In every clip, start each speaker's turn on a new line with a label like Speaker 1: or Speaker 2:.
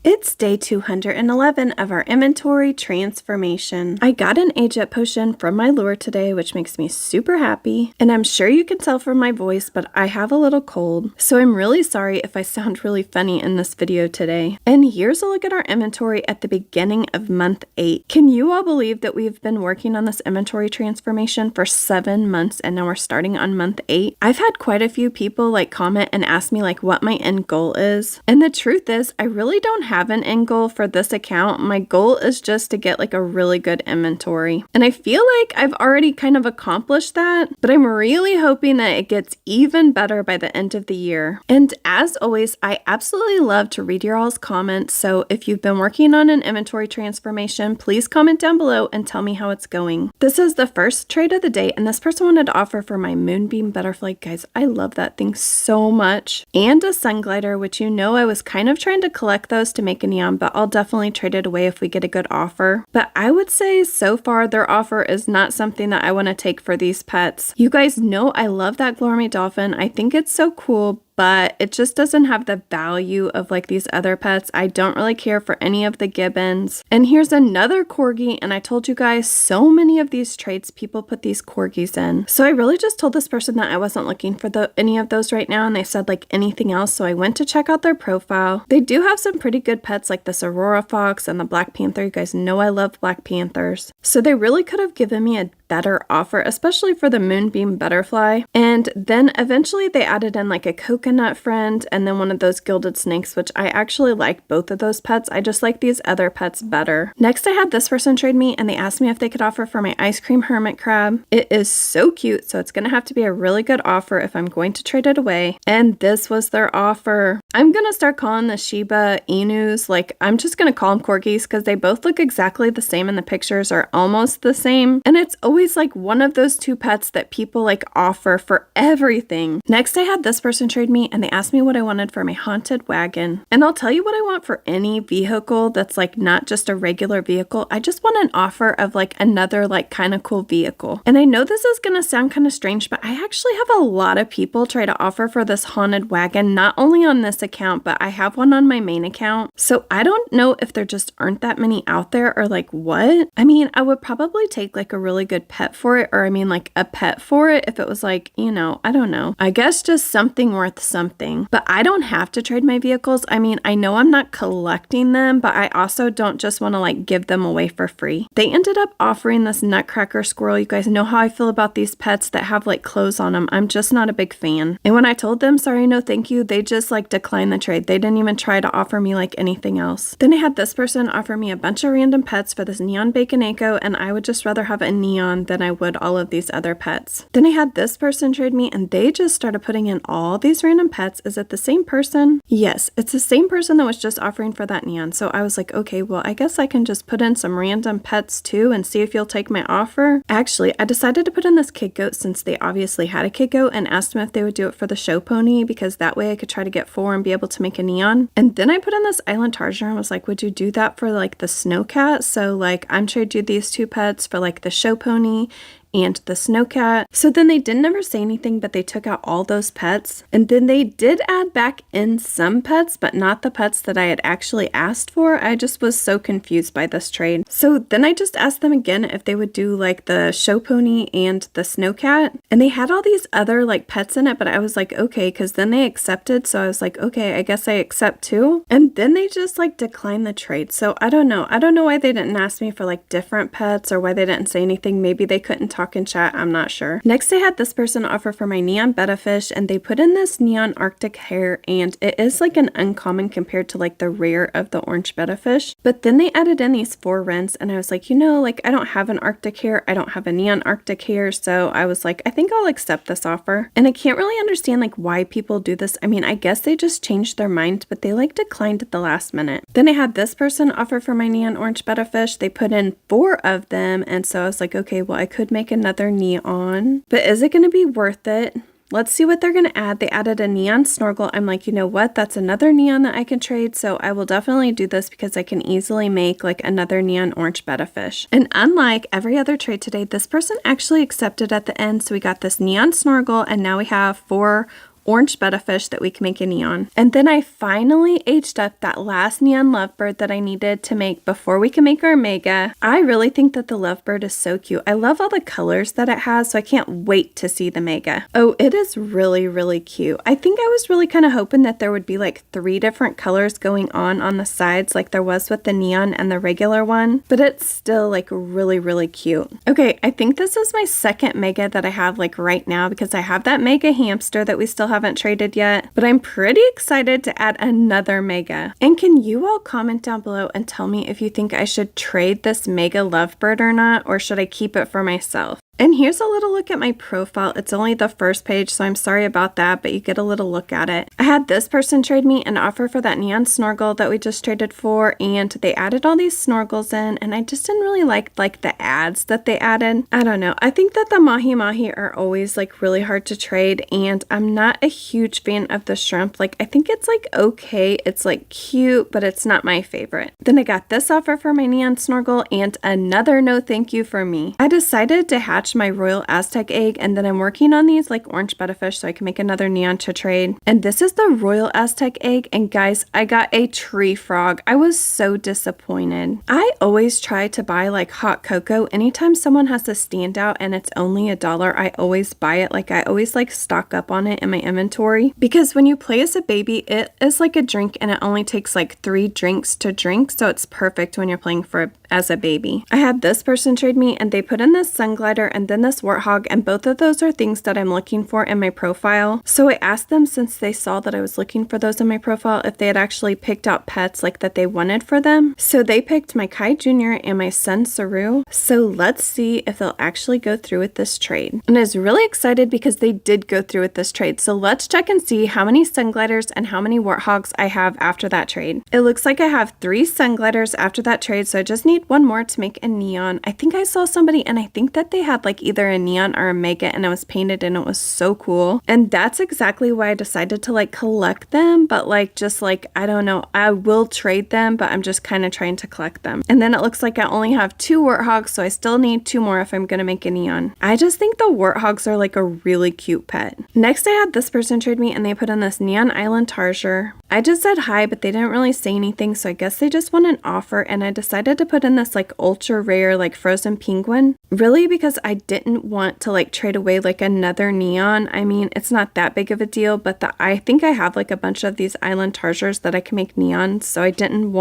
Speaker 1: It's day 211 of our inventory transformation. I got an age-up potion from my lure today, which makes me super happy. And I'm sure you can tell from my voice, but I have a little cold. So I'm really sorry if I sound really funny in this video today. And here's a look at our inventory at the beginning of month 8. Can you all believe that we've been working on this inventory transformation for 7 months and now we're starting on month 8? I've had quite a few people comment and ask me what my end goal is. And the truth is, I really don't have an end goal for this account. My goal is just to get a really good inventory. And I feel like I've already kind of accomplished that, but I'm really hoping that it gets even better by the end of the year. And as always, I absolutely love to read your all's comments. So if you've been working on an inventory transformation, please comment down below and tell me how it's going. This is the first trade of the day, and this person wanted to offer for my moonbeam butterfly. Guys, I love that thing so much. And a sun glider, which I was kind of trying to collect those to make a neon, but I'll definitely trade it away if we get a good offer. But I would say so far their offer is not something that I want to take for these pets. You guys know I love that Glormy dolphin. I think it's so cool, but it just doesn't have the value of these other pets. I don't really care for any of the gibbons. And here's another corgi, and I told you guys so many of these traits people put these corgis in. So I really just told this person that I wasn't looking for any of those right now, and they said anything else, so I went to check out their profile. They do have some pretty good pets like this Aurora fox and the Black Panther. You guys know I love Black Panthers. So they really could have given me a better offer, especially for the moonbeam butterfly. And then eventually they added in a coconut friend and then one of those gilded snakes, which I actually like both of those pets. I just like these other pets better. Next, I had this person trade me, and they asked me if they could offer for my ice cream hermit crab. It is so cute, so it's gonna have to be a really good offer if I'm going to trade it away. And this was their offer. I'm gonna start calling the Shiba Inus, I'm just gonna call them corgis because they both look exactly the same and the pictures are almost the same. And it's always one of those two pets that people offer for everything. Next, I had this person trade me, and they asked me what I wanted for my haunted wagon. And I'll tell you what I want for any vehicle that's not just a regular vehicle. I just want an offer of another kind of cool vehicle. And I know this is gonna sound kind of strange, but I actually have a lot of people try to offer for this haunted wagon, not only on this account, but I have one on my main account. So I don't know if there just aren't that many out there or what. I mean, I would probably take a really good pet for it, or a pet for it if it was I don't know. I guess just something worth something. But I don't have to trade my vehicles. I mean, I know I'm not collecting them, but I also don't just want to give them away for free. They ended up offering this nutcracker squirrel. You guys know how I feel about these pets that have clothes on them. I'm just not a big fan. And when I told them sorry, no thank you, they just declined the trade. They didn't even try to offer me anything else. Then I had this person offer me a bunch of random pets for this neon bacon echo, and I would just rather have a neon than I would all of these other pets. Then I had this person trade me, and they just started putting in all these random pets. Is it the same person? Yes, it's the same person that was just offering for that neon. So I was okay, well, I guess I can just put in some random pets too and see if you'll take my offer. Actually, I decided to put in this kid goat since they obviously had a kid goat, and asked them if they would do it for the show pony, because that way I could try to get 4 and be able to make a neon. And then I put in this island tarsier and was would you do that for the snowcat? So I'm trade you these 2 pets for the show pony and the snowcat. So then they didn't ever say anything, but they took out all those pets. And then they did add back in some pets, but not the pets that I had actually asked for. I just was so confused by this trade. So then I just asked them again if they would do the show pony and the snowcat. And they had all these other pets in it, but I was okay, because then they accepted. So I was okay, I guess I accept too. And then they just declined the trade. So I don't know. I don't know why they didn't ask me for different pets, or why they didn't say anything. Maybe they couldn't talk in chat, I'm not sure. Next, I had this person offer for my neon betta fish, and they put in this neon arctic hare, and it is an uncommon compared to the rare of the orange betta fish. But then they added in these 4 wrens, and I was I don't have an arctic hare, I don't have a neon arctic hare, so I was I think I'll accept this offer. And I can't really understand why people do this. I mean, I guess they just changed their mind, but they declined at the last minute. Then I had this person offer for my neon orange betta fish. They put in 4 of them, and so I was okay, well, I could make another neon, but is it going to be worth it? Let's see what they're going to add. They added a neon snorkel. I'm you know what? That's another neon that I can trade. So I will definitely do this because I can easily make another neon orange betta fish. And unlike every other trade today, this person actually accepted at the end. So we got this neon snorkel, and now we have 4 orange butterfish that we can make a neon. And then I finally aged up that last neon lovebird that I needed to make before we can make our mega. I really think that the lovebird is so cute. I love all the colors that it has, so I can't wait to see the mega. Oh, it is really, really cute. I think I was really kind of hoping that there would be like 3 different colors going on the sides like there was with the neon and the regular one, but it's still like really, really cute. Okay, I think this is my second mega that I have like right now because I have that mega hamster that we still haven't traded yet, but I'm pretty excited to add another mega. And can you all comment down below and tell me if you think I should trade this mega lovebird or not, or should I keep it for myself? And here's a little look at my profile. It's only the first page, so I'm sorry about that, but you get a little look at it. I had this person trade me an offer for that neon snorkel that we just traded for, and they added all these snorkels in, and I just didn't really like the ads that they added. I don't know. I think that the mahi-mahi are always like really hard to trade, and I'm not a huge fan of the shrimp. Like, I think it's like okay. It's like cute, but it's not my favorite. Then I got this offer for my neon snorkel and another no thank you for me. I decided to hatch my royal Aztec egg, and then I'm working on these like orange butterfish so I can make another neon to trade. And this is the royal Aztec egg, and guys, I got a tree frog. I was so disappointed. I always try to buy like hot cocoa anytime someone has a standout and it's only $1. I always buy it. Like, I always like stock up on it in my inventory, because when you play as a baby, it is like a drink and it only takes like 3 drinks to drink, so it's perfect when you're playing as a baby. I had this person trade me, and they put in this sun glider and then this warthog, and both of those are things that I'm looking for in my profile. So I asked them, since they saw that I was looking for those in my profile, if they had actually picked out pets like that they wanted for them. So they picked my Kai Jr. and my son Saru. So let's see if they'll actually go through with this trade. And I was really excited because they did go through with this trade. So let's check and see how many sun gliders and how many warthogs I have after that trade. It looks like I have 3 sun gliders after that trade, so I just need 1 more to make a neon. I think I saw somebody, and I think that they had like either a neon or a mega, and it was painted, and it was so cool. And that's exactly why I decided to like collect them, but like just like, I don't know, I will trade them, but I'm just kind of trying to collect them. And then it looks like I only have 2 warthogs, so I still need 2 more if I'm gonna make a neon. I just think the warthogs are like a really cute pet. Next, I had this person trade me, and they put in this neon island tarsier. I just said hi, but they didn't really say anything, so I guess they just want an offer, and I decided to put in this like ultra rare like frozen penguin, really because I didn't want to like trade away like another neon. I mean, it's not that big of a deal, but I think I have like a bunch of these island tarsiers that I can make neons, so I didn't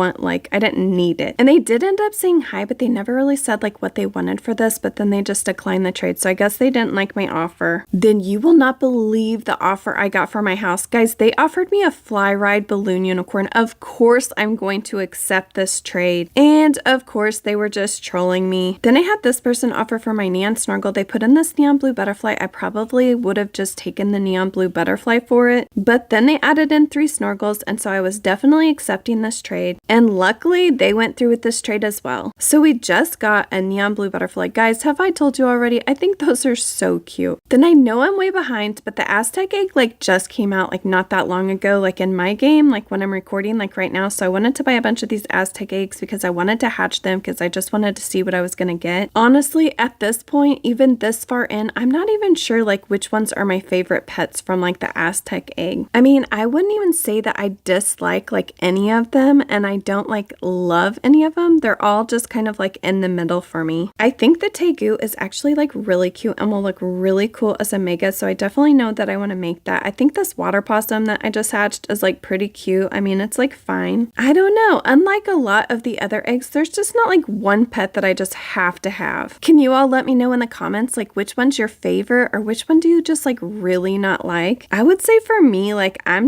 Speaker 1: need it. And they did end up saying hi, but they never really said like what they wanted for this, but then they just declined the trade, so I guess they didn't like my offer. Then you will not believe the offer I got for my house. Guys, they offered me a fly ride balloon unicorn. Of course I'm going to accept this trade, and of course they were just trolling me. Then I had this person offer for my neon snorkel. They put in this neon blue butterfly. I probably would have just taken the neon blue butterfly for it, but then they added in 3 snorkels, and so I was definitely accepting this trade, and luckily they went through with this trade as well. So we just got a neon blue butterfly. Guys, have I told you already? I think those are so cute. Then I know I'm way behind, but the Aztec egg like just came out like not that long ago, like in my game, like when I'm recording like right now. So I wanted to buy a bunch of these Aztec eggs because I wanted to hatch them, because I just wanted to see what I was gonna get. Honestly, at this point, even this far in, I'm not even sure like which ones are my favorite pets from like the Aztec egg. I mean, I wouldn't even say that I dislike like any of them, and I don't like love any of them. They're all just kind of like in the middle for me. I think the Tegu is actually like really cute and will look really cool as a mega, so I definitely know that I want to make that. I think this water possum that I just hatched is like pretty cute. I mean, it's like fine. I don't know. Unlike a lot of the other eggs, there's just not like one pet that I just have to have. Can you all let me know in the comments like which one's your favorite, or which one do you just like really not like? I would say for me, like I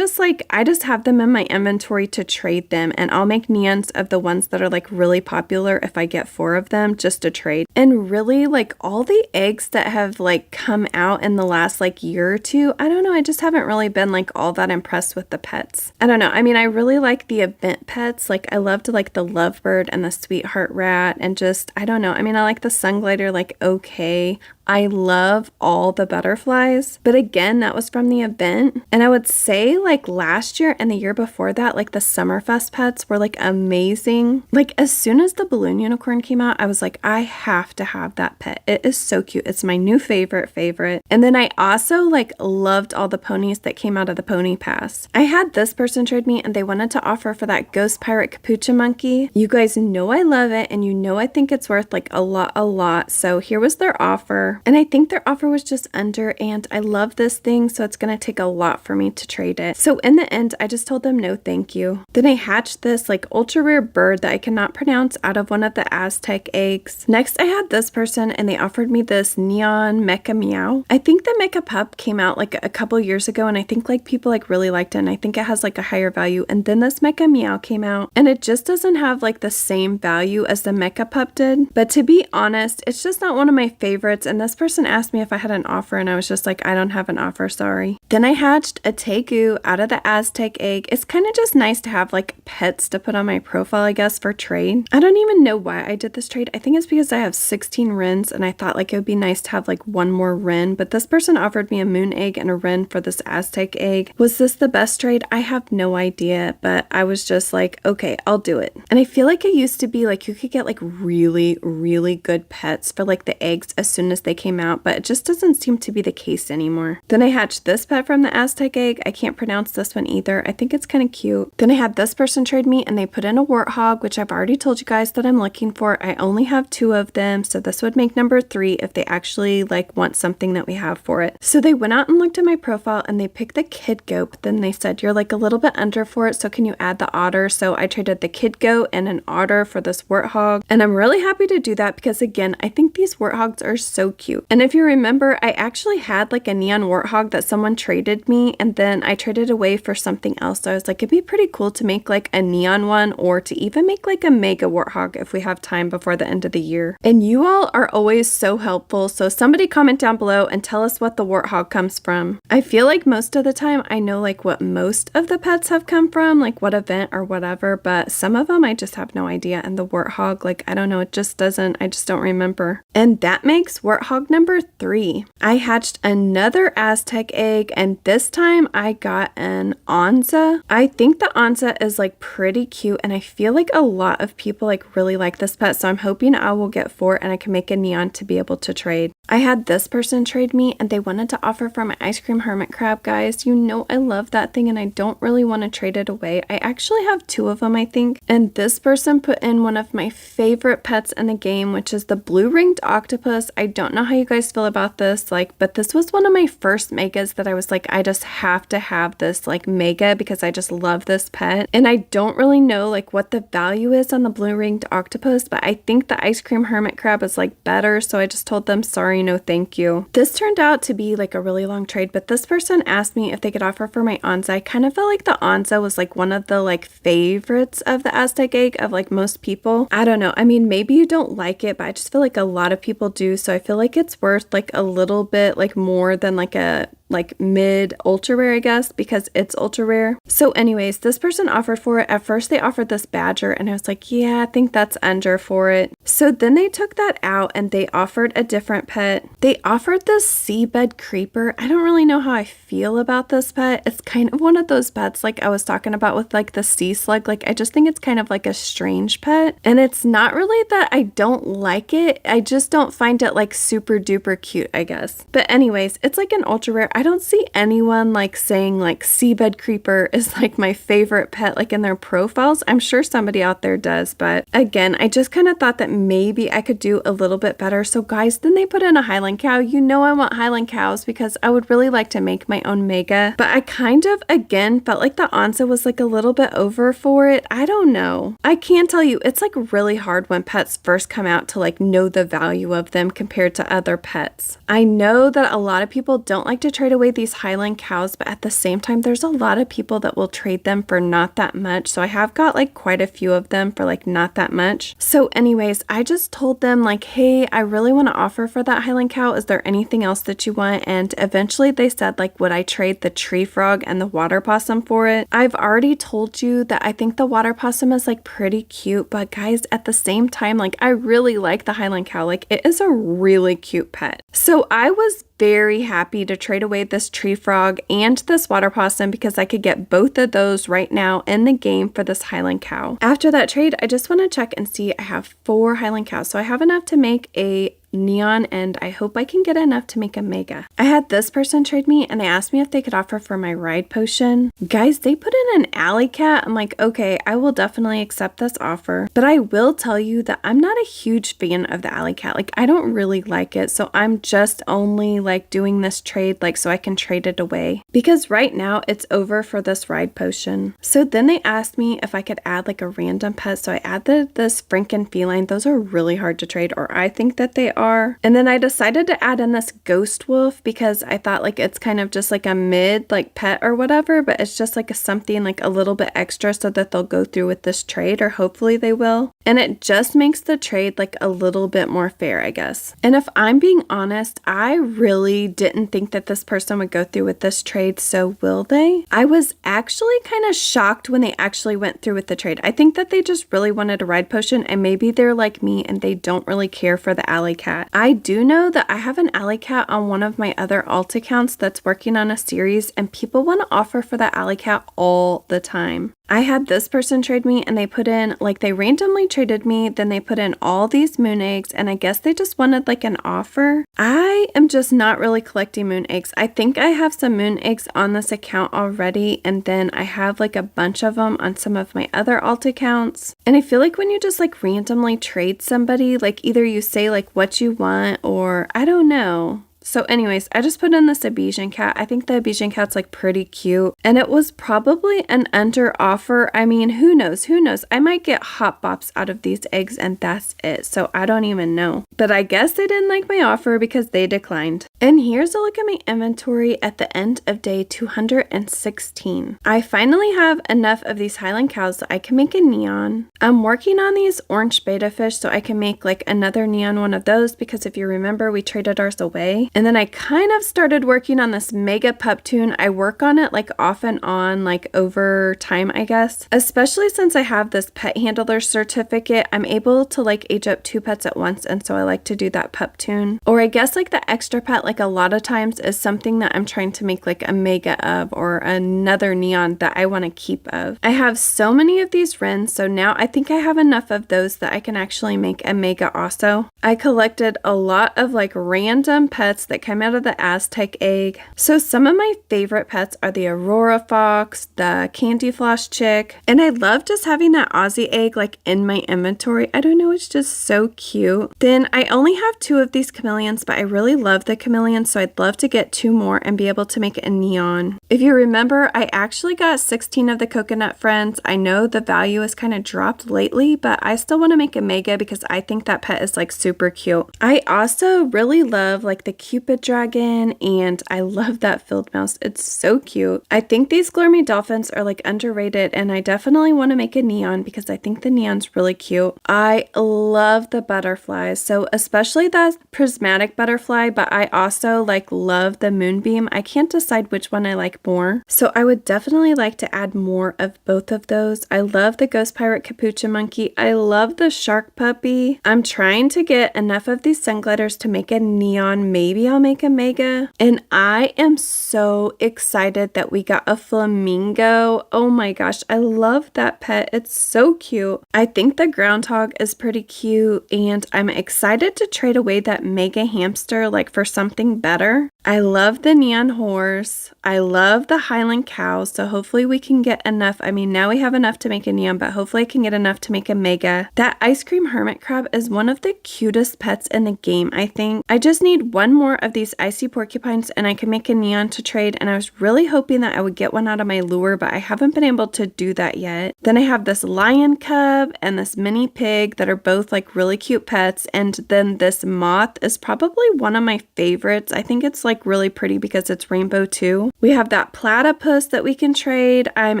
Speaker 1: just have them in my inventory to trade them, and I'll make neons of the ones that are like really popular if I get 4 of them just to trade. And really, like all the eggs that have like come out in the last like year or 2, I don't know, I just haven't really been like all that impressed with the pets. I don't know. I mean, I really like the event pets. Like I loved like the lovebird and the sweetheart rat, and just, I don't know. I mean, I like the sun glider, like okay. I love all the butterflies, but again, that was from the event. And I would say like last year and the year before that, like the Summerfest pets were like amazing. Like as soon as the balloon unicorn came out, I was like, I have to have that pet. It is so cute. It's my new favorite. And then I also like loved all the ponies that came out of the pony pass. I had this person trade me and they wanted to offer for that ghost pirate capuchin monkey. You guys know I love it and you know I think it's worth like a lot. So here was their offer. And I think their offer was just under, and I love this thing, so it's going to take a lot for me to trade it. So in the end, I just told them no thank you. Then I hatched this like ultra rare bird that I cannot pronounce out of one of the Aztec eggs. Next, I had this person and they offered me this neon mecha meow. I think the mecha pup came out like a couple years ago, and I think like people like really liked it, and I think it has like a higher value. And then this mecha meow came out and it just doesn't have like the same value as the mecha pup did. But to be honest, it's just not one of my favorites, and this person asked me if I had an offer and I was just like, I don't have an offer, sorry. Then I hatched a tegu out of the Aztec egg. It's kind of just nice to have like pets to put on my profile, I guess, for trade. I don't even know why I did this trade. I think it's because I have 16 wrens and I thought like it would be nice to have like one more wren, but this person offered me a moon egg and a wren for this Aztec egg. Was this the best trade? I have no idea, but I was just like, okay, I'll do it. And I feel like it used to be like you could get like really good pets for like the eggs as soon as they came out, but it just doesn't seem to be the case anymore. Then I hatched this pet from the Aztec egg. I can't pronounce this one either. I think it's kind of cute. Then I had this person trade me and they put in a warthog, which I've already told you guys that I'm looking for. I only have 2 of them, so this would make number 3 if they actually like want something that we have for it. So they went out and looked at my profile and they picked the kid goat, but then they said, you're like a little bit under for it, so can you add the otter? So I traded the kid goat and an otter for this warthog, and I'm really happy to do that because again, I think these warthogs are so cute. And if you remember, I actually had like a neon warthog that someone traded me, and then I traded away for something else. So I was like, it'd be pretty cool to make like a neon one, or to even make like a mega warthog if we have time before the end of the year. And you all are always so helpful, so somebody comment down below and tell us what the warthog comes from. I feel like most of the time I know like what most of the pets have come from, like what event or whatever, but some of them I just have no idea. And the warthog, like I don't know, it just doesn't, I just don't remember. And that makes warthog number 3. I hatched another Aztec egg, and this time I got an onza. I think the onza is like pretty cute, and I feel like a lot of people like really like this pet, so I'm hoping I will get 4 and I can make a neon to be able to trade. I had this person trade me and they wanted to offer for my ice cream hermit crab, guys. You know I love that thing and I don't really want to trade it away. I actually have 2 of them, I think. And this person put in one of my favorite pets in the game, which is the blue ringed octopus. I don't know how you guys feel about this, like, but this was one of my first megas that I was like, I just have to have this like mega because I just love this pet. And I don't really know like what the value is on the blue ringed octopus, but I think the ice cream hermit crab is like better, so I just told them sorry, no thank you. This turned out to be like a really long trade, but this person asked me if they could offer for my onza. I kind of felt like the onza was like one of the like favorites of the Aztec egg of like most people. I don't know, I mean maybe you don't like it, but I just feel like a lot of people do, so I feel like it's worth like a little bit like more than like a like mid ultra rare, I guess, because it's ultra rare. So anyways, this person offered for it. At first they offered this badger and I was like, yeah, I think that's under for it. So then they took that out and they offered a different pet. They offered this seabed creeper. I don't really know how I feel about this pet. It's kind of one of those pets like I was talking about with like the sea slug. Like I just think it's kind of like a strange pet, and it's not really that I don't like it, I just don't find it like super duper cute, I guess. But anyways, it's like an ultra rare. I don't see anyone like saying like seabed creeper is like my favorite pet like in their profiles. I'm sure somebody out there does, but again, I just kind of thought that maybe I could do a little bit better. So guys, then they put in a Highland cow. You know I want Highland cows because I would really like to make my own mega, but I kind of again felt like the onza was like a little bit over for it. I don't know. I can tell you it's like really hard when pets first come out to like know the value of them compared to other pets. I know that a lot of people don't like to trade trade away these Highland cows, but at the same time, there's a lot of people that will trade them for not that much. So I have got like quite a few of them for like not that much. So anyways, I just told them like, hey, I really want to offer for that Highland cow. Is there anything else that you want? And eventually they said like, would I trade the tree frog and the water possum for it? I've already told you that I think the water possum is like pretty cute, but guys, at the same time, like I really like the Highland cow. Like it is a really cute pet. So I was very happy to trade away this tree frog and this water possum because I could get both of those right now in the game for this Highland cow. After that trade, I just want to check and see I have 4 Highland cows. So I have enough to make a neon, and I hope I can get enough to make a mega. I had this person trade me and they asked me if they could offer for my ride potion. Guys, they put in an alley cat. I'm like, okay, I will definitely accept this offer, but I will tell you that I'm not a huge fan of the alley cat. Like I don't really like it, so I'm just only like doing this trade like so I can trade it away because right now it's over for this ride potion. So then they asked me if I could add like a random pet, so I added this Franken feline. Those are really hard to trade, or I think that they are. And then I decided to add in this ghost wolf because I thought like it's kind of just like a mid like pet or whatever, but it's just like something like a little bit extra so that they'll go through with this trade, or hopefully they will. And it just makes the trade like a little bit more fair, I guess. And if I'm being honest, I really didn't think that this person would go through with this trade, so will they? I was actually kind of shocked when they actually went through with the trade. I think that they just really wanted a ride potion, and maybe they're like me and they don't really care for the alley cat. I do know that I have an alley cat on one of my other alt accounts that's working on a series, and people want to offer for that alley cat all the time. I had this person trade me and they put in, like they randomly traded me, then they put in all these moon eggs, and I guess they just wanted like an offer. I am just not really collecting moon eggs. I think I have some moon eggs on this account already, and then I have like a bunch of them on some of my other alt accounts. And I feel like when you just like randomly trade somebody, like either you say like what you want, or I don't know. So anyways, I just put in this Abesian cat. I think the Abesian cat's like pretty cute, and it was probably an under offer. I mean, who knows? Who knows? I might get hot bops out of these eggs and that's it. So I don't even know. But I guess they didn't like my offer because they declined. And here's a look at my inventory at the end of day 216. I finally have enough of these Highland cows that I can make a neon. I'm working on these orange beta fish so I can make like another neon one of those, because if you remember, we traded ours away. And then I kind of started working on this mega pup tune. I work on it like off and on, like over time, I guess. Especially since I have this pet handler certificate, I'm able to like age up 2 pets at once. And so I like to do that pup tune. Or I guess like the extra pet, like a lot of times is something that I'm trying to make like a mega of, or another neon that I want to keep of. I have so many of these wrens, so now I think I have enough of those that I can actually make a mega also. I collected a lot of like random pets that came out of the Aztec egg. So some of my favorite pets are the Aurora fox, the candy floss chick, and I love just having that Aussie egg like in my inventory. I don't know, it's just so cute. Then I only have 2 of these chameleons, but I really love the chameleons, so I'd love to get 2 more and be able to make a neon. If you remember, I actually got 16 of the coconut friends. I know the value has kind of dropped lately, but I still want to make a mega because I think that pet is like super cute. I also really love like the Cupid dragon, and I love that field mouse. It's so cute. I think these Glormy dolphins are like underrated, and I definitely want to make a neon because I think the neon's really cute. I love the butterflies, so especially that prismatic butterfly, but I also like love the moonbeam. I can't decide which one I like more, so I would definitely like to add more of both of those. I love the ghost pirate capuchin monkey. I love the shark puppy. I'm trying to get enough of these sun gliders to make a neon. Maybe I'll make a mega. And I am so excited that we got a flamingo. Oh my gosh, I love that pet. It's so cute. I think the groundhog is pretty cute, and I'm excited to trade away that mega hamster like for something better. I love the neon horse. I love the Highland cow, so hopefully we can get enough. I mean, now we have enough to make a neon, but hopefully I can get enough to make a mega. That ice cream hermit crab is one of the cutest pets in the game, I think. I just need 1 more of these icy porcupines and I can make a neon to trade, and I was really hoping that I would get one out of my lure, but I haven't been able to do that yet. Then I have this lion cub and this mini pig that are both like really cute pets, and then this moth is probably one of my favorites. I think it's like like really pretty because it's rainbow too. We have that platypus that we can trade. I'm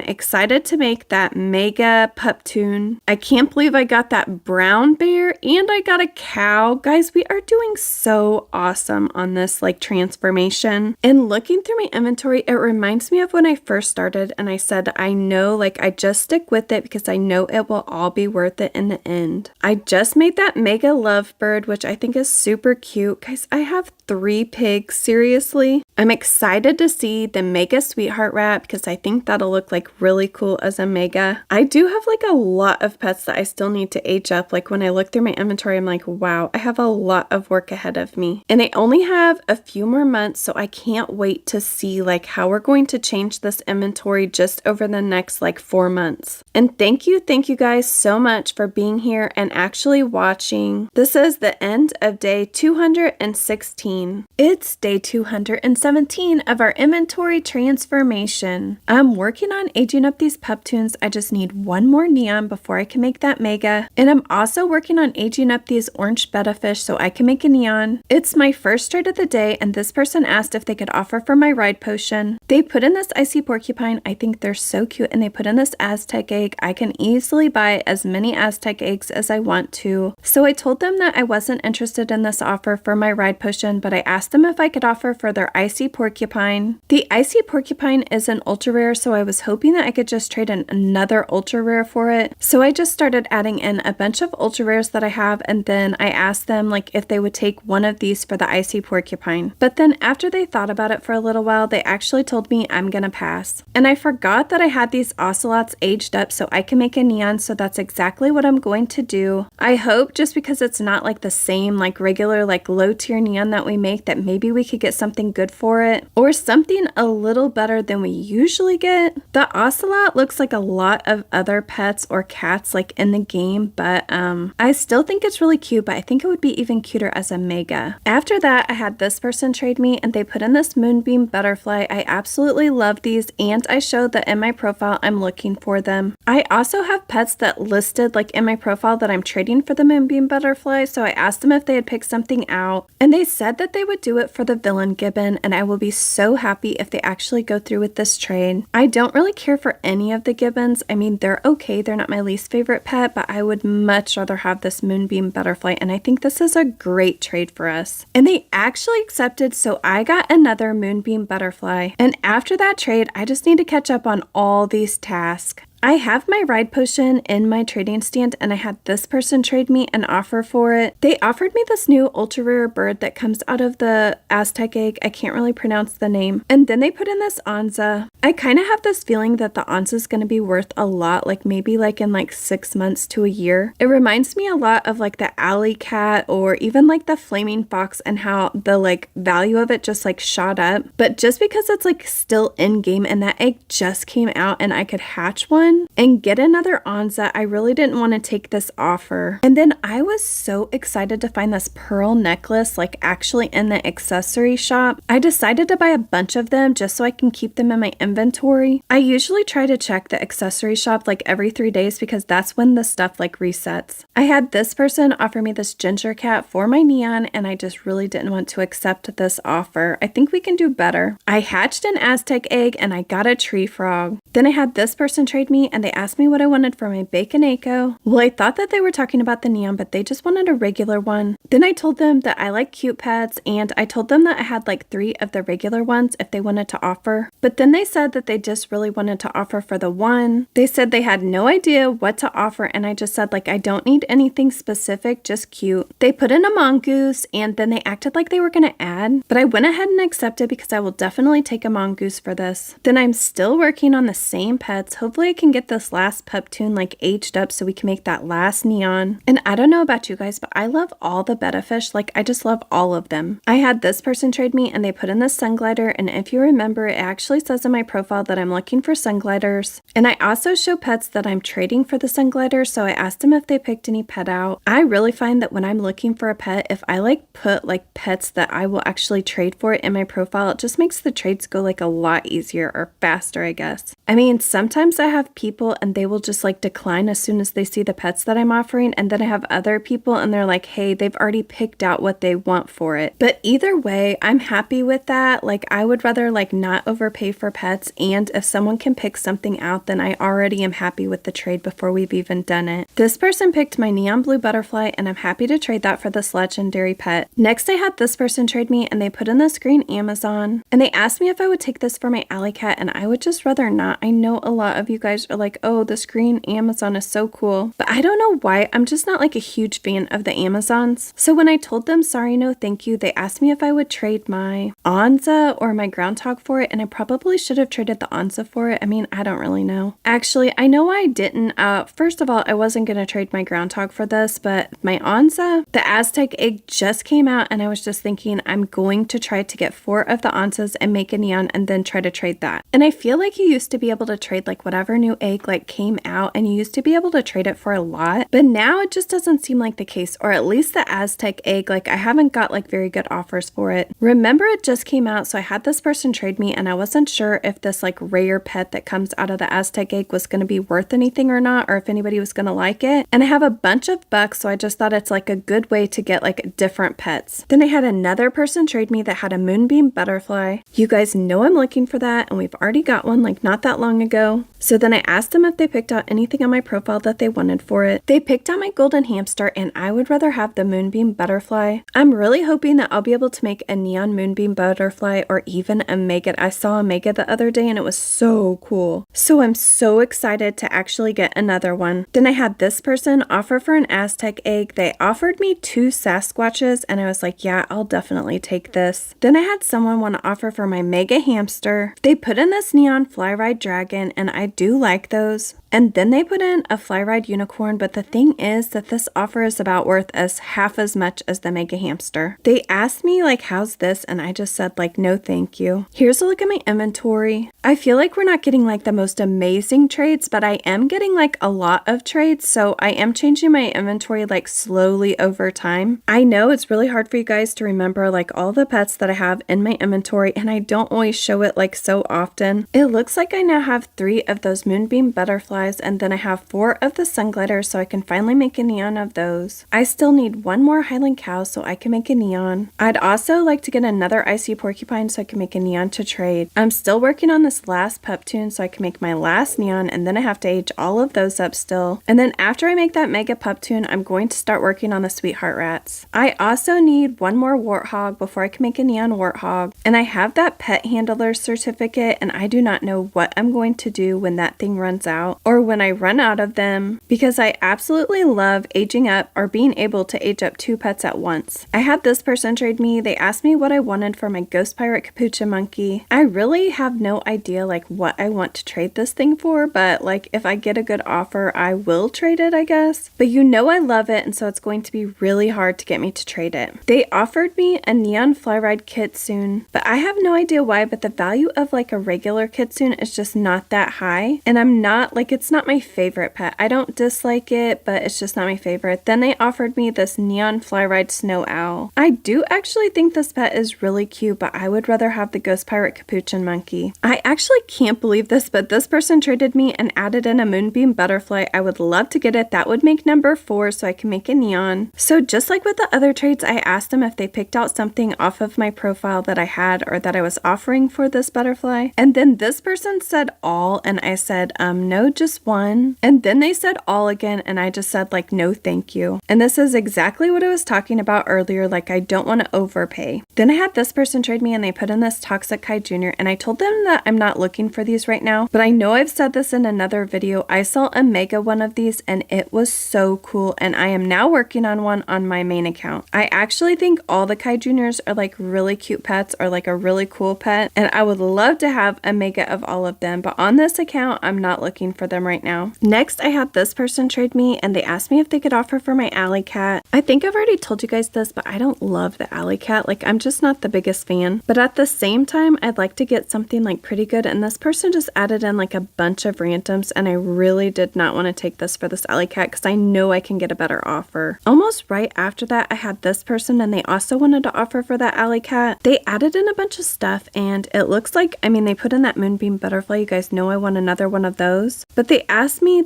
Speaker 1: excited to make that mega puptoon. I can't believe I got that brown bear and I got a cow. Guys, we are doing so awesome on this like transformation. And looking through my inventory, it reminds me of when I first started and I said, I know, like I just stick with it because I know it will all be worth it in the end. I just made that mega lovebird, which I think is super cute. Guys, I have 3 pigs, seriously. I'm excited to see the mega sweetheart rat because I think that'll look like really cool as a mega. I do have like a lot of pets that I still need to age up. Like when I look through my inventory, I'm like, wow, I have a lot of work ahead of me. And I only have a few more months, so I can't wait to see like how we're going to change this inventory just over the next like 4 months. And thank you guys so much for being here and actually watching. This is the end of day 216. It's day 217 of our inventory transformation. I'm working on aging up these puptoons. I just need 1 more neon before I can make that mega. And I'm also working on aging up these orange betta fish so I can make a neon. It's my first trade of the day and this person asked if they could offer for my ride potion. They put in this icy porcupine. I think they're so cute, and they put in this Aztec egg. I can easily buy as many Aztec eggs as I want to. So I told them that I wasn't interested in this offer for my ride potion, but I asked them if I could offer for their icy porcupine. The icy porcupine is an ultra rare, so I was hoping that I could just trade in another ultra rare for it. So I just started adding in a bunch of ultra rares that I have, and then I asked them like if they would take one of these for the icy porcupine. But then after they thought about it for a little while, they actually told me I'm gonna pass. And I forgot that I had these ocelots aged up so I can make a neon, so that's exactly what I'm going to do. I hope just because it's not like the same like regular like low tier neon that we make, that maybe we could get something good for it or something a little better than we usually get. The ocelot looks like a lot of other pets or cats like in the game, but I still think it's really cute, but I think it would be even cuter as a mega. After that, I had this person trade me and they put in this moonbeam butterfly. I absolutely love these, and I showed that in my profile I'm looking for them. I also have pets that listed like in my profile that I'm trading for the moonbeam butterfly, so I asked them if they had picked something out and they said that they would do it for the villain gibbon, and I will be so happy if they actually go through with this trade. I don't really care for any of the gibbons. I mean, they're okay, they're not my least favorite pet, but I would much rather have this moonbeam butterfly, and I think this is a great trade for us. And they actually accepted, so I got another moonbeam butterfly. And after that trade, I just need to catch up on all these tasks. I have my ride potion in my trading stand, and I had this person trade me an offer for it. They offered me this new ultra rare bird that comes out of the Aztec egg. I can't really pronounce the name. And then they put in this Onza. I kind of have this feeling that the Onza is going to be worth a lot, like maybe like in like 6 months to a year. It reminds me a lot of like the alley cat or even like the flaming fox, and how the like value of it just like shot up. But just because it's like still in game and that egg just came out and I could hatch one and get another Onza, I really didn't want to take this offer. And then I was so excited to find this pearl necklace like actually in the accessory shop. I decided to buy a bunch of them just so I can keep them in my inventory. I usually try to check the accessory shop like every 3 days because that's when the stuff like resets. I had this person offer me this ginger cat for my neon, and I just really didn't want to accept this offer. I think we can do better. I hatched an Aztec egg and I got a tree frog. Then I had this person trade me and they asked me what I wanted for my bacon Echo. Well, I thought that they were talking about the neon, but they just wanted a regular one. Then I told them that I like cute pets, and I told them that I had like 3 of the regular ones if they wanted to offer. But then they said that they just really wanted to offer for the one. They said they had no idea what to offer, and I just said like I don't need anything specific, just cute. They put in a mongoose, and then they acted like they were gonna add, but I went ahead and accepted because I will definitely take a mongoose for this. Then I'm still working on the same pets. Hopefully I can get this last puptoon like aged up so we can make that last neon. And I don't know about you guys, but I love all the betta fish. Like I just love all of them. I had this person trade me and they put in the sun glider, and if you remember, it actually says in my profile that I'm looking for sun gliders. And I also show pets that I'm trading for the sun glider, so I asked them if they picked any pet out. I really find that when I'm looking for a pet, if I like put like pets that I will actually trade for in my profile, it just makes the trades go like a lot easier or faster, I guess. I mean, sometimes I have people and they will just like decline as soon as they see the pets that I'm offering. And then I have other people and they're like, hey, they've already picked out what they want for it. But either way, I'm happy with that. Like I would rather like not overpay for pets. And if someone can pick something out, then I already am happy with the trade before we've even done it. This person picked my neon blue butterfly and I'm happy to trade that for this legendary pet. Next, I had this person trade me and they put in this green Amazon and they asked me if I would take this for my alley cat, and I would just rather not. I know a lot of you guys are like, oh, this green Amazon is so cool, but I don't know why. I'm just not like a huge fan of the Amazons. So when I told them sorry, no thank you, they asked me if I would trade my Anza or my groundhog for it, and I probably should have traded the Anza for it. I mean, I don't really know. Actually, I know I didn't. First of all, I wasn't going to trade my groundhog for this, but my Anza, the Aztec egg just came out and I was just thinking I'm going to try to get 4 of the Anzas and make a neon and then try to trade that. And I feel like you used to be able to trade like whatever new egg like came out and you used to be able to trade it for a lot, but now it just doesn't seem like the case, or at least the Aztec egg, like I haven't got like very good offers for it. Remember, it just came out, so I had this person trade me and I wasn't sure if this like rare pet that comes out of the Aztec egg was going to be worth anything or not, or if anybody was going to like it. And I have a bunch of bucks, so I just thought it's like a good way to get like different pets. Then I had another person trade me that had a moonbeam butterfly. You guys know I'm looking for that and we've already got one like not that long ago. So then I asked them if they picked out anything on my profile that they wanted for it. They picked out my golden hamster and I would rather have the moonbeam butterfly. I'm really hoping that I'll be able to make a neon moonbeam butterfly or even a mega. I saw a mega the other day and it was so cool. So I'm so excited to actually get another one. Then I had this person offer for an Aztec egg. They offered me 2 Sasquatches and I was like, yeah, I'll definitely take this. Then I had someone want to offer for my mega hamster. They put in this neon fly ride dragon and I do like those. And then they put in a fly ride unicorn, but the thing is that this offer is about worth as half as much as the mega hamster. They asked me like, how's this? And I just said like, no thank you. Here's a look at my inventory. I feel like we're not getting like the most amazing trades, but I am getting like a lot of trades. So I am changing my inventory like slowly over time. I know it's really hard for you guys to remember like all the pets that I have in my inventory, and I don't always show it like so often. It looks like I now have 3 of those moonbeam butterflies, and then I have 4 of the sun gliders, so I can finally make a neon of those. I still need 1 more Highland cow so I can make a neon. I'd also like to get another icy porcupine so I can make a neon to trade. I'm still working on this last pup tune so I can make my last neon, and then I have to age all of those up still. And then after I make that mega pup tune, I'm going to start working on the sweetheart rats. I also need 1 more warthog before I can make a neon warthog, and I have that pet handler certificate, and I do not know what I'm going to do when that thing runs out, or when I run out of them, because I absolutely love aging up or being able to age up 2 pets at once. I had this person trade me. They asked me what I wanted for my ghost pirate capuchin monkey. I really have no idea like what I want to trade this thing for, but like if I get a good offer, I will trade it, I guess. But you know I love it, and so it's going to be really hard to get me to trade it. They offered me a neon fly ride kitsune, but I have no idea why, but the value of like a regular kitsune is just not that high, and I'm not like, it's not my favorite pet. I don't dislike it, but it's just not my favorite. Then they offered me this neon fly ride snow owl. I do actually think this pet is really cute, but I would rather have the ghost pirate capuchin monkey. I actually can't believe this, but this person traded me and added in a moonbeam butterfly. I would love to get it. That would make number 4 so I can make a neon. So just like with the other trades, I asked them if they picked out something off of my profile that I had or that I was offering for this butterfly. And then this person said all, and I said, no, just 1. And then they said all again, and I just said like, no thank you. And this is exactly what I was talking about earlier, like I don't want to overpay. Then I had this person trade me and they put in this Toxic Kai Jr. and I told them that I'm not looking for these right now, but I know I've said this in another video. I saw a mega one of these and it was so cool, and I am now working on one on my main account. I actually think all the Kai Juniors are like really cute pets, or like a really cool pet, and I would love to have a mega of all of them, but on this account I'm not looking for them right now. Next, I had this person trade me and they asked me if they could offer for my alley cat. I think I've already told you guys this, but I don't love the alley cat. Like I'm just not the biggest fan, but at the same time I'd like to get something like pretty good, and this person just added in like a bunch of randoms, and I really did not want to take this for this alley cat because I know I can get a better offer. Almost right after that, I had this person and they also wanted to offer for that alley cat. They added in a bunch of stuff, and it looks like, I mean, they put in that moonbeam butterfly. You guys know I want another one of those, but But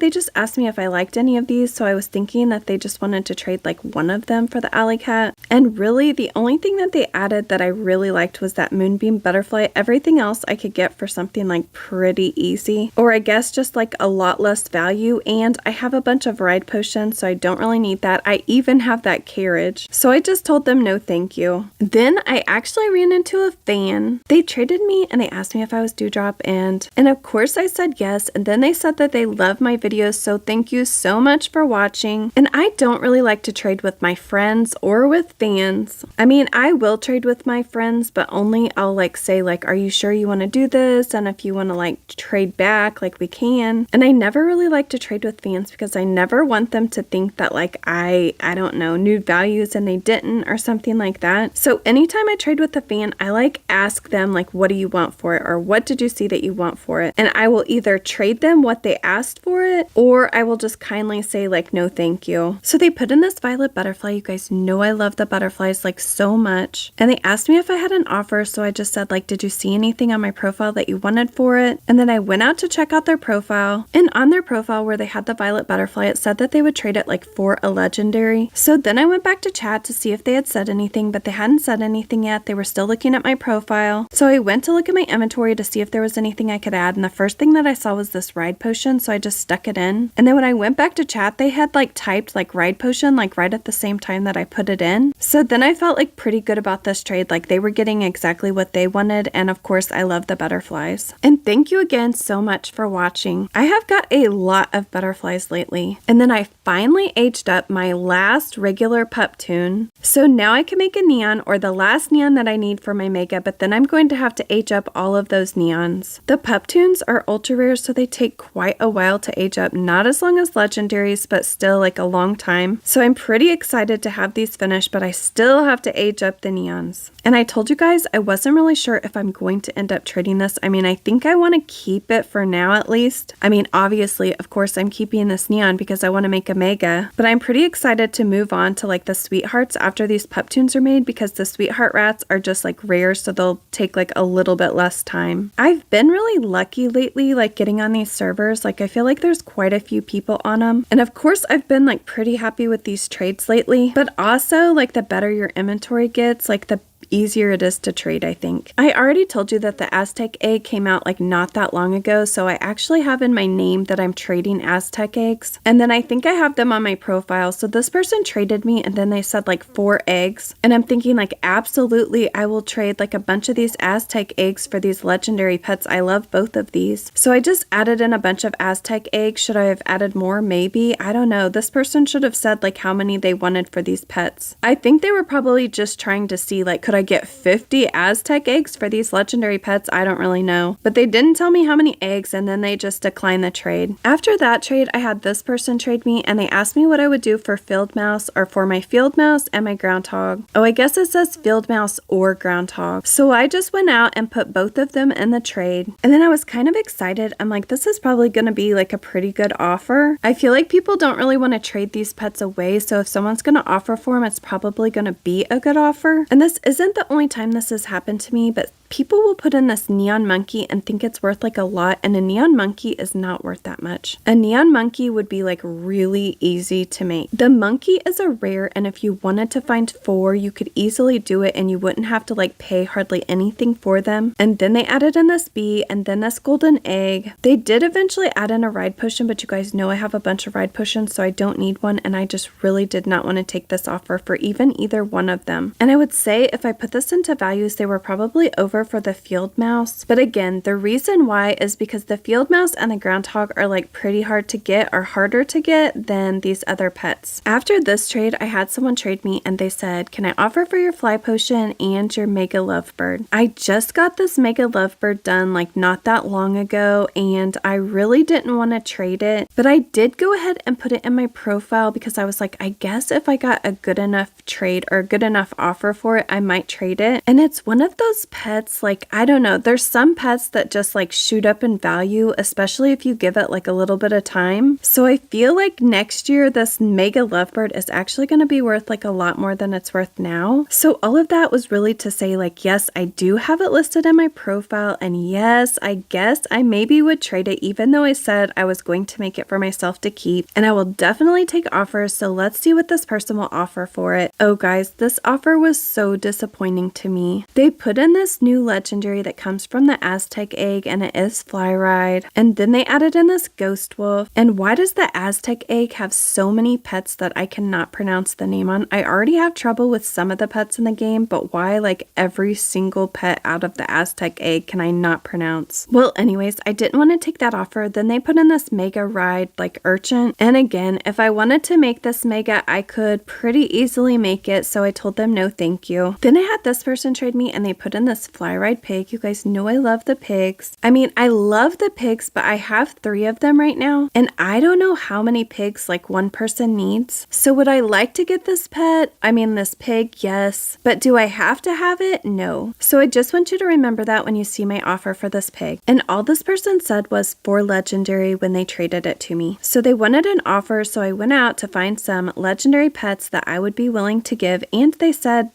Speaker 1: they just asked me if I liked any of these, so I was thinking that they just wanted to trade like one of them for the alley cat. And really, the only thing that they added that I really liked was that moonbeam butterfly. Everything else I could get for something like pretty easy, or I guess just like a lot less value. And I have a bunch of ride potions, so I don't really need that. I even have that carriage. So I just told them no thank you. Then I actually ran into a fan. They traded me and they asked me if I was Dewdrop, and of course I said yes. And then they said that they love my videos, so thank you so much for watching. And I don't really like to trade with my friends or with fans. I mean, I will trade with my friends, but only I'll like say like, are you sure you want to do this? And if you want to like trade back, like we can. And I never really like to trade with fans because I never want them to think that like I don't know, knew values and they didn't or something like that. So anytime I trade with a fan, I like ask them like, what do you want for it? Or what did you see that you want for it? And I will either trade them what they asked for it, or I will just kindly say like, no thank you. So they put in this violet butterfly. You guys know I love the butterflies like so much. And they asked me if I had an offer, so I just said like, did you see anything on my profile that you wanted for it? And then I went out to check out their profile, and on their profile where they had the violet butterfly, it said that they would trade it like for a legendary. So then I went back to chat to see if they had said anything, but they hadn't said anything yet. They were still looking at my profile. So I went to look at my inventory to see if there was anything I could add, and the first thing that I saw was this ride potion, so I just stuck it in. And then when I went back to chat, they had like typed like ride potion like right at the same time that I put it in. So then I felt like pretty good about this trade, like they were getting exactly what they wanted, and of course I love the butterflies. And thank you again so much for watching. I have got a lot of butterflies lately. And then I finally aged up my last regular pup tune. So now I can make a neon, or the last neon that I need for my mega, but then I'm going to have to age up all of those neons. The pup tunes are ultra rare, so they take quite a while to age up, not as long as legendaries, but still like a long time. So I'm pretty excited to have these finished, but I still have to age up the neons. And I told you guys I wasn't really sure if I'm going to end up trading this. I mean, I think I want to keep it for now at least. I mean, obviously, of course, I'm keeping this neon because I want to make a mega, but I'm pretty excited to move on to like the sweethearts after these pup tunes are made, because the sweetheart rats are just like rare, so they'll take like a little bit less time. I've been really lucky lately, like getting on these servers. Like I feel like there's quite a few people on them, and of course I've been like pretty happy with these trades lately, but also like the better your inventory gets, like the easier it is to trade, I think. I already told you that the Aztec egg came out like not that long ago, so I actually have in my name that I'm trading Aztec eggs, and then I think I have them on my profile. So this person traded me, and then they said like 4 eggs, and I'm thinking like, absolutely, I will trade like a bunch of these Aztec eggs for these legendary pets. I love both of these. So I just added in a bunch of Aztec eggs. Should I have added more? Maybe. I don't know. This person should have said like how many they wanted for these pets. I think they were probably just trying to see like, could I get 50 Aztec eggs for these legendary pets? I don't really know, but they didn't tell me how many eggs, and then they just declined the trade. After that trade, I had this person trade me, and they asked me what I would do for field mouse, or for my field mouse and my groundhog. Oh, I guess it says field mouse or groundhog. So I just went out and put both of them in the trade, and then I was kind of excited. I'm like, this is probably going to be like a pretty good offer. I feel like people don't really want to trade these pets away, so if someone's going to offer for them, it's probably going to be a good offer. And this isn't the only time this has happened to me, but people will put in this neon monkey and think it's worth like a lot, and a neon monkey is not worth that much. A neon monkey would be like really easy to make. The monkey is a rare, and if you wanted to find 4, you could easily do it, and you wouldn't have to like pay hardly anything for them. And then they added in this bee, and then this golden egg. They did eventually add in a ride potion, but you guys know I have a bunch of ride potions, so I don't need one, and I just really did not want to take this offer for even either one of them. And I would say if I put this into values, they were probably over for the field mouse. But again, the reason why is because the field mouse and the groundhog are like pretty hard to get, or harder to get than these other pets. After this trade, I had someone trade me, and they said, can I offer for your fly potion and your mega lovebird? I just got this mega lovebird done like not that long ago, and I really didn't want to trade it, but I did go ahead and put it in my profile because I was like, I guess if I got a good enough trade or a good enough offer for it, I might trade it. And it's one of those pets pets, like, I don't know, there's some pets that just like shoot up in value, especially if you give it like a little bit of time. So I feel like next year this mega lovebird is actually going to be worth like a lot more than it's worth now. So all of that was really to say like, yes, I do have it listed in my profile, and yes, I guess I maybe would trade it even though I said I was going to make it for myself to keep, and I will definitely take offers. So let's see what this person will offer for it. Oh guys, this offer was so disappointing to me. They put in this new legendary that comes from the Aztec egg, and it is Fly Ride, and then they added in this ghost wolf. And why does the Aztec egg have so many pets that I cannot pronounce the name on? I already have trouble with some of the pets in the game, but why like every single pet out of the Aztec egg can I not pronounce? Well, anyways, I didn't want to take that offer. Then they put in this mega ride like urchin, and again, if I wanted to make this mega, I could pretty easily make it, so I told them no thank you. Then I had this person trade me, and they put in this Fly Ride pig. You guys know I love the pigs. I mean, I love the pigs, but I have 3 of them right now, and I don't know how many pigs like one person needs. So would I like to get this pet? I mean, this pig, yes, but do I have to have it? No. So I just want you to remember that when you see my offer for this pig. And all this person said was 4 legendary when they traded it to me. So they wanted an offer, so I went out to find some legendary pets that I would be willing to give, and they said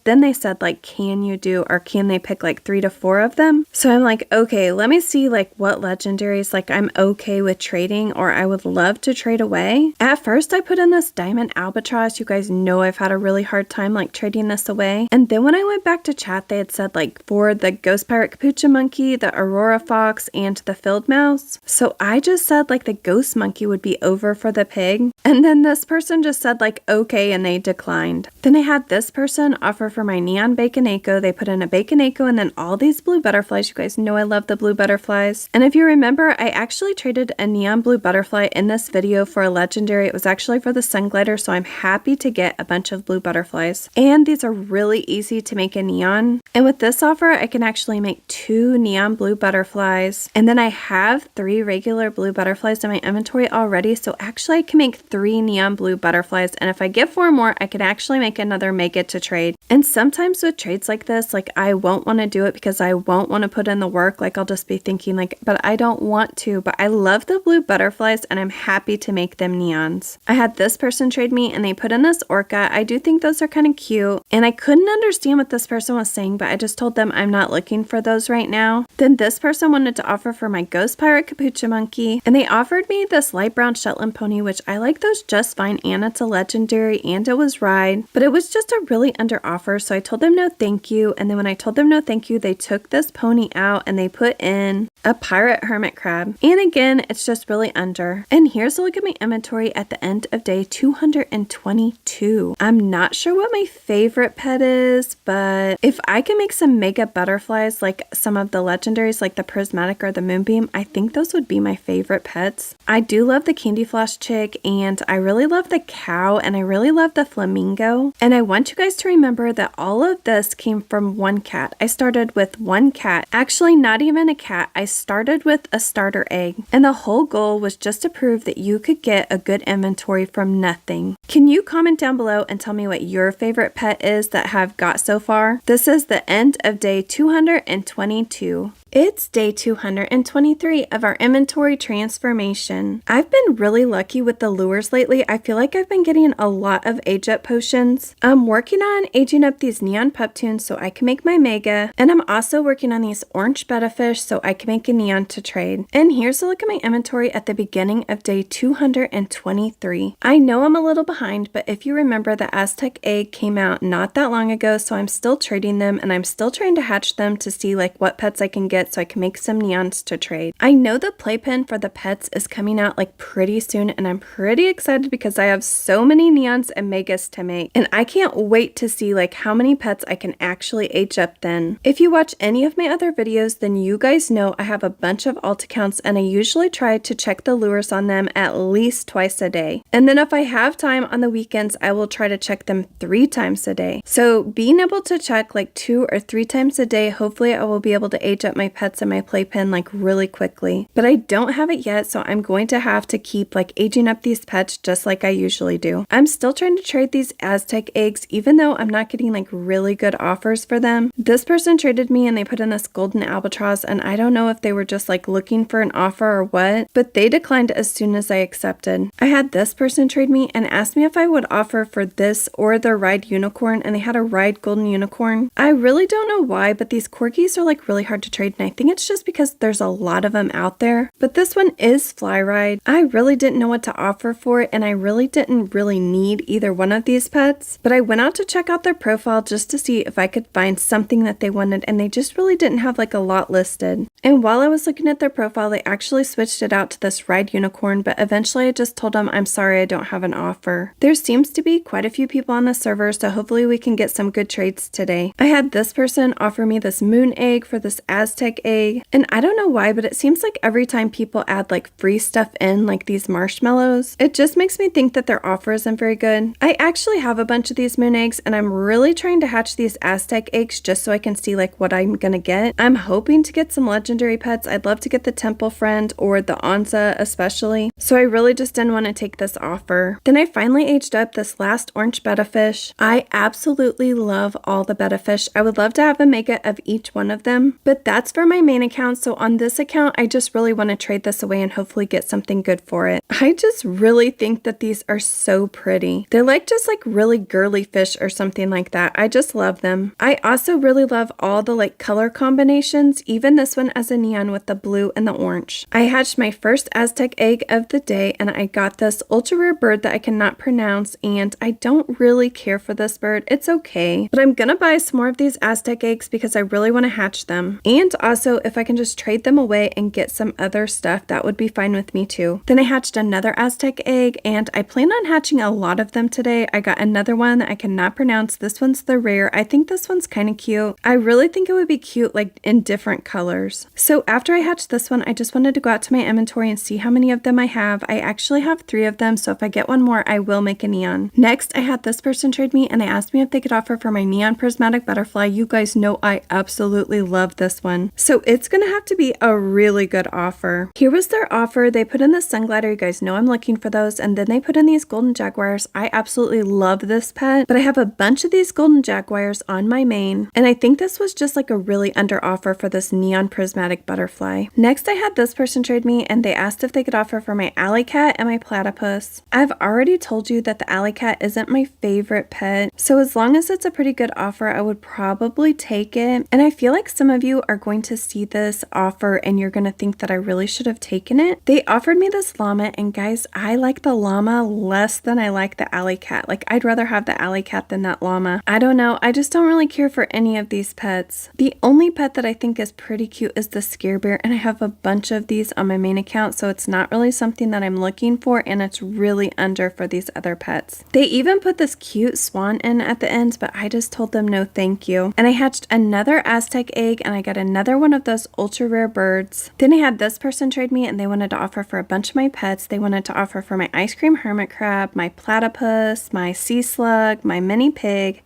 Speaker 1: like, can you do, or can they pick like 3 to 4 of them? So I'm like, okay, let me see like what legendaries like I'm okay with trading or I would love to trade away. At first I put in this diamond albatross. You guys know I've had a really hard time like trading this away. And then when I went back to chat, they had said like for the ghost pirate capuchin monkey, the aurora fox, and the field mouse. So I just said like the ghost monkey would be over for the pig. And then this person just said like, okay, and they declined. Then I had this person offer for my neon baconaco. They put in a baconaco and then all these blue butterflies. You guys know I love the blue butterflies. And if you remember, I actually traded a neon blue butterfly in this video for a legendary. It was actually for the sun glider, so I'm happy to get a bunch of blue butterflies. And these are really easy to make a neon. And with this offer, I can actually make 2 neon blue butterflies. And then I have 3 regular blue butterflies in my inventory already, so actually I can make 3 neon blue butterflies. And if I get 4 more, I could actually make another mega to trade. And sometimes with trades like this, like I won't want to do it because I won't want to put in the work. Like I'll just be thinking like, but I don't want to, but I love the blue butterflies and I'm happy to make them neons. I had this person trade me and they put in this orca. I do think those are kind of cute. And I couldn't understand what this person was saying, but I just told them I'm not looking for those right now. Then this person wanted to offer for my ghost pirate capuchin monkey, and they offered me this light brown Shetland pony, which I like those just fine, and it's a legendary and it was ride, but it was just a really under offer, so I told them no thank you. And then when I told them no thank you, they took this pony out and they put in a pirate hermit crab, and again it's just really under. And here's a look at my inventory at the end of day 222. I'm not sure what my favorite pet is, but if I can make some mega butterflies like some of the legendaries like the prismatic or the moonbeam, I think those would be my favorite pets. I do love the candy floss chick, and I really love the cow, and I really love the flamingo. And I want you guys to remember that all of this came from one cat. I started with one cat, actually not even a cat. I started with a starter egg, and the whole goal was just to prove that you could get a good inventory from nothing. Can you comment down below and tell me what your favorite pet is that have got so far? This is the end of day 222. It's day 223 of our inventory transformation. I've been really lucky with the lures lately. I feel like I've been getting a lot of age up potions. I'm working on aging up these neon pup tunes so I can make my mega, and I'm also working on these orange betta fish so I can make a neon to trade. And here's a look at my inventory at the beginning of day 223. I know I'm a little behind, but if you remember, the Aztec egg came out not that long ago, so I'm still trading them and I'm still trying to hatch them to see like what pets I can get so I can make some neons to trade. I know the playpen for the pets is coming out like pretty soon, and I'm pretty excited because I have so many neons and megas to make, and I can't wait to see like how many pets I can actually age up then. If you watch any of my other videos, then you guys know I have a bunch of alt accounts, and I usually try to check the lures on them at least twice a day. And then if I have time on the weekends, I will try to check them 3 times a day. So being able to check like 2 or 3 times a day, hopefully I will be able to age up my my pets in my playpen like really quickly. But I don't have it yet, so I'm going to have to keep like aging up these pets just like I usually do. I'm still trying to trade these Aztec eggs even though I'm not getting like really good offers for them. This person traded me and they put in this golden albatross, and I don't know if they were just like looking for an offer or what, but they declined as soon as I accepted. I had this person trade me and asked me if I would offer for this or their ride unicorn, and they had a ride golden unicorn. I really don't know why, but these corgis are like really hard to trade, and I think it's just because there's a lot of them out there. But this one is fly ride. I really didn't know what to offer for it, and I really didn't need either one of these pets, but I went out to check out their profile just to see if I could find something that they wanted, and they just really didn't have like a lot listed. And while I was looking at their profile, they actually switched it out to this ride unicorn, but eventually I just told them, I'm sorry, I don't have an offer. There seems to be quite a few people on the server, so hopefully we can get some good trades today. I had this person offer me this moon egg for this Aztec egg, and I don't know why, but it seems like every time people add like free stuff in, like these marshmallows, it just makes me think that their offer isn't very good. I actually have a bunch of these moon eggs, and I'm really trying to hatch these Aztec eggs just so I can see like what I'm gonna get. I'm hoping to get some legendary pets. I'd love to get the temple friend or the Onza especially, so I really just didn't want to take this offer. Then I finally aged up this last orange betta fish. I absolutely love all the betta fish. I would love to have a mega of each one of them, but that's for my main account, so on this account I just really want to trade this away and hopefully get something good for it. I just really think that these are so pretty. They're like just like really girly fish or something like that. I just love them. I also really love all the like color combinations, even this one as a neon with the blue and the orange. I hatched my first Aztec egg of the day, and I got this ultra rare bird that I cannot pronounce, and I don't really care for this bird. It's okay, but I'm gonna buy some more of these Aztec eggs because I really want to hatch them. And also, if I can just trade them away and get some other stuff, that would be fine with me too. Then I hatched another Aztec egg, and I plan on hatching a lot of them today. I got another one that I cannot pronounce. This one's the rare. I think this one's kind of cute. I really think it would be cute like in different colors. So after I hatched this one, I just wanted to go out to my inventory and see how many of them I have. I actually have 3 of them, so if I get one more, I will make a neon. Next, I had this person trade me, and they asked me if they could offer for my neon prismatic butterfly. You guys know I absolutely love this one, so it's gonna have to be a really good offer. Here was their offer. They put in the sun glider. You guys know I'm looking for those, and then they put in these golden jaguars. I absolutely love this pet, but I have a bunch of these golden jaguars on my main, and I think this was just like a really under offer for this neon prismatic butterfly. Next, I had this person trade me, and they asked if they could offer for my alley cat and my platypus. I've already told you that the alley cat isn't my favorite pet, so as long as it's a pretty good offer, I would probably take it. And I feel like some of you are going to see this offer and you're going to think that I really should have taken it. They offered me this llama, and guys, I like the llama less than I like the alley cat. Like, I'd rather have the alley cat than that llama. I don't know, I just don't really care for any of these pets. The only pet that I think is pretty cute is the scare bear, and I have a bunch of these on my main account, so it's not really something that I'm looking for, and it's really under for these other pets. They even put this cute swan in at the end, but I just told them no thank you. And I hatched another Aztec egg, and I got another one of those ultra rare birds. Then I had this person trade me, and they wanted to offer for a bunch of my pets. They wanted to offer for my ice cream hermit crab, my platypus, my sea slug, my mini pig,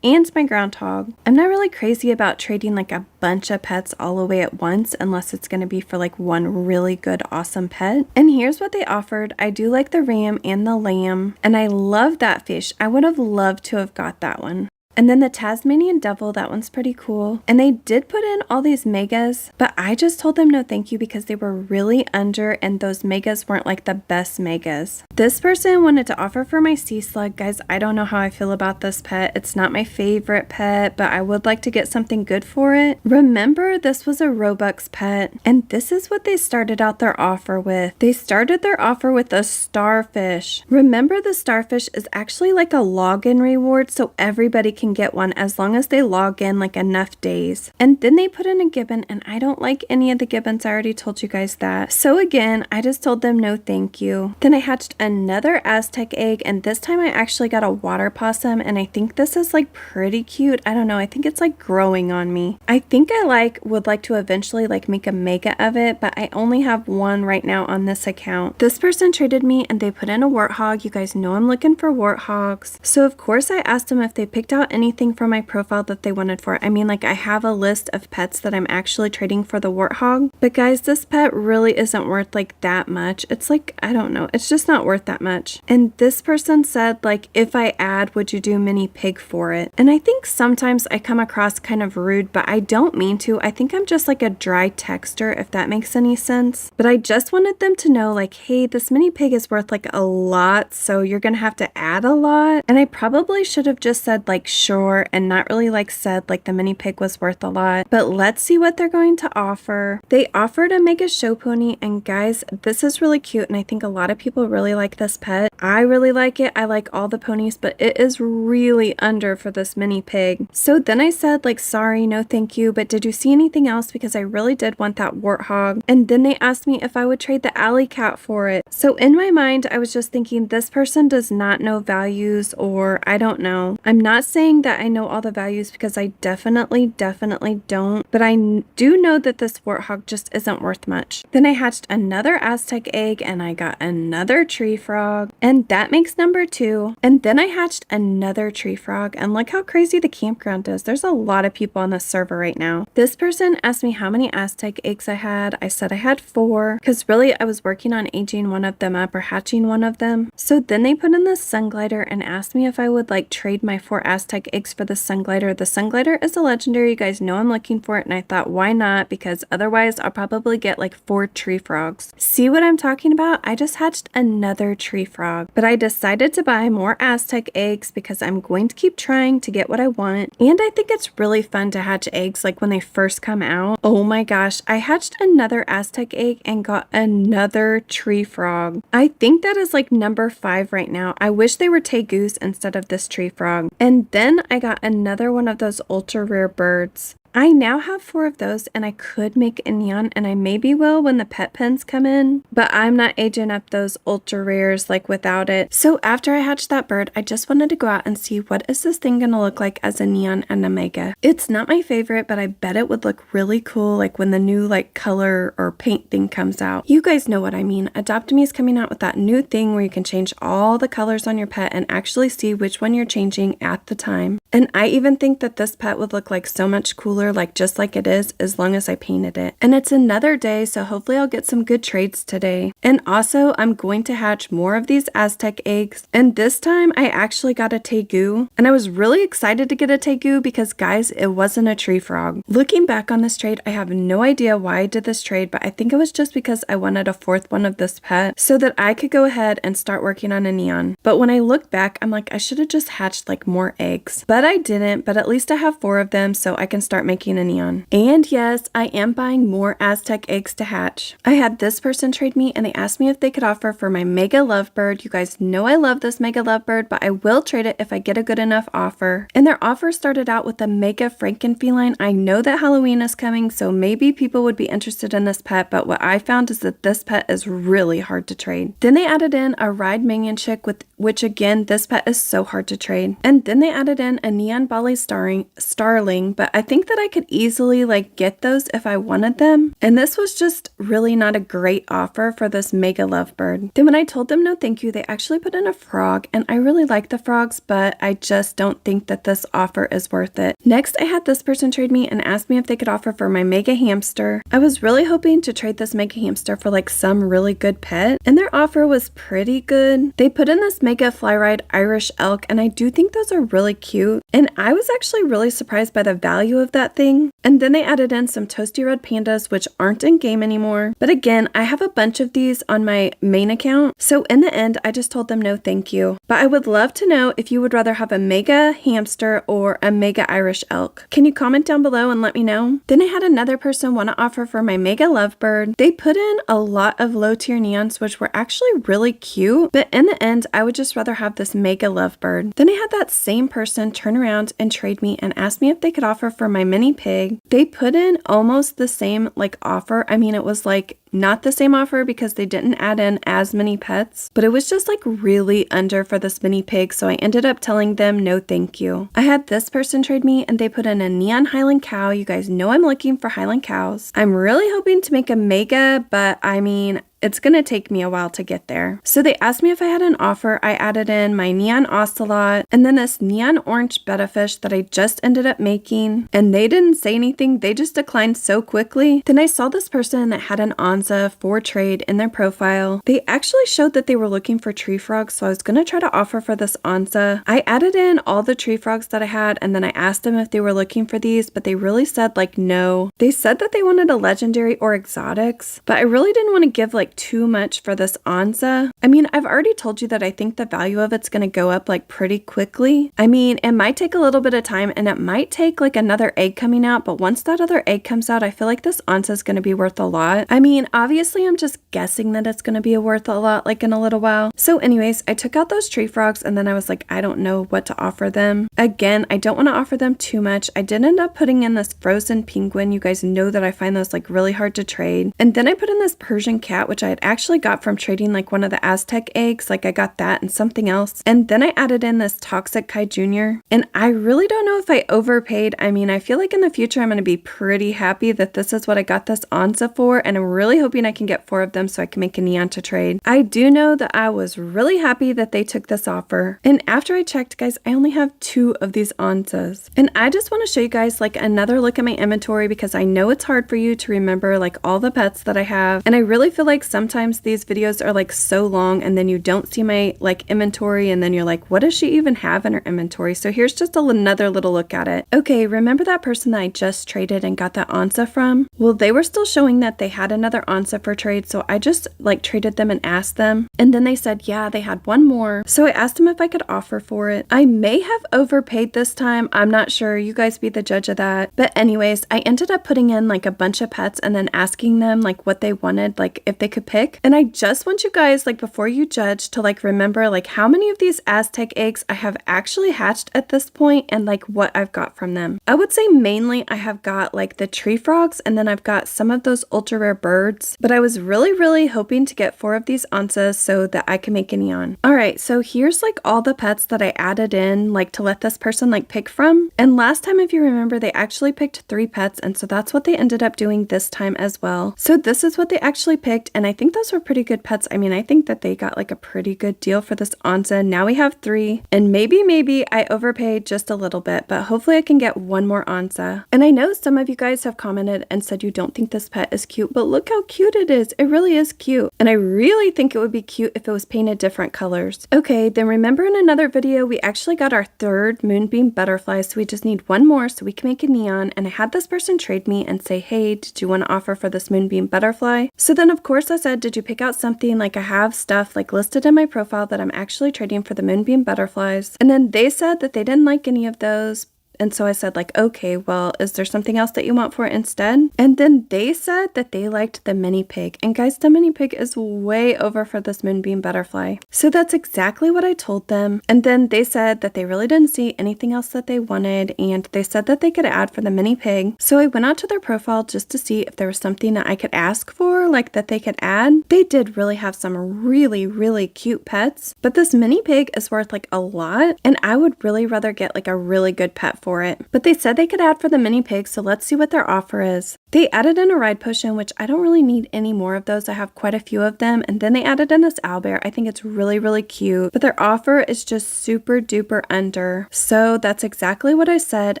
Speaker 1: and my groundhog. I'm not really crazy about trading like a bunch of pets all away at once unless it's going to be for like one really good awesome pet. And here's what they offered. I do like the ram and the lamb, and I love that fish. I would have loved to have got that one. And then the Tasmanian devil, that one's pretty cool. And they did put in all these megas, but I just told them no thank you because they were really under, and those megas weren't like the best megas. This person wanted to offer for my sea slug. Guys, I don't know how I feel about this pet. It's not my favorite pet, but I would like to get something good for it. Remember, this was a Robux pet, and this is what they started out their offer with. They started their offer with a starfish. Remember, the starfish is actually like a login reward, so everybody can get one as long as they log in like enough days. And then they put in a gibbon, and I don't like any of the gibbons. I already told you guys that. So again, I just told them no thank you. Then I hatched another Aztec egg, and this time I actually got a water possum, and I think this is like pretty cute. I don't know, I think it's like growing on me. I think I would like to eventually like make a mega of it, but I only have one right now on this account. This person traded me, and they put in a warthog. You guys know I'm looking for warthogs. So of course I asked them if they picked out anything from my profile that they wanted for it. I mean, like, I have a list of pets that I'm actually trading for the warthog. But guys, this pet really isn't worth like that much. It's like, I don't know. It's just not worth that much. And this person said, like, if I add, would you do mini pig for it? And I think sometimes I come across kind of rude, but I don't mean to. I think I'm just like a dry texter, if that makes any sense. But I just wanted them to know, like, hey, this mini pig is worth like a lot, so you're gonna have to add a lot. And I probably should have just said like sure and not really like said like the mini pig was worth a lot. But let's see what they're going to offer. They offered a mega show pony, and guys, this is really cute, and I think a lot of people really like this pet. I really like it. I like all the ponies, but it is really under for this mini pig. So then I said like, sorry, no thank you, but did you see anything else? Because I really did want that warthog. And then they asked me if I would trade the alley cat for it. So in my mind, I was just thinking this person does not know values, or I don't know. I'm not saying that I know all the values because I definitely don't, but I do know that this warthog just isn't worth much. Then I hatched another Aztec egg and I got another tree frog, and that makes number 2. And then I hatched another tree frog, and look how crazy the campground is. There's a lot of people on this server right now. This person asked me how many Aztec eggs I had. I said I had 4 because really I was working on aging one of them up or hatching one of them. So then they put in the sun glider and asked me if I would like trade my 4 Aztec eggs for the sun glider. The sun glider is a legendary. You guys know I'm looking for it, and I thought why not, because otherwise I'll probably get like 4 tree frogs. See what I'm talking about? I just hatched another tree frog, but I decided to buy more Aztec eggs because I'm going to keep trying to get what I want, and I think it's really fun to hatch eggs like when they first come out. Oh my gosh, I hatched another Aztec egg and got another tree frog. I think that is like number 5 right now. I wish they were tegus instead of this tree frog. And then I got another one of those ultra rare birds. I now have 4 of those, and I could make a neon, and I maybe will when the pet pens come in, but I'm not aging up those ultra rares like without it. So after I hatched that bird, I just wanted to go out and see what is this thing gonna look like as a neon and a mega. It's not my favorite, but I bet it would look really cool like when the new like color or paint thing comes out. You guys know what I mean. AdoptMe is coming out with that new thing where you can change all the colors on your pet and actually see which one you're changing at the time. And I even think that this pet would look like so much cooler, like just like it is, as long as I painted it. And it's another day, so hopefully I'll get some good trades today. And also, I'm going to hatch more of these Aztec eggs. And this time, I actually got a tegu. And I was really excited to get a tegu because, guys, it wasn't a tree frog. Looking back on this trade, I have no idea why I did this trade, but I think it was just because I wanted a 4th one of this pet so that I could go ahead and start working on a neon. But when I look back, I'm like, I should have just hatched like more eggs. But I didn't, but at least I have 4 of them, so I can start making a neon. And yes, I am buying more Aztec eggs to hatch. I had this person trade me, and they asked me if they could offer for my mega lovebird. You guys know I love this mega lovebird, but I will trade it if I get a good enough offer. And their offer started out with a mega frankenfeline. I know that Halloween is coming, so maybe people would be interested in this pet, but what I found is that this pet is really hard to trade. Then they added in a ride minion chick, with which again, this pet is so hard to trade. And then they added in a neon Bali starling, but I think that I could easily like get those if I wanted them. And this was just really not a great offer for this mega lovebird. Then when I told them no thank you, they actually put in a frog, and I really like the frogs, but I just don't think that this offer is worth it. Next, I had this person trade me and asked me if they could offer for my mega hamster. I was really hoping to trade this mega hamster for like some really good pet, and their offer was pretty good. They put in this mega flyride Irish elk, and I do think those are really cute, and I was actually really surprised by the value of that thing. And then they added in some toasty red pandas, which aren't in game anymore. But again, I have a bunch of these on my main account, so in the end, I just told them no thank you. But I would love to know if you would rather have a mega hamster or a mega Irish elk. Can you comment down below and let me know? Then I had another person want to offer for my mega lovebird. They put in a lot of low tier neons, which were actually really cute, but in the end, I would just rather have this mega lovebird. Then I had that same person turn around and trade me and ask me if they could offer for my mini pig. They put in almost the same like offer. I mean, it was like not the same offer because they didn't add in as many pets, but it was just like really under for this mini pig, so I ended up telling them no thank you. I had this person trade me and they put in a neon Highland cow. You guys know I'm looking for Highland cows. I'm really hoping to make a mega, but I mean, it's gonna take me a while to get there. So they asked me if I had an offer. I added in my neon ocelot and then this neon orange betta fish that I just ended up making, and they didn't say anything. They just declined so quickly. Then I saw this person that had an onza for trade in their profile. They actually showed that they were looking for tree frogs, so I was gonna try to offer for this onza. I added in all the tree frogs that I had, and then I asked them if they were looking for these, but they really said like no. They said that they wanted a legendary or exotics, but I really didn't want to give like too much for this onza. I mean, I've already told you that I think the value of it's going to go up like pretty quickly. I mean, it might take a little bit of time and it might take like another egg coming out, but once that other egg comes out, I feel like this onza is going to be worth a lot. I mean, obviously I'm just guessing that it's going to be worth a lot like in a little while. So anyways, I took out those tree frogs and then I was like, I don't know what to offer them. Again, I don't want to offer them too much. I did end up putting in this frozen penguin. You guys know that I find those like really hard to trade. And then I put in this Persian cat, which I had actually got from trading like one of the Aztec eggs. Like I got that and something else. And then I added in this Toxic Kai Jr. And I really don't know if I overpaid. I mean, I feel like in the future I'm going to be pretty happy that this is what I got this onza for. And I'm really hoping I can get 4 of them so I can make a neon to trade. I do know that I was really happy that they took this offer. And after I checked, guys, I only have 2 of these onzas. And I just want to show you guys like another look at my inventory because I know it's hard for you to remember like all the pets that I have. And I really feel like sometimes these videos are like so long and then you don't see my like inventory and then you're like, what does she even have in her inventory? So here's just another little look at it. Okay, remember that person that I just traded and got that onza from? Well, they were still showing that they had another onza for trade, so I just like traded them and asked them, and then they said yeah, they had one more. So I asked them if I could offer for it. I may have overpaid this time, I'm not sure, you guys be the judge of that. But anyways, I ended up putting in like a bunch of pets and then asking them like what they wanted, like if they could pick. And I just want you guys, like before you judge, to like remember like how many of these Aztec eggs I have actually hatched at this point and like what I've got from them. I would say mainly I have got like the tree frogs and then I've got some of those ultra rare birds, but I was really hoping to get 4 of these onzas so that I can make a neon. Alright, so here's like all the pets that I added in like to let this person like pick from. And last time, if you remember, they actually picked 3 pets, and so that's what they ended up doing this time as well. So this is what they actually picked, and I think those were pretty good pets. I mean, I think that they got like a pretty good deal for this onza. Now we have 3, and maybe I overpaid just a little bit, but hopefully I can get 1 more onza. And I know some of you guys have commented and said you don't think this pet is cute, but look how cute it is. It really is cute, and I really think it would be cute if it was painted different colors. Okay, then remember in another video we actually got our 3rd moonbeam butterfly, so we just need 1 more so we can make a neon. And I had this person trade me and say, hey, did you want to offer for this moonbeam butterfly? So then of course I said, did you pick out something? Like I have stuff like listed in my profile that I'm actually trading for the moonbeam butterflies. And then they said that they didn't like any of those. And so I said like, okay, well, is there something else that you want for it instead? And then they said that they liked the mini pig. And guys, the mini pig is way over for this moonbeam butterfly. So that's exactly what I told them. And then they said that they really didn't see anything else that they wanted. And they said that they could add for the mini pig. So I went out to their profile just to see if there was something that I could ask for, like that they could add. They did really have some really cute pets, but this mini pig is worth like a lot. And I would really rather get like a really good pet for it. But they said they could add for the mini pig, so let's see what their offer is. They added in a ride potion, which I don't really need any more of those. I have quite a few of them. And then they added in this owlbear. I think it's really cute, but their offer is just super duper under. So that's exactly what I said.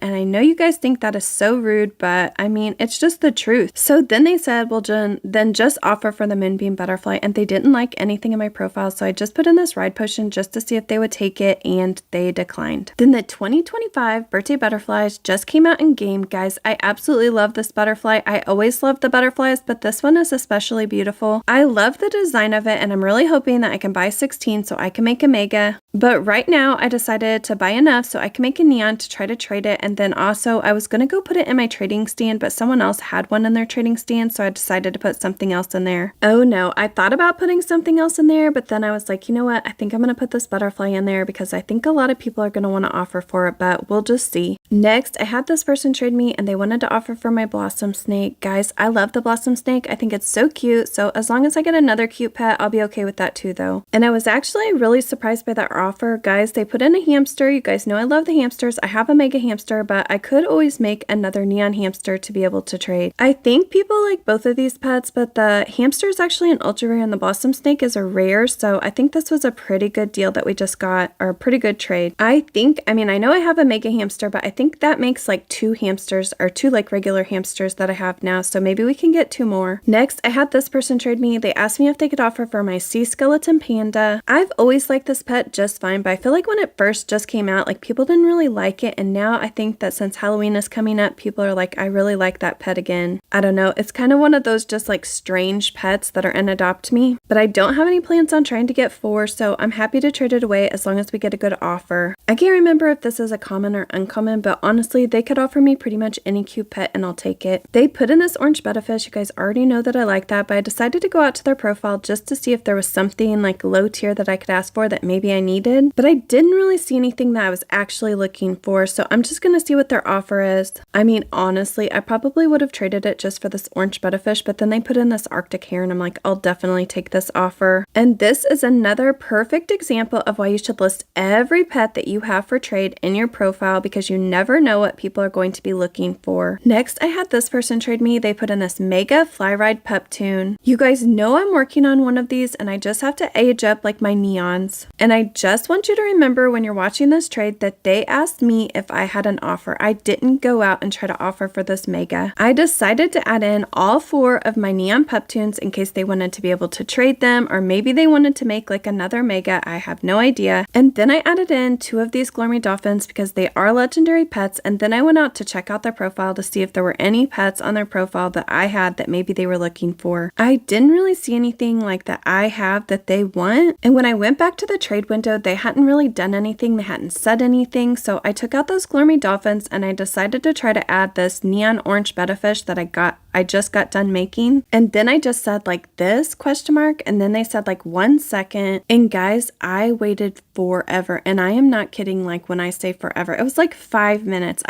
Speaker 1: And I know you guys think that is so rude, but I mean, it's just the truth. So then they said, well, Jen, then just offer for the moonbeam butterfly. And they didn't like anything in my profile. So I just put in this ride potion just to see if they would take it, and they declined. Then the 2025 birthday butterflies just came out in game. Guys, I absolutely love this butterfly. I always love the butterflies, but this one is especially beautiful. I love the design of it, and I'm really hoping that I can buy 16 so I can make a mega. But right now I decided to buy enough so I can make a neon to try to trade it. And then also I was gonna go put it in my trading stand, but someone else had one in their trading stand, so I decided to put something else in there. Oh no, I thought about putting something else in there, but then I was like, you know what, I think I'm gonna put this butterfly in there because I think a lot of people are gonna want to offer for it, but we'll just see. free. Next, I had this person trade me and they wanted to offer for my blossom snake. Guys, I love the blossom snake. I think it's so cute. So as long as I get another cute pet, I'll be okay with that too though. And I was actually really surprised by that offer. Guys, they put in a hamster. You guys know I love the hamsters. I have a mega hamster, but I could always make another neon hamster to be able to trade. I think people like both of these pets, but the hamster is actually an ultra rare and the blossom snake is a rare. So I think this was a pretty good deal that we just got, or a pretty good trade. I know I have a mega hamster, but I think that makes like 2 hamsters, or 2 like regular hamsters that I have now. So maybe we can get 2 more. Next, I had this person trade me. They asked me if they could offer for my sea skeleton panda. I've always liked this pet just fine, but I feel like when it first just came out, like people didn't really like it. And now I think that since Halloween is coming up, people are like, I really like that pet again. I don't know. It's kind of one of those just like strange pets that are in Adopt Me, but I don't have any plans on trying to get 4. So I'm happy to trade it away as long as we get a good offer. I can't remember if this is a common or uncommon, but honestly, they could offer me pretty much any cute pet and I'll take it. They put in this orange butterfish. You guys already know that I like that, but I decided to go out to their profile just to see if there was something like low tier that I could ask for that maybe I needed, but I didn't really see anything that I was actually looking for. So I'm just going to see what their offer is. I mean, honestly, I probably would have traded it just for this orange butterfish, but then they put in this Arctic hare and I'm like, I'll definitely take this offer. And this is another perfect example of why you should list every pet that you have for trade in your profile, because you never know what people are going to be looking for. Next, I had this person trade me. They put in this mega fly ride pup tune. You guys know I'm working on one of these and I just have to age up like my neons. And I just want you to remember when you're watching this trade that they asked me if I had an offer. I didn't go out and try to offer for this mega. I decided to add in all 4 of my neon pup tunes in case they wanted to be able to trade them, or maybe they wanted to make like another mega. I have no idea. And then I added in 2 of these Glormy dolphins because they are legendary pets. And then I went out to check out their profile to see if there were any pets on their profile that I had that maybe they were looking for. I didn't really see anything like that I have that they want. And when I went back to the trade window, they hadn't really done anything. They hadn't said anything. So I took out those Glormy dolphins and I decided to try to add this neon orange betta-fish that I just got done making. And then I just said like this question mark, and then they said like 1 second. And guys, I waited forever, and I am not kidding. Like when I say forever, it was like 5 minutes.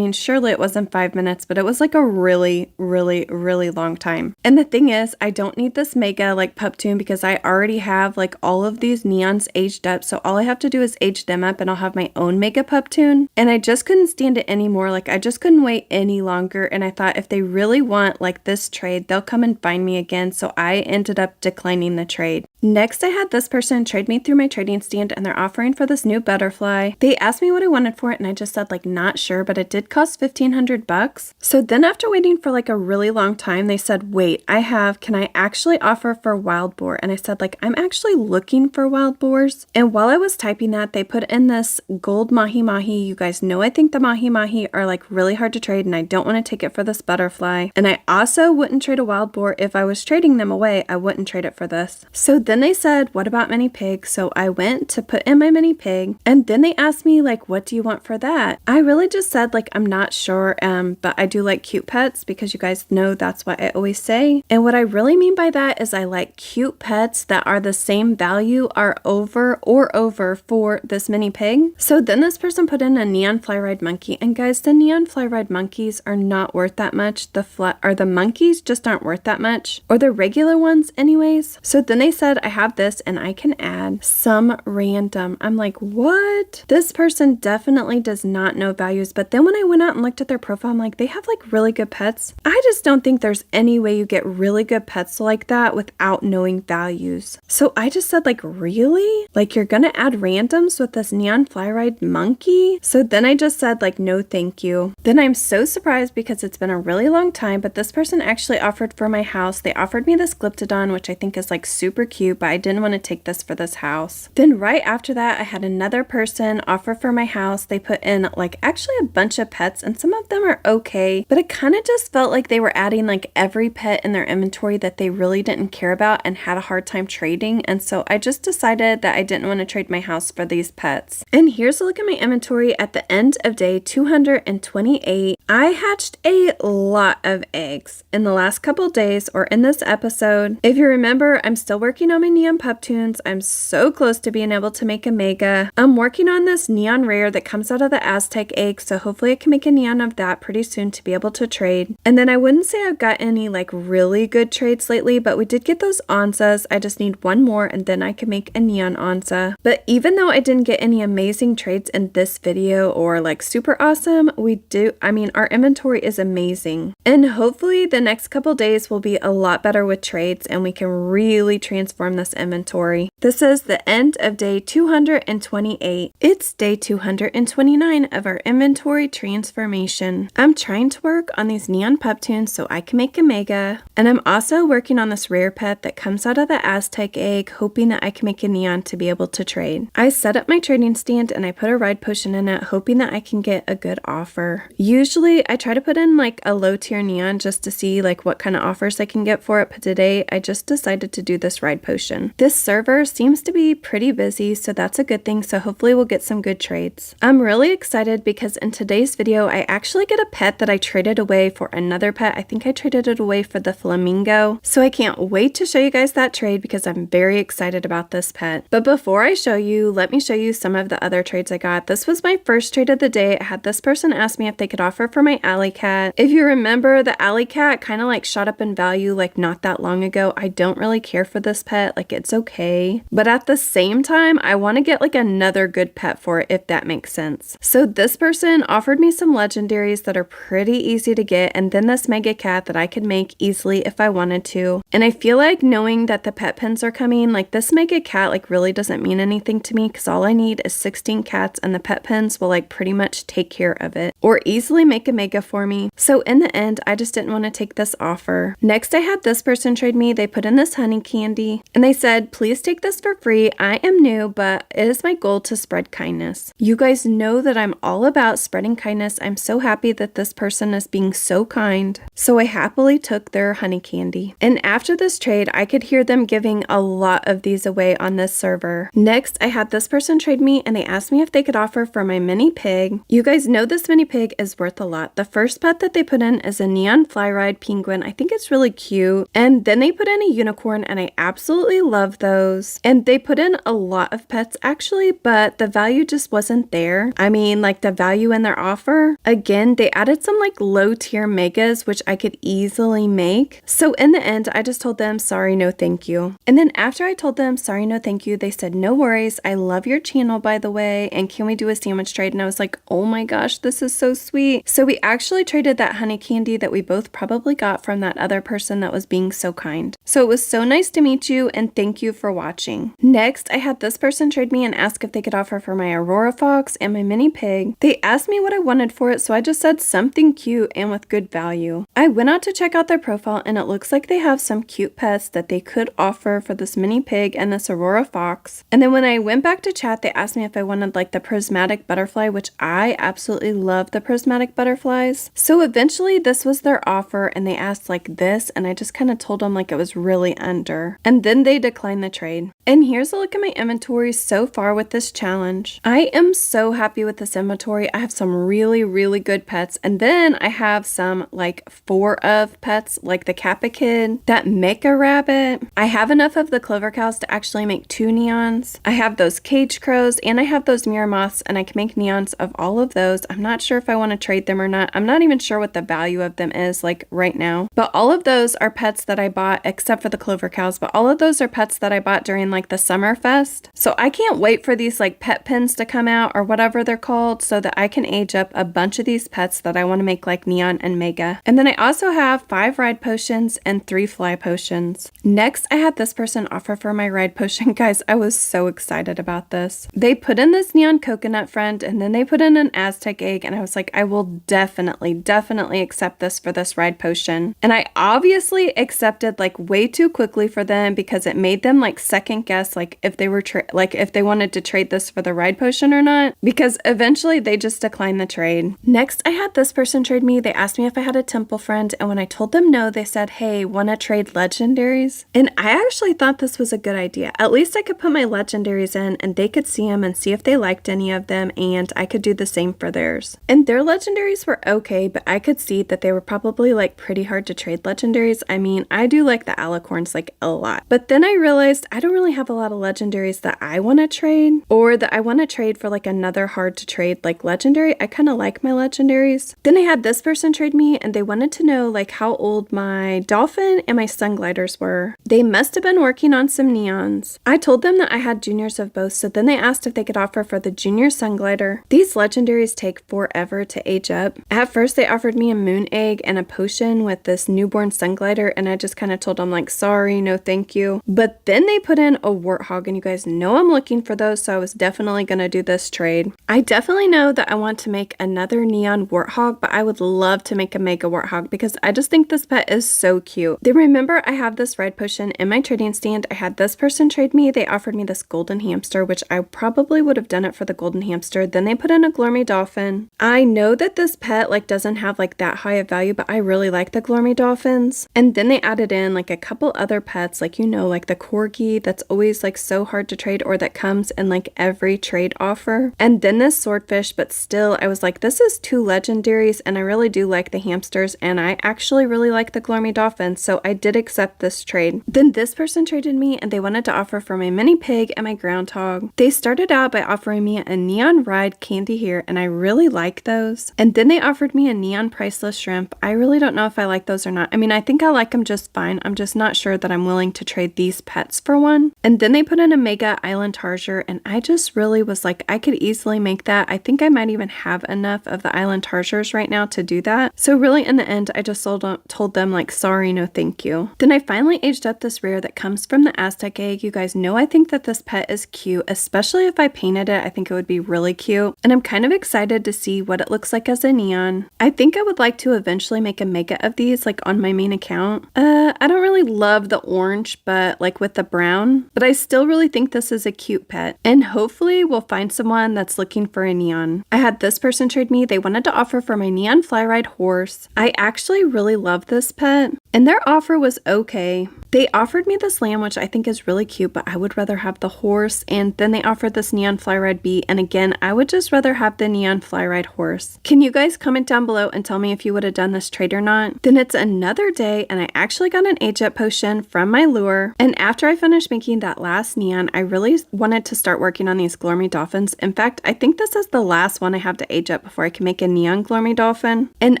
Speaker 1: Surely it wasn't 5 minutes, but it was like a really, really, really long time. And the thing is, I don't need this mega like pup tune because I already have like all of these neons aged up. So all I have to do is age them up and I'll have my own mega pup tune. And I just couldn't stand it anymore. Like I just couldn't wait any longer. And I thought if they really want like this trade, they'll come and find me again. So I ended up declining the trade. Next, I had this person trade me through my trading stand and they're offering for this new butterfly. They asked me what I wanted for it and I just said like not sure, but it did cost $1,500. So then after waiting for like a really long time, they said, wait, can I actually offer for wild boar? And I said like, I'm actually looking for wild boars. And while I was typing that, they put in this gold mahi-mahi. You guys know I think the mahi-mahi are like really hard to trade and I don't want to take it for this butterfly. And I also wouldn't trade a wild boar. If I was trading them away, I wouldn't trade it for this. So then they said, what about mini pig? So I went to put in my mini pig and then they asked me like, what do you want for that? I really just said like, I'm not sure, but I do like cute pets because you guys know that's what I always say. And what I really mean by that is I like cute pets that are the same value or over for this mini pig. So then this person put in a neon fly ride monkey, and guys, the neon fly ride monkeys are not worth that much. The monkeys just aren't worth that much, or the regular ones anyways. So then they said I have this and I can add some random. I'm like, what? This person definitely does not know values. But then when I went out and looked at their profile, I'm like, they have like really good pets. I just don't think there's any way you get really good pets like that without knowing values. So I just said like, really? Like you're gonna add randoms with this neon fly ride monkey? So then I just said like, no, thank you. Then I'm so surprised because it's been a really long time, but this person actually offered for my house. They offered me this Glyptodon, which I think is like super cute, but I didn't want to take this for this house. Then right after that, I had another person offer for my house. They put in like actually a bunch of pets and some of them are okay, but it kind of just felt like they were adding like every pet in their inventory that they really didn't care about and had a hard time trading. And so I just decided that I didn't want to trade my house for these pets. And here's a look at my inventory at the end of day 228. I hatched a lot of eggs. In the last couple days, or in this episode, if you remember, I'm still working on my neon pup tunes. I'm so close to being able to make a mega. I'm working on this neon rare that comes out of the Aztec egg, so hopefully I can make a neon of that pretty soon to be able to trade. And then I wouldn't say I've got any like really good trades lately, but we did get those Ansas. I just need one more and then I can make a neon Ansa. But even though I didn't get any amazing trades in this video or like super awesome, our inventory is amazing. And hopefully the next couple days will be a lot better with trades and we can really transform this inventory. This is the end of day 228. It's day 229 of our inventory transformation. I'm trying to work on these neon pup tunes so I can make a mega. And I'm also working on this rare pet that comes out of the Aztec egg, hoping that I can make a neon to be able to trade. I set up my trading stand and I put a ride potion in it, hoping that I can get a good offer. Usually I try to put in like a low tier neon just to see like what kind of offers I can get for it, but today I just decided to do this ride potion. This server seems to be pretty busy, so that's a good thing, so hopefully we'll get some good trades. I'm really excited because in today's video I actually get a pet that I traded away for another pet. I think I traded it away for the flamingo, so I can't wait to show you guys that trade because I'm very excited about this pet. But before I show you, let me show you some of the other trades I got. This was my first trade of the day. I had this person ask me if they could offer for my alley cat. If you remember, the alley cat kind of like shot up in value like not that long ago. I don't really care for this pet, like it's okay, but at the same time I want to get like another good pet for it, if that makes sense. So this person offered me some legendaries that are pretty easy to get, and then this mega cat that I could make easily if I wanted to. And I feel like knowing that the pet pins are coming, like this mega cat like really doesn't mean anything to me because all I need is 16 cats and the pet pins will like pretty much take care of it or easily make a mega for me. So in the end I just didn't want to take this offer. Next I had this person trade me. They put in this honey candy and they said, please take this for free. I am new, but it is my goal to spread kindness. You guys know that I'm all about spreading kindness. I'm so happy that this person is being so kind. So I happily took their honey candy. And after this trade, I could hear them giving a lot of these away on this server. Next, I had this person trade me and they asked me if they could offer for my mini pig. You guys know this mini pig is worth a lot. The first pet that they put in is a neon fly ride penguin. I think it's really cute. And then they put in a unicorn and I absolutely love those. And they put in a lot of pets actually, but the value just wasn't there. I mean, like the value in their offer. Again, they added some like low tier megas, which I could easily make. So in the end, I just told them, sorry, no thank you. And then after I told them, sorry, no thank you, they said, no worries. I love your channel, by the way. And can we do a sandwich trade? And I was like, oh my gosh, this is so sweet. So we actually traded that honey candy that we both probably got from that other person that was being so kind. So it was so nice to meet you and thank you for watching. Next, I had this person trade me and ask if they could offer for my Aurora Fox and my mini pig. They asked me what I wanted for it, so I just said something cute and with good value. I went out to check out their profile and it looks like they have some cute pets that they could offer for this mini pig and this Aurora Fox. And then when I went back to chat, they asked me if I wanted like the prismatic butterfly, which I absolutely love the prismatic butterflies. So eventually this was their offer and they asked like this, and I just kind of told them like it was really under. And then they declined the trade. And here's a look at my inventory so far with this challenge. I am so happy with this inventory. I have some really good pets, and then I have some like 4 of pets like the Kappa Kid, that Mecha Rabbit. I have enough of the Clover Cows to actually make 2 neons. I have those Cage Crows and I have those Mirror Moths, and I can make neons of all of those. I'm not sure if I want to trade them or not. I'm not even sure what the value of them is like right now, but all of those are pets that I bought except for the Clover Cows, but all of those are pets that I bought during like the Summer Fest. So I can't wait for these like pet pins to come out or whatever they're called so that I can age up a bunch of these pets that I want to make like neon and mega. And then I also have 5 ride potions and 3 fly potions. Next, I had this person offer for my ride potion. Guys, I was so excited about this. They put in this neon coconut friend and then they put in an Aztec egg, and I was like, I will definitely accept this for this ride potion. And I obviously accepted like way too quickly for them because it made them like second guess like if they were if they wanted to trade this for the ride potion or not, because eventually they just declined the trade. Next, I had this person trade me. They asked me if I had a temple friend, and when I told them no, they said, hey, wanna trade legendaries? And I actually thought this was a good idea. At least I could put my legendaries in and they could see them and see if they liked any of them, and I could do the same for theirs. And their legendaries were okay, but I could see that they were were probably like pretty hard to trade legendaries. I mean, I do like the alicorns like a lot. But then I realized I don't really have a lot of legendaries that I want to trade, or that I want to trade for like another hard to trade like legendary. I kind of like my legendaries. Then I had this person trade me, and they wanted to know like how old my dolphin and my sun gliders were. They must have been working on some neons. I told them that I had juniors of both, so then they asked if they could offer for the junior sun glider. These legendaries take forever to age up. At first they offered me a moon egg and a potion with this newborn sun glider, and I just kind of told them like, sorry, no thank you. But then they put in a warthog, and you guys know I'm looking for those, so I was definitely gonna do this trade. I definitely know that I want to make another neon warthog, but I would love to make a mega warthog because I just think this pet is so cute. Then remember, I have this red potion in my trading stand. I had this person trade me. They offered me this golden hamster, which I probably would have done it for the golden hamster. Then they put in a Glormy dolphin. I know that this pet like doesn't have like that high of value, but I really like the Glormy dolphins. And then they added in like a couple other pets, like, you know, like the corgi that's always like so hard to trade, or that comes in like every trade offer. And then this swordfish, but still I was like, this is two legendaries, and I really do like the hamsters, and I actually really like the Glormy dolphins, so I did accept this trade. Then this person traded me, and they wanted to offer for my mini pig and my groundhog. They started out by offering me a neon ride candy here, and I really like those. And then they offered me a neon priceless shrimp. I really don't know if I like those or not. I mean, I think I like them just fine. I'm just not sure that I'm willing to trade these pets for one. And then they put in a mega island tarsier, and I just really was like, I could easily make that. I think I might even have enough of the island tarsiers right now to do that. So really in the end, I just told them like, sorry, no thank you. Then I finally aged up this rare that comes from the Aztec egg. You guys know I think that this pet is cute, especially if I painted it. I think it would be really cute, and I'm kind of excited to see what it looks like as a neon. I think I would like to eventually make a mega of these like on my main account. I don't really love the orange, but like with the brown, but I still really think this is a cute pet, and hopefully we'll find someone that's looking for a neon. I had this person trade me. They wanted to offer for my neon fly ride horse. I actually really love this pet, and their offer was okay. They offered me this lamb, which I think is really cute, but I would rather have the horse. And then they offered this neon fly ride bee, and again, I would just rather have the neon fly ride horse. Can you guys comment down below and tell me if you would have done this trade or not? Then it's another day, and I actually got an age up potion from my lure. And after I finished making that last neon, I really wanted to start working on these Glormy dolphins. In fact, I think this is the last one I have to age up before I can make a neon Glormy dolphin. And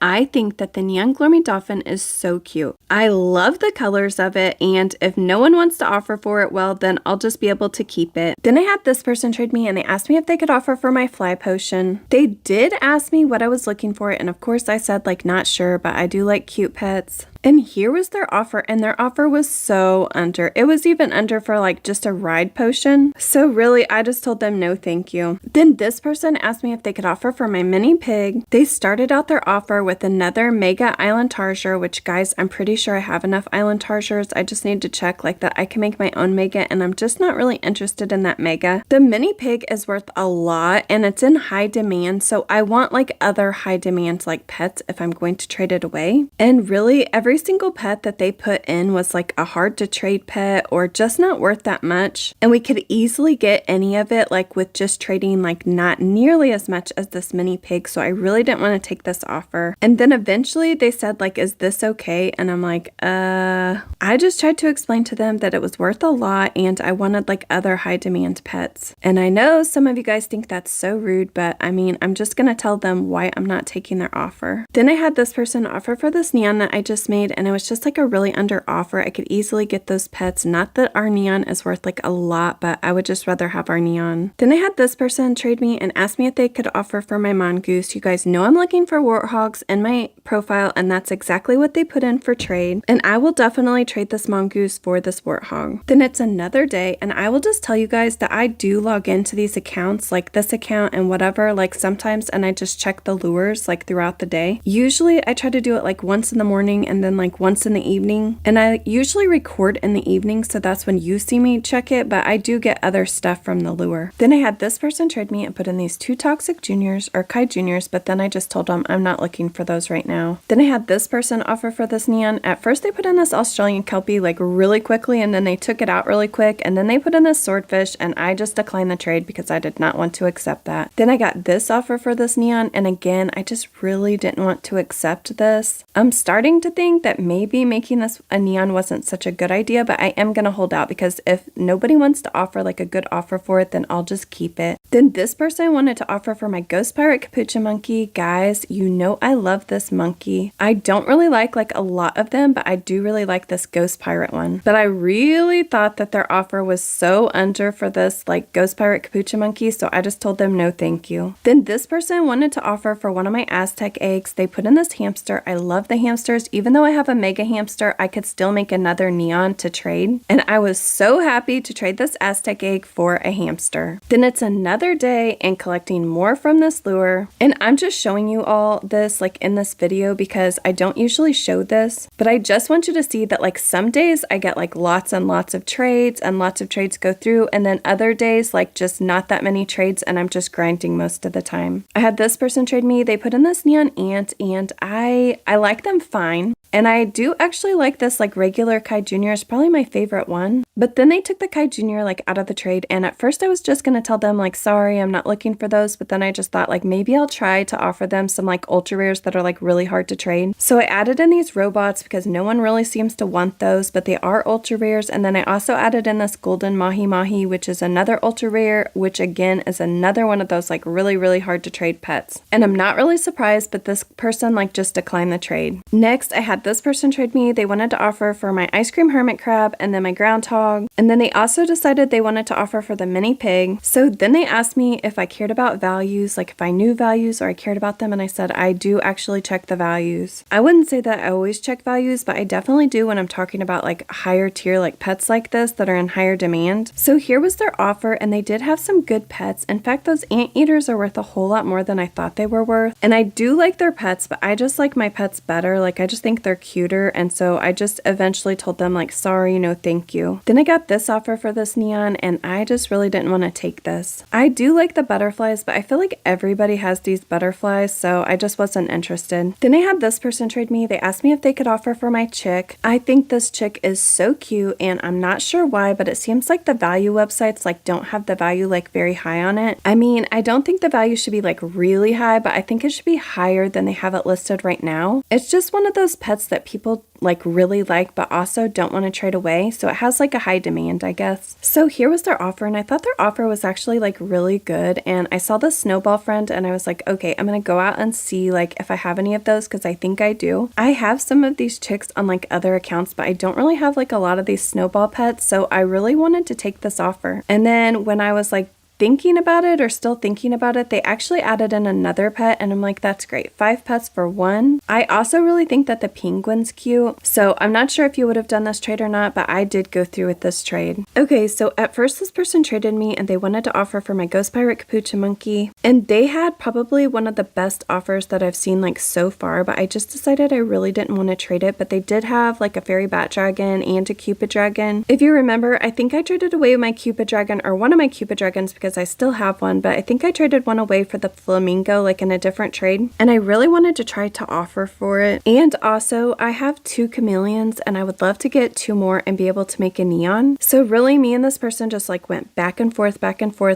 Speaker 1: I think that the neon Glormy dolphin is so cute. I love the colors of it, and if no one wants to offer for it, well, then I'll just be able to keep it. Then I had this person trade me, and they asked me if they could offer for my fly potion. They did ask me what I was looking for, and of course I said like not sure, but I do like cute pets. And here was their offer, and their offer was so under. It was even under for like just a ride potion. So really, I just told them no thank you. Then this person asked me if they could offer for my mini pig. They started out their offer with another mega island tarsier, which guys, I'm pretty sure I have enough island tarsiers. I just need to check like that I can make my own mega, and I'm just not really interested in that mega. The mini pig is worth a lot, and it's in high demand, so I want like other high demand like pets if I'm going to trade it away. And really, every single pet that they put in was like a hard to trade pet or just not worth that much, and we could easily get any of it like with just trading like not nearly as much as this mini pig, so I really didn't want to take this offer. And then eventually they said like, is this okay? And I'm like, I just tried to explain to them that it was worth a lot and I wanted like other high demand pets. And I know some of you guys think that's so rude, but I mean, I'm just gonna tell them why I'm not taking their offer. Then I had this person offer for this neon that I just made, and it was just like a really under offer. I could easily get those pets. Not that our neon is worth like a lot, but I would just rather have our neon. Then I had this person trade me and ask me if they could offer for my mongoose. You guys know I'm looking for warthogs in my profile, and that's exactly what they put in for trade. And I will definitely trade this mongoose for this warthog. Then it's another day, and I will just tell you guys that I do log into these accounts, like this account and whatever, like sometimes, and I just check the lures like throughout the day. Usually I try to do it like once in the morning, and then then like once in the evening. And I usually record in the evening, so that's when you see me check it, but I do get other stuff from the lure. Then I had this person trade me and put in these 2 toxic juniors or Kai juniors, but then I just told them I'm not looking for those right now. Then I had this person offer for this neon. At first they put in this Australian kelpie like really quickly, and then they took it out really quick, and then they put in this swordfish, and I just declined the trade because I did not want to accept that. Then I got this offer for this neon, and again I just really didn't want to accept this. I'm starting to think that maybe making this a neon wasn't such a good idea, but I am gonna hold out because if nobody wants to offer like a good offer for it, then I'll just keep it. Then this person wanted to offer for my ghost pirate capuchin monkey. Guys, you know I love this monkey. I don't really like a lot of them, but I do really like this ghost pirate one. But I really thought that their offer was so under for this like ghost pirate capuchin monkey, so I just told them no thank you. Then this person wanted to offer for one of my Aztec eggs. They put in this hamster. I love the hamsters. Even though I have a mega hamster, I could still make another neon to trade. And I was so happy to trade this Aztec egg for a hamster. Then it's another day and collecting more from this lure. And I'm just showing you all this like in this video because I don't usually show this, but I just want you to see that like some days I get like lots and lots of trades and lots of trades go through, and then other days like just not that many trades and I'm just grinding most of the time. I had this person trade me. They put in this neon ant, and I like them fine. And I do actually like this like regular Kai Jr. is probably my favorite one. But then they took the Kai Jr. like out of the trade, and at first I was just going to tell them like, sorry, I'm not looking for those. But then I just thought like maybe I'll try to offer them some like ultra rares that are like really hard to trade. So I added in these robots because no one really seems to want those, but they are ultra rares. And then I also added in this golden mahi mahi, which is another ultra rare, which again is another one of those like really hard to trade pets. And I'm not really surprised, but this person like just declined the trade. Next, I had this person trade me. They wanted to offer for my ice cream hermit crab and then my groundhog, and then they also decided they wanted to offer for the mini pig. So then they asked me if I cared about values, like if I knew values or I cared about them, and I said I do actually check the values. I wouldn't say that I always check values, but I definitely do when I'm talking about like higher tier like pets like this that are in higher demand. So here was their offer, and they did have some good pets. In fact, those anteaters are worth a whole lot more than I thought they were worth, and I do like their pets, but I just like my pets better. Like I just think they're cuter, and so I just eventually told them like, sorry, no thank you. Then I got this offer for this neon, and I just really didn't want to take this. I do like the butterflies, but I feel like everybody has these butterflies, so I just wasn't interested. Then I had this person trade me. They asked me if they could offer for my chick. I think this chick is so cute, and I'm not sure why, but it seems like the value websites like don't have the value like very high on it. I mean, I don't think the value should be like really high, but I think it should be higher than they have it listed right now. It's just one of those pets that people like really like but also don't want to trade away, so it has like a high demand, I guess. So here was their offer, and I thought their offer was actually like really good, and I saw the snowball friend and I was like, okay, I'm gonna go out and see like if I have any of those, because I think I do. I have some of these chicks on like other accounts, but I don't really have like a lot of these snowball pets, so I really wanted to take this offer. And then when I was like thinking about it, or still thinking about it, they actually added in another pet, and I'm like, that's great, 5 pets for 1. I also really think that the penguin's cute, so I'm not sure if you would have done this trade or not, but I did go through with this trade. Okay, so at first this person traded me, and they wanted to offer for my ghost pirate capuchin monkey, and they had probably one of the best offers that I've seen like so far, but I just decided I really didn't want to trade it. But they did have like a fairy bat dragon and a cupid dragon. If you remember, I think I traded away my cupid dragon, or one of my cupid dragons, because I still have one, but I think I traded one away for the flamingo like in a different trade, and I really wanted to try to offer for it. And also I have 2 chameleons, and I would love to get 2 more and be able to make a neon. So really me and this person just like went back and forth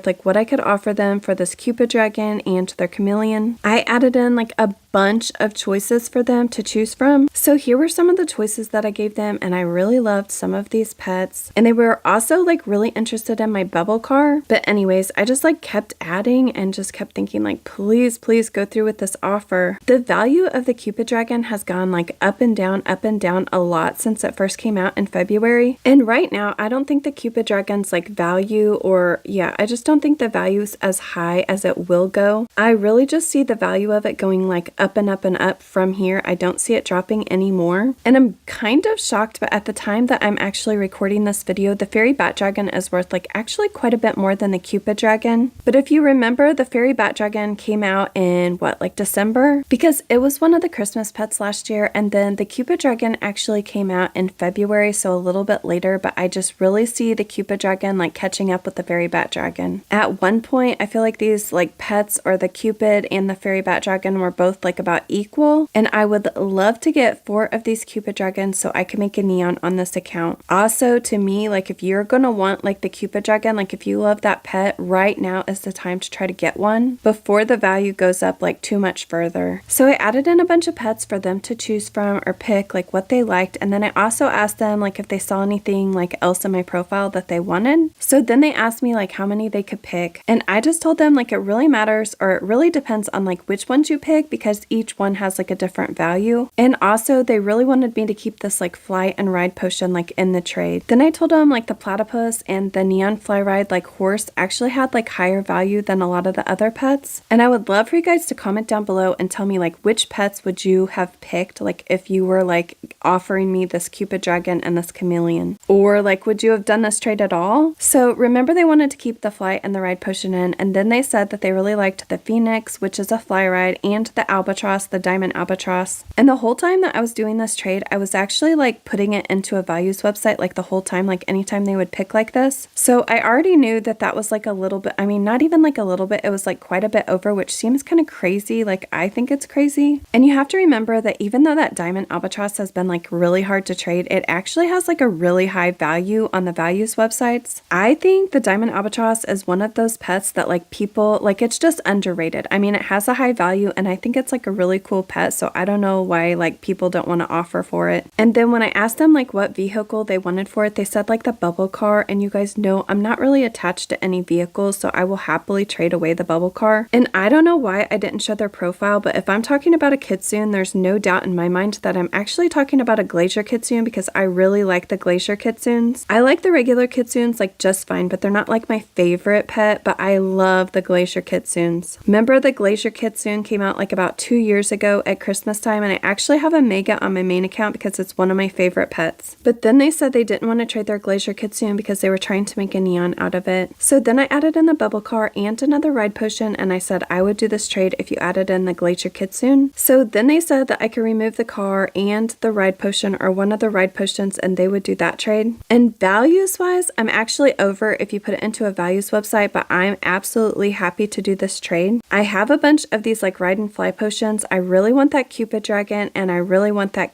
Speaker 1: like what I could offer them for this cupid dragon and their chameleon. I added in like a bunch of choices for them to choose from. So here were some of the choices that I gave them, and I really loved some of these pets, and they were also like really interested in my bubble car. But anyways, I just like kept adding and just kept thinking like, please go through with this offer. The value of the cupid dragon has gone like up and down a lot since it first came out in February, and right now I don't think the cupid dragon's like value, or yeah, I just don't think the value's as high as it will go. I really just see the value of it going like up and up from here. I don't see it dropping anymore, and I'm kind of shocked, but at the time that I'm actually recording this video, the fairy bat dragon is worth like actually quite a bit more than the cupid Cupid dragon. But if you remember, the fairy bat dragon came out in what, like December? Because it was one of the Christmas pets last year, and then the Cupid dragon actually came out in February, so a little bit later, but I just really see the Cupid dragon like catching up with the fairy bat dragon. At one point, I feel like these like pets, or the Cupid and the fairy bat dragon, were both like about equal, and I would love to get 4 of these Cupid dragons so I can make a neon on this account. Also, to me, like if you're gonna want like the Cupid dragon, like if you love that pet, right now is the time to try to get one before the value goes up like too much further. So I added in a bunch of pets for them to choose from or pick like what they liked, and then I also asked them like if they saw anything like else in my profile that they wanted. So then they asked me like how many they could pick, and I just told them like it really matters, or it really depends on like which ones you pick, because each one has like a different value. And also they really wanted me to keep this like fly and ride potion like in the trade. Then I told them like the platypus and the neon fly ride like horse actually had like higher value than a lot of the other pets, and I would love for you guys to comment down below and tell me like which pets would you have picked, like if you were like offering me this Cupid dragon and this chameleon, or like would you have done this trade at all? So remember, they wanted to keep the fly and the ride potion in, and then they said that they really liked the phoenix, which is a fly ride, and the albatross, the diamond albatross. And the whole time that I was doing this trade, I was actually like putting it into a values website like the whole time, like anytime they would pick like this. So I already knew that that was like a little bit, I mean not even like a little bit, it was like quite a bit over, which seems kind of crazy. Like I think it's crazy. And you have to remember that even though that diamond albatross has been like really hard to trade, it actually has like a really high value on the values websites. I think the diamond albatross is one of those pets that like people, like it's just underrated. I mean, it has a high value and I think it's like a really cool pet, so I don't know why like people don't want to offer for it. And then when I asked them like what vehicle they wanted for it, they said like the bubble car, and you guys know I'm not really attached to any vehicles, so I will happily trade away the bubble car. And I don't know why I didn't show their profile, but if I'm talking about a kitsune, there's no doubt in my mind that I'm actually talking about a glacier kitsune, because I really like the glacier kitsunes. I like the regular kitsunes like just fine, but they're not like my favorite pet, but I love the glacier kitsunes. Remember, the glacier kitsune came out like about 2 years ago at Christmas time, and I actually have a mega on my main account because it's one of my favorite pets. But then they said they didn't want to trade their glacier kitsune because they were trying to make a neon out of it. So then I added in the bubble car and another ride potion, and I said I would do this trade if you added in the glacier kitsune. So then they said that I could remove the car and the ride potion, or one of the ride potions, and they would do that trade. And values wise, I'm actually over if you put it into a values website, but I'm absolutely happy to do this trade. I have a bunch of these like ride and fly potions. I really want that Cupid dragon, and I really want that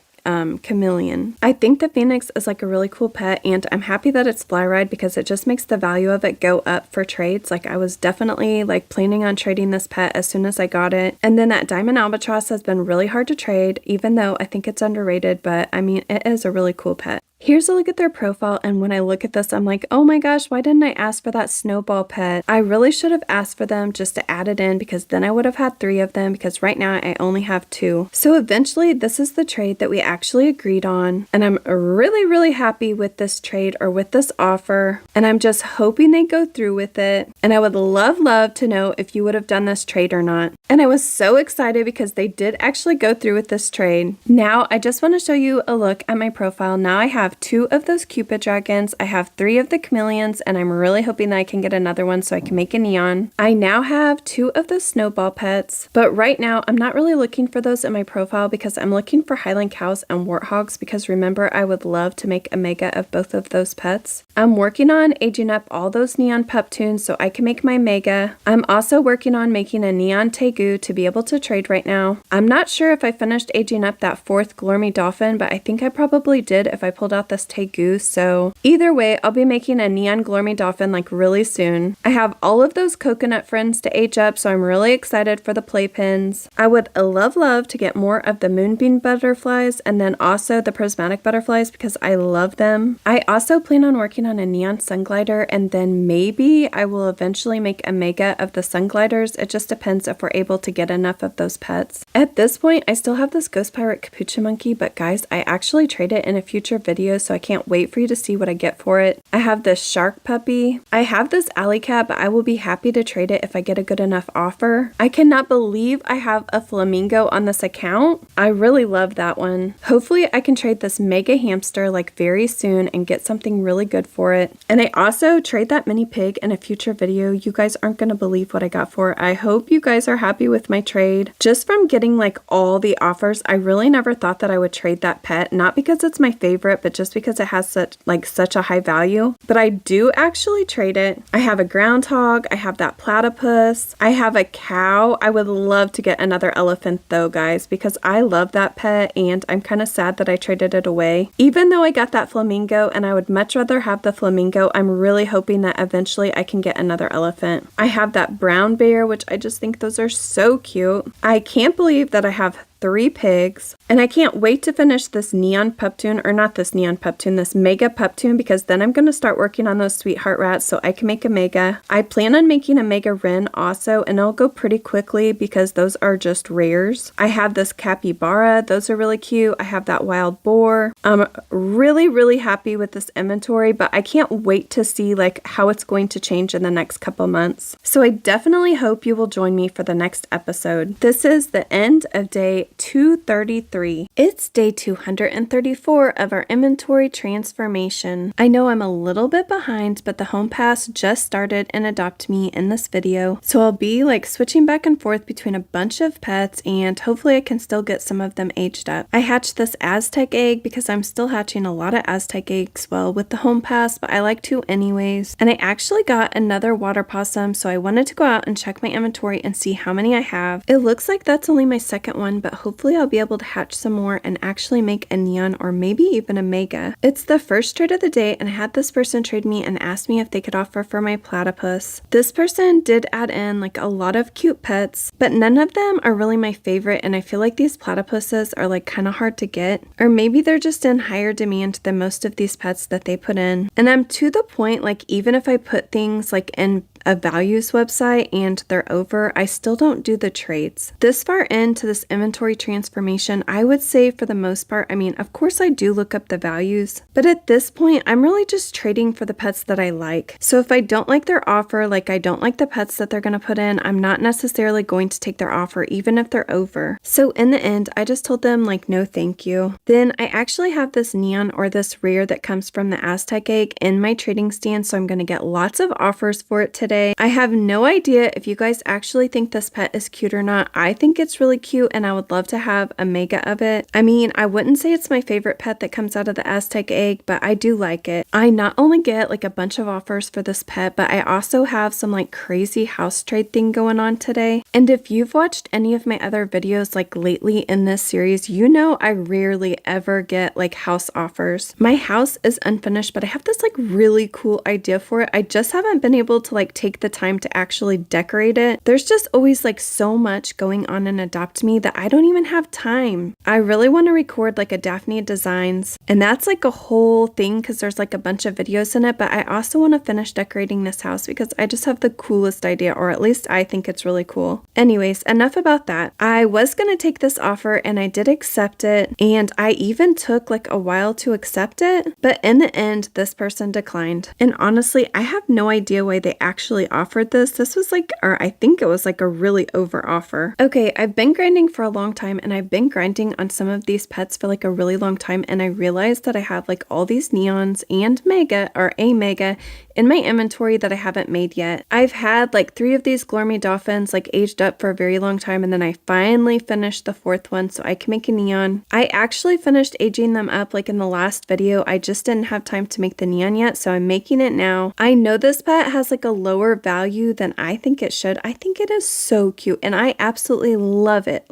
Speaker 1: chameleon. I think the phoenix is like a really cool pet, and I'm happy that it's fly ride because it just makes the value of it go up for trades. Like I was definitely like planning on trading this pet as soon as I got it. And then that diamond albatross has been really hard to trade, even though I think it's underrated, but I mean it is a really cool pet. Here's a look at their profile, and when I look at this, I'm like, oh my gosh, why didn't I ask for that snowball pet? I really should have asked for them just to add it in, because then I would have had 3 of them, because right now I only have 2. So eventually this is the trade that we actually agreed on, and I'm really happy with this trade, or with this offer, and I'm just hoping they go through with it. And I would love to know if you would have done this trade or not. And I was so excited because they did actually go through with this trade. Now I just want to show you a look at my profile. Now I have 2 of those Cupid dragons, I have 3 of the chameleons, and I'm really hoping that I can get another one so I can make a neon. I now have 2 of the snowball pets, but right now I'm not really looking for those in my profile because I'm looking for Highland cows and warthogs, because remember, I would love to make a mega of both of those pets. I'm working on aging up all those neon pup tunes so I can make my mega. I'm also working on making a neon tegu to be able to trade right now. I'm not sure if I finished aging up that 4th Glormy Dolphin, but I think I probably did if I pulled out this tegu. So either way, I'll be making a neon Glormy Dolphin like really soon. I have all of those coconut friends to age up, so I'm really excited for the playpins. I would love to get more of the moonbeam butterflies, and then also the prismatic butterflies because I love them. I also plan on working on a neon sun glider, and then maybe I will eventually make a mega of the sun gliders. It just depends if we're able to get enough of those pets. At this point, I still have this ghost pirate capuchin monkey, but guys, I actually trade it in a future video, so I can't wait for you to see what I get for it. I have this shark puppy. I have this alley cat, but I will be happy to trade it if I get a good enough offer. I cannot believe I have a flamingo on this account. I really love that one. Hopefully I can trade this mega hamster like very soon and get something really good for it. And I also trade that mini pig in a future video video. You guys aren't going to believe what I got for it. I hope you guys are happy with my trade. Just from getting like all the offers, I really never thought that I would trade that pet, not because it's my favorite, but just because it has such a high value. But I do actually trade it. I have a groundhog, I have that platypus, I have a cow. I would love to get another elephant though, guys, because I love that pet and I'm kind of sad that I traded it away. Even though I got that flamingo and I would much rather have the flamingo, I'm really hoping that eventually I can get another elephant. I have that brown bear, which I just think those are so cute. I can't believe that I have 3 pigs, and I can't wait to finish this neon pup tune, or not this neon pup tune, this mega pup tune, because then I'm going to start working on those sweetheart rats so I can make a mega. I plan on making a mega wren also, and it'll go pretty quickly because those are just rares. I have this capybara, those are really cute. I have that wild boar. I'm really happy with this inventory, but I can't wait to see like how it's going to change in the next couple months. So I definitely hope you will join me for the next episode. This is the end of day 233. It's day 234 of our inventory transformation. I know I'm a little bit behind, but the home pass just started in AdoptMe in this video, so I'll be like switching back and forth between a bunch of pets, and hopefully I can still get some of them aged up. I hatched this Aztec egg because I'm still hatching a lot of Aztec eggs with the home pass, but I like to anyways. And I actually got another water possum, so I wanted to go out and check my inventory and see how many I have. It looks like that's only my second one, but hopefully I'll be able to hatch some more and actually make a neon or maybe even a mega. It's the first trade of the day, and I had this person trade me and asked me if they could offer for my platypus. This person did add in like a lot of cute pets, but none of them are really my favorite, and I feel like these platypuses are like kind of hard to get, or maybe they're just in higher demand than most of these pets that they put in. And I'm to the point, like even if I put things like in a values website and they're over, I still don't do the trades. This far into this inventory transformation, I would say for the most part, I mean, of course I do look up the values, but at this point, I'm really just trading for the pets that I like. So if I don't like their offer, like I don't like the pets that they're going to put in, I'm not necessarily going to take their offer, even if they're over. So in the end, I just told them like, no, thank you. Then I actually have this neon or this rare that comes from the Aztec egg in my trading stand, so I'm going to get lots of offers for it today. I have no idea if you guys actually think this pet is cute or not. I think it's really cute and I would love to have a mega of it. I mean, I wouldn't say it's my favorite pet that comes out of the Aztec egg, but I do like it. I not only get like a bunch of offers for this pet, but I also have some like crazy house trade thing going on today. And if you've watched any of my other videos like lately in this series, you know I rarely ever get like house offers. My house is unfinished, but I have this like really cool idea for it. I just haven't been able to like take the time to actually decorate it. There's just always like so much going on in AdoptMe that I don't even have time. I really want to record like a Daphne Designs, and that's like a whole thing because there's like a bunch of videos in it, but I also want to finish decorating this house because I just have the coolest idea, or at least I think it's really cool. Anyways, enough about that. I was going to take this offer and I did accept it, and I even took like a while to accept it, but in the end, this person declined. And honestly, I have no idea why they actually offered this. This was like, or I think it was like a really over offer. Okay, I've been grinding for a long time, and I've been grinding on some of these pets for like a really long time, and I realized that I have like all these neons and mega or a mega in my inventory that I haven't made yet. I've had like 3 of these Glormy dolphins like aged up for a very long time, and then I finally finished the 4th one so I can make a neon. I actually finished aging them up like in the last video. I just didn't have time to make the neon yet, so I'm making it now. I know this pet has like a lower value than I think it should. I think it is so cute, and I absolutely love it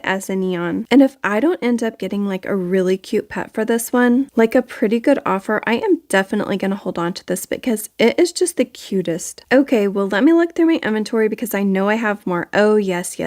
Speaker 1: as a neon. And if I don't end up getting like a really cute pet for this one, like a pretty good offer, I am definitely going to hold on to this because it is just the cutest. Okay, well, let me look through my inventory because I know I have more. Oh yes,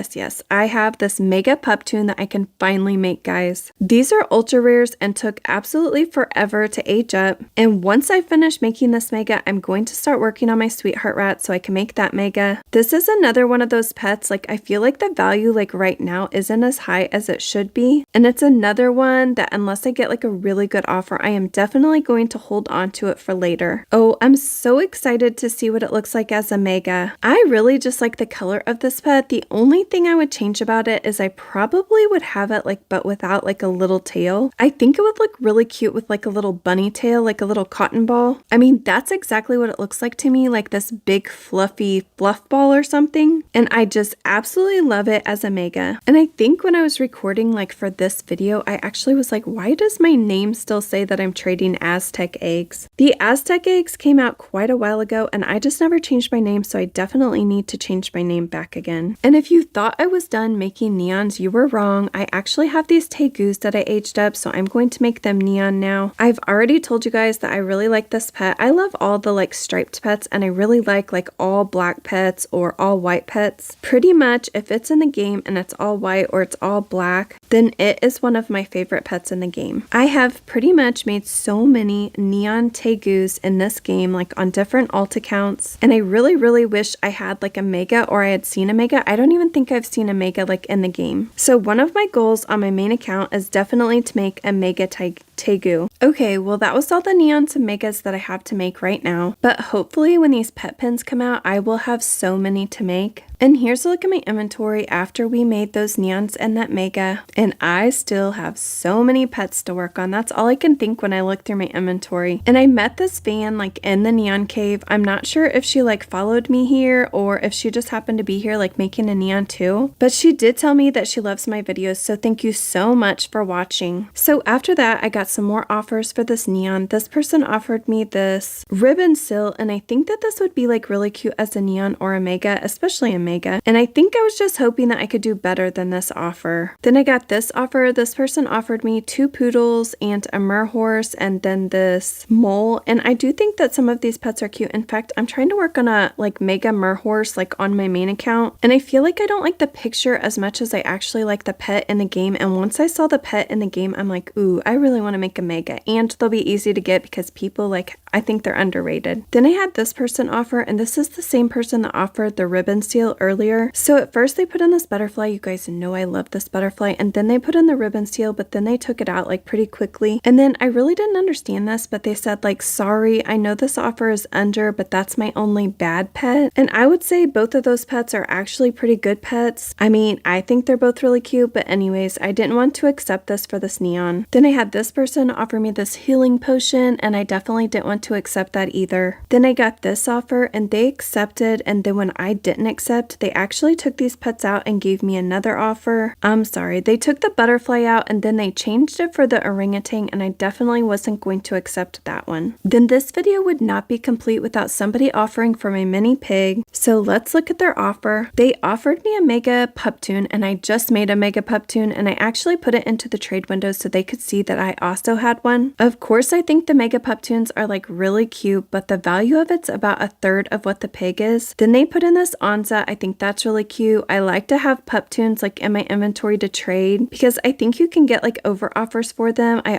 Speaker 1: I have this mega pup tune that I can finally make, guys. These are ultra rares and took absolutely forever to age up, and once I finish making this mega, I'm going to start working on my sweetheart rat so I can make that mega. This is another one of those pets, like I feel like the value like right now isn't as high as it should be, and it's another one that unless I get like a really good offer, I am definitely going to hold on to it for later. Oh, I'm so excited to see what it looks like as a mega. I really just like the color of this pet. The only thing I would change about it is I probably would have it like but without like a little tail. I think it would look really cute with like a little bunny tail, like a little cotton ball. I mean, that's exactly what it looks like to me, like this big fluffy fluff ball or something, and I just absolutely love it as a mega. And I think when I was recording like for this video, I actually was like, why does my name still say that I'm trading Aztec eggs? The Aztec eggs came out quite a while ago, and I just never changed my name, so I definitely need to change my name back again. And if you thought I was done making neons, you were wrong. I actually have these tegus that I aged up, so I'm going to make them neon now. I've already told you guys that I really like this pet. I love all the like striped pets, and I really like all black pets or all white pets. Pretty much if it's in the game and it's all white or it's all black, then it is one of my favorite pets in the game. I have pretty much made so many neon tegus in this game, like on different alt accounts, and I really wish I had like a mega, or I had seen a mega. I don't even think I've seen a mega like in the game. So one of my goals on my main account is definitely to make a mega tegu. Okay, well that was all the neons and megas that I have to make right now, but hopefully when these pet pins come out, I will have so many to make. And here's a look at my inventory after we made those neons and that mega, and I still have so many pets to work on. That's all I can think when I look through my inventory. And I met this fan like in the neon cave. I'm not sure if she like followed me here or if she just happened to be here like making a neon too, but she did tell me that she loves my videos, so thank you so much for watching. So after that, I got some more offers for this neon. This person offered me this ribbon seal, and I think that this would be like really cute as a neon or a mega, especially a mega. And I think I was just hoping that I could do better than this offer. Then I got this offer. This person offered me 2 poodles and a mer horse and then this mole. And I do think that some of these pets are cute. In fact, I'm trying to work on a like mega mer horse like on my main account. And I feel like I don't like the picture as much as I actually like the pet in the game. And once I saw the pet in the game, I'm like, ooh, I really want to make a mega. And they'll be easy to get because people like, I think they're underrated. Then I had this person offer, and this is the same person that offered the ribbon seal earlier. So at first they put in this butterfly. You guys know I love this butterfly. And then they put in the ribbon seal, but then they took it out like pretty quickly. And then I really didn't understand this, but they said like, sorry, I know this offer is under, but that's my only bad pet. And I would say both of those pets are actually pretty good pets. I mean, I think they're both really cute, but anyways, I didn't want to accept this for this neon. Then I had this person offer me this healing potion, and I definitely didn't want to accept that either. Then I got this offer and they accepted, and then when I didn't accept, they actually took these pets out and gave me another offer. I'm sorry, they took the butterfly out and then they changed it for the orangutan, and I definitely wasn't going to accept that one. Then this video would not be complete without somebody offering for my mini pig. So let's look at their offer. They offered me a mega pup tune, and I just made a mega pup tune, and I actually put it into the trade window so they could see that I also had one. Of course, I think the mega pup tunes are like really cute, but the value of it's about 1/3 of what the pig is. Then they put in this Onza. I think that's really cute. I like to have pup tunes like in my inventory to trade because I think you can get like over offers for them. I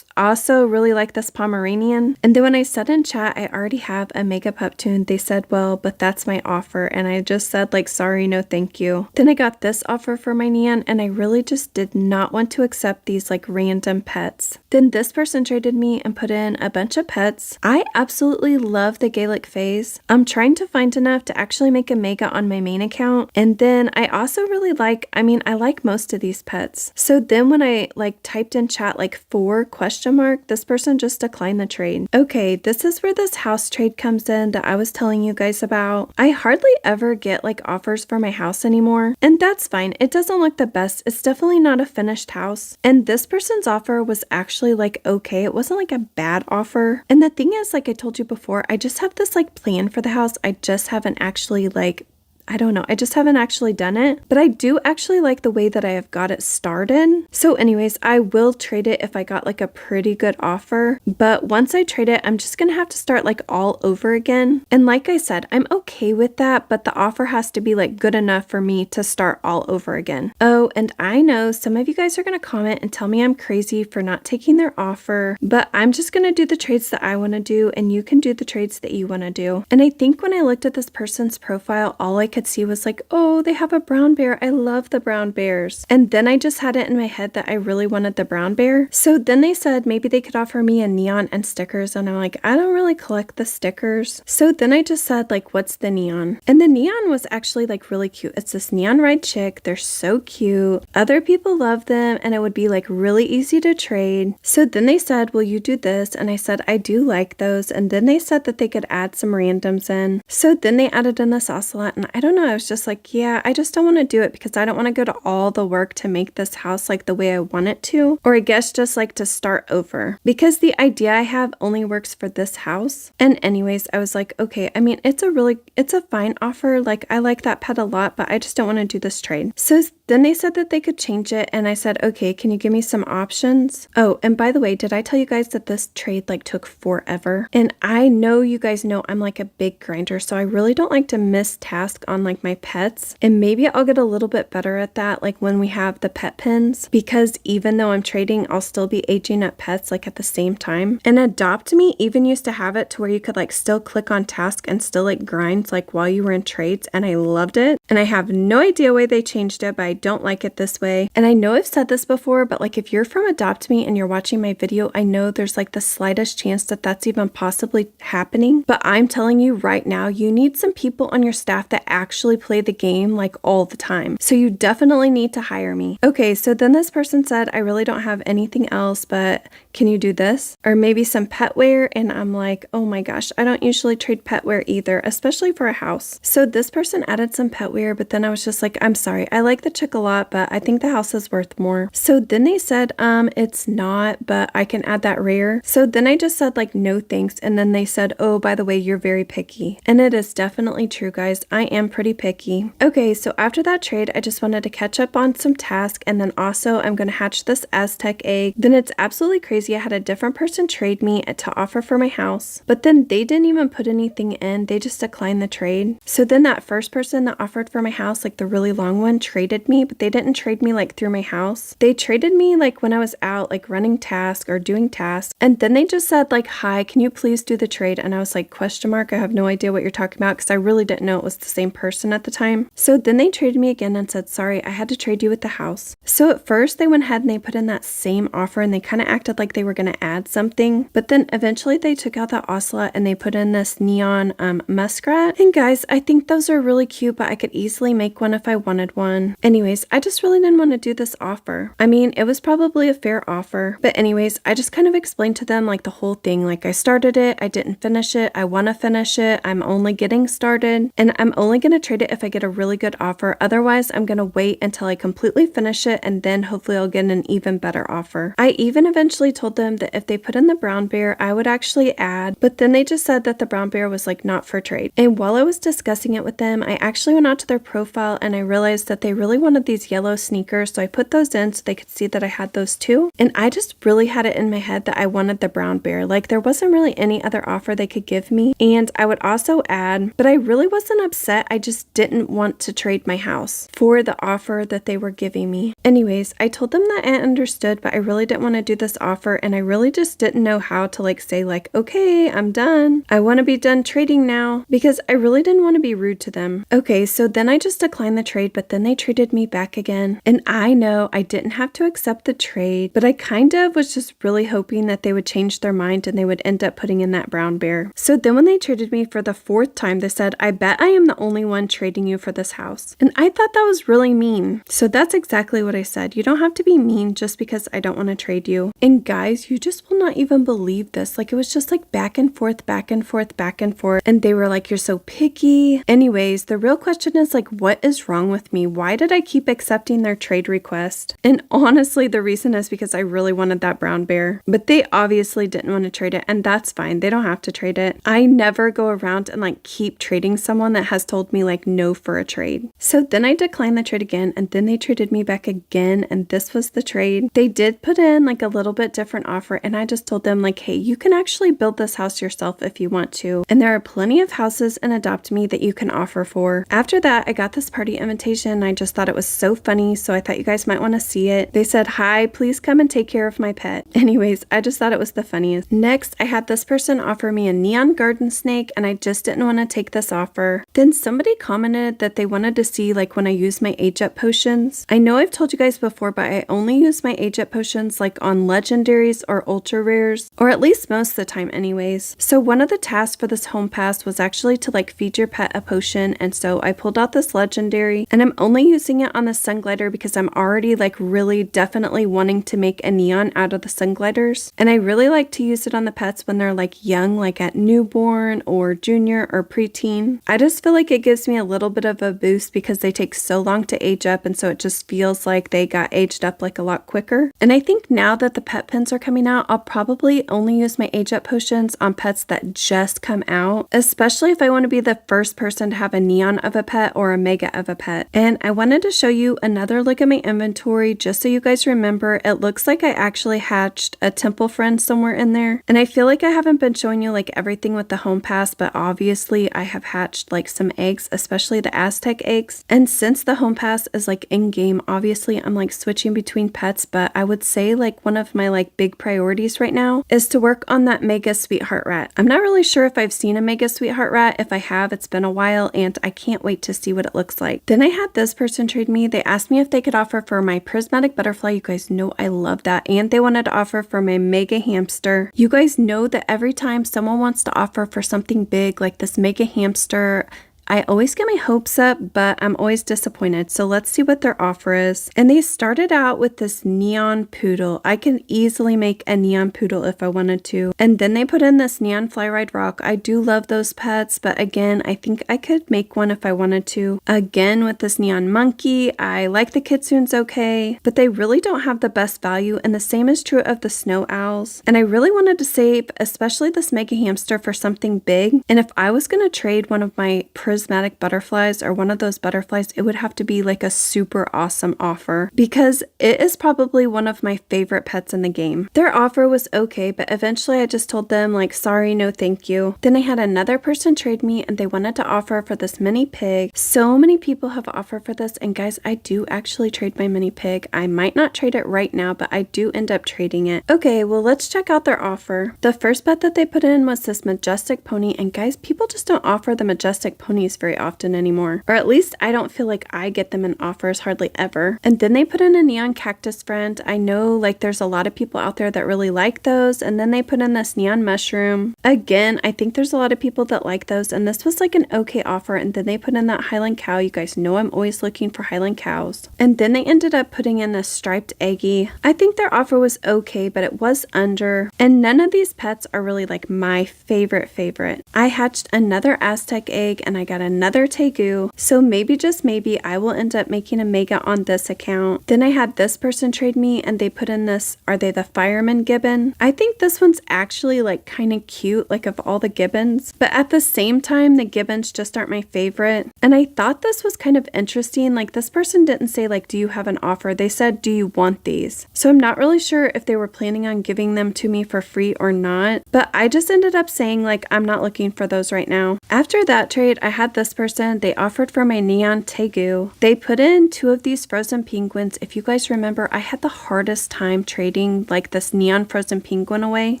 Speaker 1: also really like this Pomeranian. And then when I said in chat I already have a mega pup tune, they said, well, but that's my offer. And I just said like, sorry, no thank you. Then I got this offer for my neon, and I really just did not want to accept these like random pets. Then this person traded me and put in a bunch of pets. I absolutely love the Gaelic phase. I'm trying to find enough to actually make a mega on my main account. And then I also really like, I like most of these pets. So then when I like typed in chat like 4 question mark, this person just declined the trade. Okay, this is where this house trade comes in that I was telling you guys about. I hardly ever get like offers for my house anymore, and that's fine. It doesn't look the best. It's definitely not a finished house. And this person's offer was actually like okay. It wasn't like a bad offer. And the thing is, like I told you before, I just have this like plan for the house. I just haven't actually like I don't know. I just haven't actually done it, but I do actually like the way that I have got it started. So anyways, I will trade it if I got like a pretty good offer, but once I trade it, I'm just gonna have to start like all over again. And like I said, I'm okay with that, but the offer has to be like good enough for me to start all over again. Oh, and I know some of you guys are gonna comment and tell me I'm crazy for not taking their offer, but I'm just gonna do the trades that I wanna do, and you can do the trades that you wanna do. And I think when I looked at this person's profile, all I could see was like, oh, they have a brown bear. I love the brown bears. And then I just had it in my head that I really wanted the brown bear. So then they said maybe they could offer me a neon and stickers. And I'm like, I don't really collect the stickers. So then I just said like, what's the neon? And the neon was actually like really cute. It's this neon red chick. They're so cute. Other people love them and it would be like really easy to trade. So then they said, will you do this? And I said, I do like those. And then they said that they could add some randoms in. So then they added in this ocelot and I don't know. I was just like, yeah, I just don't want to do it because I don't want to go to all the work to make this house like the way I want it to. Or I guess just like to start over because the idea I have only works for this house. And anyways, I was like, okay, I mean, it's a fine offer. Like I like that pet a lot, but I just don't want to do this trade. So then they said that they could change it and I said, okay, can you give me some options? Oh, and by the way, did I tell you guys that this trade like took forever? And I know you guys know I'm like a big grinder, so I really don't like to miss task on like my pets. And maybe I'll get a little bit better at that like when we have the pet pins, because even though I'm trading, I'll still be aging up pets like at the same time. And adoptme even used to have it to where you could like still click on task and still like grind like while you were in trades, and I loved it. And I have no idea why they changed it, but I don't like it this way. And I know I've said this before, but like if you're from adoptme and you're watching my video, I know there's like the slightest chance that that's even possibly happening. But I'm telling you right now, you need some people on your staff that actually play the game like all the time. So you definitely need to hire me. Okay, so then this person said, I really don't have anything else, but can you do this? Or maybe some pet wear. And I'm like, oh my gosh, I don't usually trade pet wear either, especially for a house. So this person added some pet wear, but then I was just like, I'm sorry, I like the chick a lot, but I think the house is worth more. So then they said, it's not, but I can add that rare. So then I just said like, no thanks. And then they said, oh, by the way, you're very picky. And it is definitely true, guys. I am pretty picky. Okay, so after that trade, I just wanted to catch up on some tasks. And then also I'm going to hatch this Aztec egg. Then it's absolutely crazy. I had a different person trade me to offer for my house, but then they didn't even put anything in. They just declined the trade. So then that first person that offered for my house, like the really long one, traded me, but they didn't trade me like through my house. They traded me like when I was out like running tasks or doing tasks. And then they just said like, hi, can you please do the trade? And I was like, question mark, I have no idea what you're talking about, because I really didn't know it was the same person at the time. So then they traded me again and said, sorry, I had to trade you with the house. So at first they went ahead and they put in that same offer and they kind of acted like they were going to add something. But then eventually they took out that ocelot and they put in this neon muskrat. And guys, I think those are really cute, but I could easily make one if I wanted one. Anyways, I just really didn't want to do this offer. I mean, it was probably a fair offer. But anyways, I just kind of explained to them like the whole thing. Like I started it, I didn't finish it, I want to finish it, I'm only getting started, and I'm only going to trade it if I get a really good offer. Otherwise, I'm going to wait until I completely finish it, and then hopefully I'll get an even better offer. I even eventually told them that if they put in the brown bear, I would actually add, but then they just said that the brown bear was like not for trade. And while I was discussing it with them, I actually went out to their profile and I realized that they really wanted these yellow sneakers, so I put those in so they could see that I had those too. And I just really had it in my head that I wanted the brown bear. Like there wasn't really any other offer they could give me. And I would also add, but I really wasn't upset. I just didn't want to trade my house for the offer that they were giving me. Anyways, I told them that I understood, but I really didn't want to do this offer, and I really just didn't know how to like say like, okay, I'm done. I want to be done trading now, because I really didn't want to be rude to them. Okay, so then I just declined the trade, but then they traded me back again. And I know I didn't have to accept the trade, but I kind of was just really hoping that they would change their mind and they would end up putting in that brown bear. So then when they traded me for the fourth time, they said, I bet I am the only one trading you for this house. And I thought that was really mean. So that's exactly what I said. You don't have to be mean just because I don't want to trade you. And guys, you just will not even believe this. Like it was just like back and forth, back and forth, back and forth. And they were like, you're so picky. Anyways, the real question is like, what is wrong with me? Why did I keep accepting their trade request? And honestly, the reason is because I really wanted that brown bear, but they obviously didn't want to trade it, and that's fine. They don't have to trade it. I never go around and like keep trading someone that has told me like no for a trade. So then I declined the trade again, and then they traded me back again, and this was the trade. They did put in like a little bit different offer, and I just told them like, hey, you can actually build this house yourself if you want to, and there are plenty of houses in adoptme that you can offer for. After that, I got this party invitation, and I just thought it was so funny, so I thought you guys might want to see it. They said, hi, please come and take care of my pet. Anyways, I just thought it was the funniest. Next, I had this person offer me a neon garden snake, and I just didn't want to take this offer. Then somebody somebody commented that they wanted to see like when I use my age-up potions. I know I've told you guys before, but I only use my age-up potions like on legendaries or ultra rares, or at least most of the time anyways. So one of the tasks for this home pass was actually to like feed your pet a potion, and so I pulled out this legendary, and I'm only using it on the sun glider because I'm already like really definitely wanting to make a neon out of the sun gliders, and I really like to use it on the pets when they're like young, like at newborn or junior or preteen. I just feel like it gives me a little bit of a boost because they take so long to age up, and so it just feels like they got aged up like a lot quicker. And I think now that the pet pins are coming out, I'll probably only use my age up potions on pets that just come out, especially if I want to be the first person to have a neon of a pet or a mega of a pet. And I wanted to show you another look at my inventory just so you guys remember. It looks like I actually hatched a temple friend somewhere in there, and I feel like I haven't been showing you like everything with the home pass, but obviously I have hatched like some eggs, especially the Aztec eggs. And since the home pass is like in game, obviously I'm like switching between pets, but I would say like one of my like big priorities right now is to work on that mega sweetheart rat. I'm not really sure if I've seen a mega sweetheart rat. If I have, it's been a while, and I can't wait to see what it looks like. Then I had this person trade me. They asked me if they could offer for my prismatic butterfly. You guys know I love that. And they wanted to offer for my mega hamster. You guys know that every time someone wants to offer for something big like this mega hamster, I always get my hopes up, but I'm always disappointed. So let's see what their offer is. And they started out with this neon poodle. I can easily make a neon poodle if I wanted to. And then they put in this neon flyride rock. I do love those pets, but again, I think I could make one if I wanted to. Again, with this neon monkey, I like the kitsunes okay, but they really don't have the best value. And the same is true of the snow owls. And I really wanted to save, especially this mega hamster, for something big. And if I was going to trade one of my prismatic butterflies or one of those butterflies, it would have to be like a super awesome offer because it is probably one of my favorite pets in the game. Their offer was okay, but eventually I just told them like, sorry, no thank you. Then I had another person trade me, and they wanted to offer for this mini pig. So many people have offered for this, and guys, I do actually trade my mini pig. I might not trade it right now, but I do end up trading it. Okay, well, let's check out their offer. The first bet that they put in was this majestic pony, and guys, people just don't offer the majestic pony very often anymore, or at least I don't feel like I get them in offers hardly ever. And then they put in a neon cactus friend. I know like there's a lot of people out there that really like those. And then they put in this neon mushroom. Again, I think there's a lot of people that like those, and this was like an okay offer. And then they put in that Highland cow. You guys know I'm always looking for Highland cows. And then they ended up putting in a striped eggie. I think their offer was okay, but it was under, and none of these pets are really like my favorite. I hatched another Aztec egg, and I got another tegu, so maybe, just maybe, I will end up making a mega on this account. Then I had this person trade me, and they put in this, are they the fireman gibbon? I think this one's actually like kind of cute, like of all the gibbons, but at the same time the gibbons just aren't my favorite. And I thought this was kind of interesting. Like, this person didn't say like, do you have an offer? They said, do you want these? So I'm not really sure if they were planning on giving them to me for free or not, but I just ended up saying like, I'm not looking for those right now. After that trade, I had this person, they offered for my neon tegu. They put in 2 of these frozen penguins. If you guys remember, I had the hardest time trading like this neon frozen penguin away,